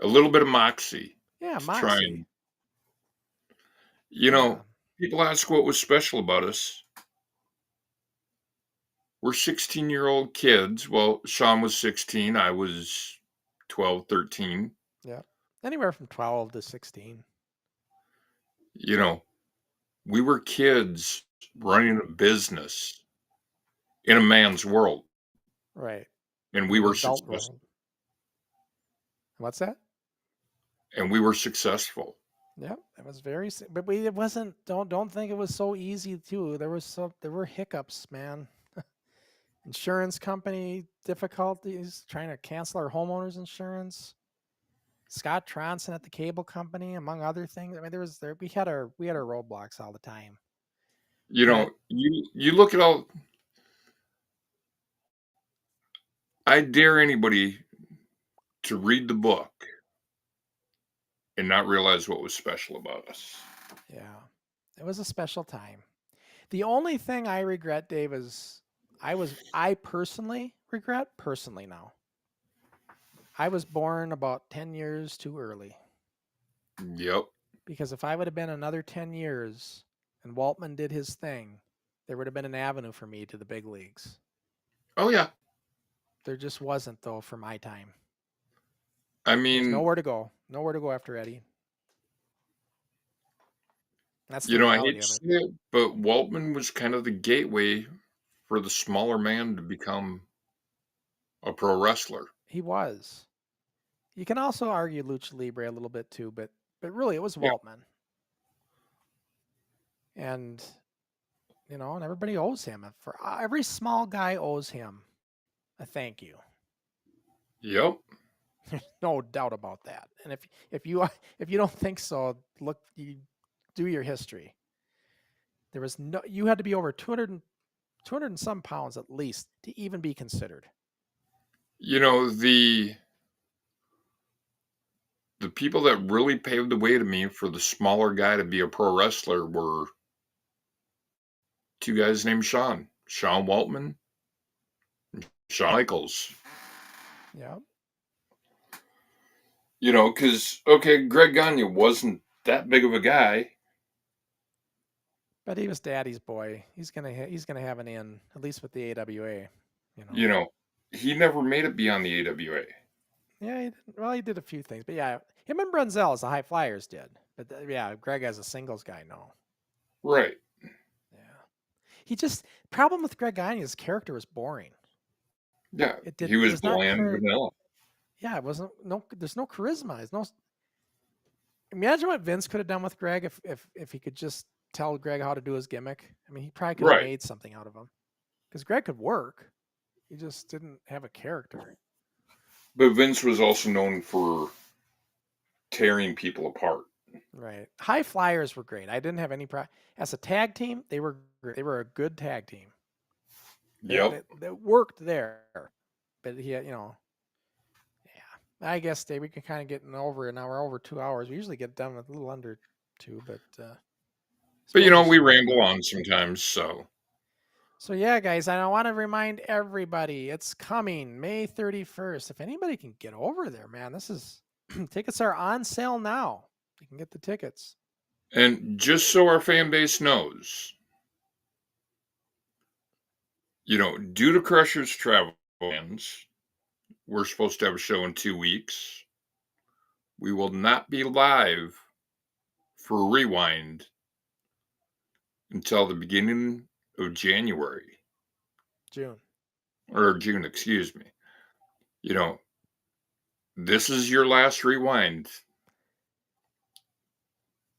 A little bit of moxie. Yeah, moxie. People ask what was special about us. We're 16-year-old kids. Well, Sean was 16. I was 12, 13. Yeah. Anywhere from 12 to 16. We were kids running a business in a man's world. Right. And we were successful. What's that? And we were successful. Yep, it was but it wasn't. Don't think it was so easy too. There were hiccups, man. Insurance company difficulties trying to cancel our homeowners insurance. Scott Tronson at the cable company, among other things. I mean, we had our roadblocks all the time. You look at all. I dare anybody to read the book and not realize what was special about us. Yeah, it was a special time. The only thing I regret, Dave, is I personally regret now. I was born about 10 years too early. Yep. Because if I would have been another 10 years and Waltman did his thing, there would have been an avenue for me to the big leagues. Oh, yeah. There just wasn't, though, for my time. I mean, there's nowhere to go. Nowhere to go after Eddie. That's I hate to say it, but Waltman was kind of the gateway for the smaller man to become a pro wrestler. He was. You can also argue Lucha Libre a little bit too, but really it was Waltman. And and everybody owes him. For every small guy owes him a thank you. Yep. No doubt about that. And if you don't think so, look, you do your history. You had to be over 200 and some pounds at least to even be considered. The people that really paved the way to me for the smaller guy to be a pro wrestler were two guys named Sean Waltman, and Shawn Michaels. Yeah. Because Greg Gagne wasn't that big of a guy, but he was Daddy's boy. He's gonna have an in, at least with the AWA. He never made it beyond the AWA. Yeah, he did a few things, but yeah, him and Brunzell as the High Flyers did. But Greg as a singles guy, no. Right. Yeah. Problem with Greg Gagne, his character was boring. Yeah, he was bland vanilla. Yeah, there's no charisma. Imagine what Vince could have done with Greg if he could just tell Greg how to do his gimmick. I mean, he probably could have made something out of him. Because Greg could work. He just didn't have a character. But Vince was also known for tearing people apart. Right. High Flyers were great. I didn't have any as a tag team, they were great. They were a good tag team. Yep. They worked there. But I guess, Dave, we can kind of get over an hour, over 2 hours. We usually get done with a little under 2, but we ramble on sometimes, so. So yeah, guys, I want to remind everybody it's coming May 31st. If anybody can get over there, man, this is tickets are on sale now. You can get the tickets. And just so our fan base knows, due to Crusher's travel plans, we're supposed to have a show in 2 weeks. We will not be live for Rewind until the beginning of January. June. Or June, excuse me. This is your last Rewind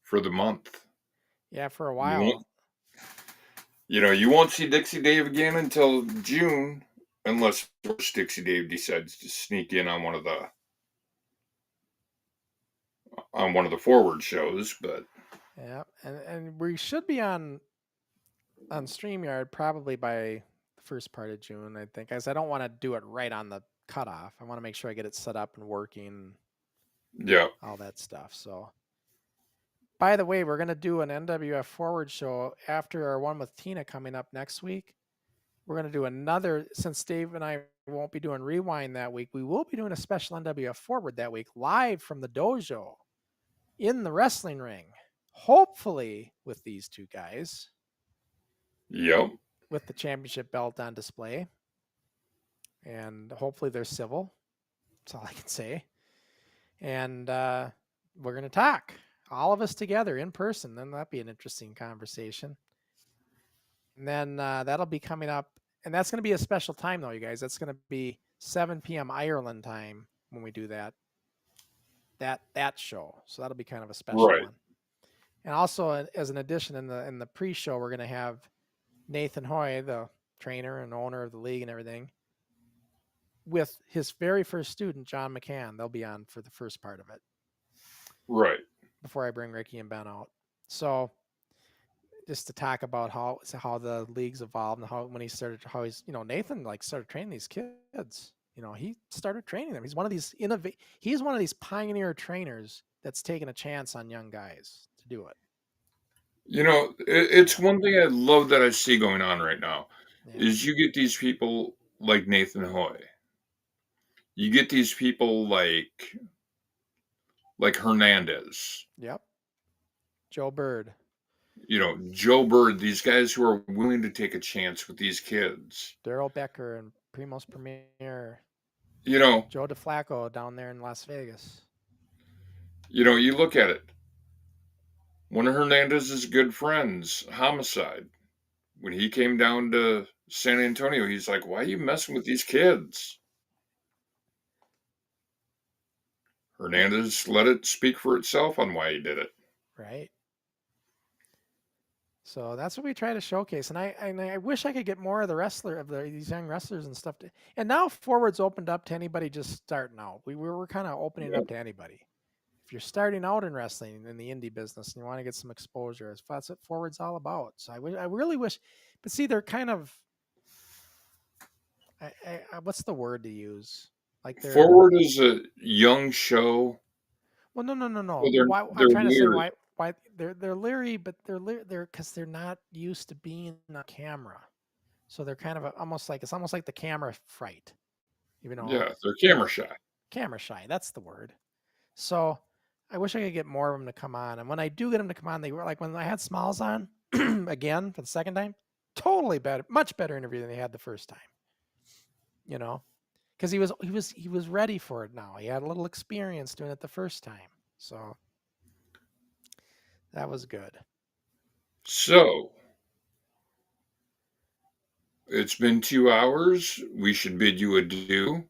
for the month. Yeah, for a You while. won't, you won't see Dixie Dave again until June, unless Dixie Dave decides to sneak in on one of the forward shows. But Yeah, and we should be on StreamYard probably by the first part of June, I think, as I don't want to do it right on the cutoff. I want to make sure I get it set up and working, yeah, all that stuff. So, by the way, we're going to do an NWF Forward show after our one with Tina coming up next week. We're going to do another, since Dave and I won't be doing Rewind that week, we will be doing a special NWF Forward that week, live from the dojo in the wrestling ring, hopefully with these two guys. yep. With the championship belt on display. And hopefully they're civil. That's all I can say. And we're going to talk, all of us together in person. Then that'd be an interesting conversation. And then that'll be coming up. And that's going to be a special time, though, you guys. That's going to be 7 p.m. Ireland time when we do that show. So that'll be kind of a special one. And also, as an addition, in the pre-show, we're going to have Nathan Hoy, the trainer and owner of the league and everything, with his very first student, John McCann. They'll be on for the first part of it. Right. Before I bring Ricky and Ben out. So just to talk about how the league's evolved and how he's Nathan started training these kids. He started training them. He's one of these he's one of these pioneer trainers that's taking a chance on young guys to do it. It's one thing I love that I see going on right now Yeah. is you get these people like Nathan Hoy. You get these people like Hernandez. Yep. Joe Bird. Joe Bird, these guys who are willing to take a chance with these kids. Daryl Becker and Primos Premier. Joe DeFlacco down there in Las Vegas. You look at it. One of Hernandez's good friends, Homicide, when he came down to San Antonio, he's like, why are you messing with these kids? Hernandez let it speak for itself on why he did it. Right. So that's what we try to showcase. And I wish I could get more of these young wrestlers and stuff. And now Forward's opened up to anybody just starting out. We were kind of opening it up to anybody. If you're starting out in wrestling in the indie business and you want to get some exposure, that's what Forward's all about. So I really wish, but see, they're kind of, what's the word to use? Forward is a young show. Well, no. Well, I'm trying to say why they're leery, but they're because they're not used to being on camera, so they're kind of almost like the camera fright, Yeah, they're camera shy. Camera shy, that's the word. So I wish I could get more of them to come on, and when I do get them to come on, they were like when I had Smalls on again for the second time, totally better, much better interview than they had the first time. Because he was ready for it now. He had a little experience doing it the first time. So that was good. So it's been 2 hours. We should bid you adieu.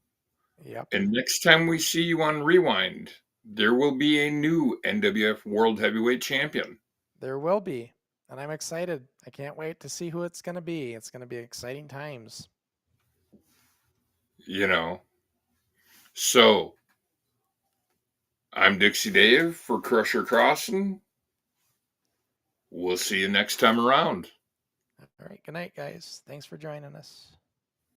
Yep. And next time we see you on Rewind, there will be a new NWF World Heavyweight Champion. There will be. And I'm excited. I can't wait to see who it's going to be. It's going to be exciting times. So, I'm Dixie Dave for Crusher Crossen. We'll see you next time around. All right. Good night, guys. Thanks for joining us.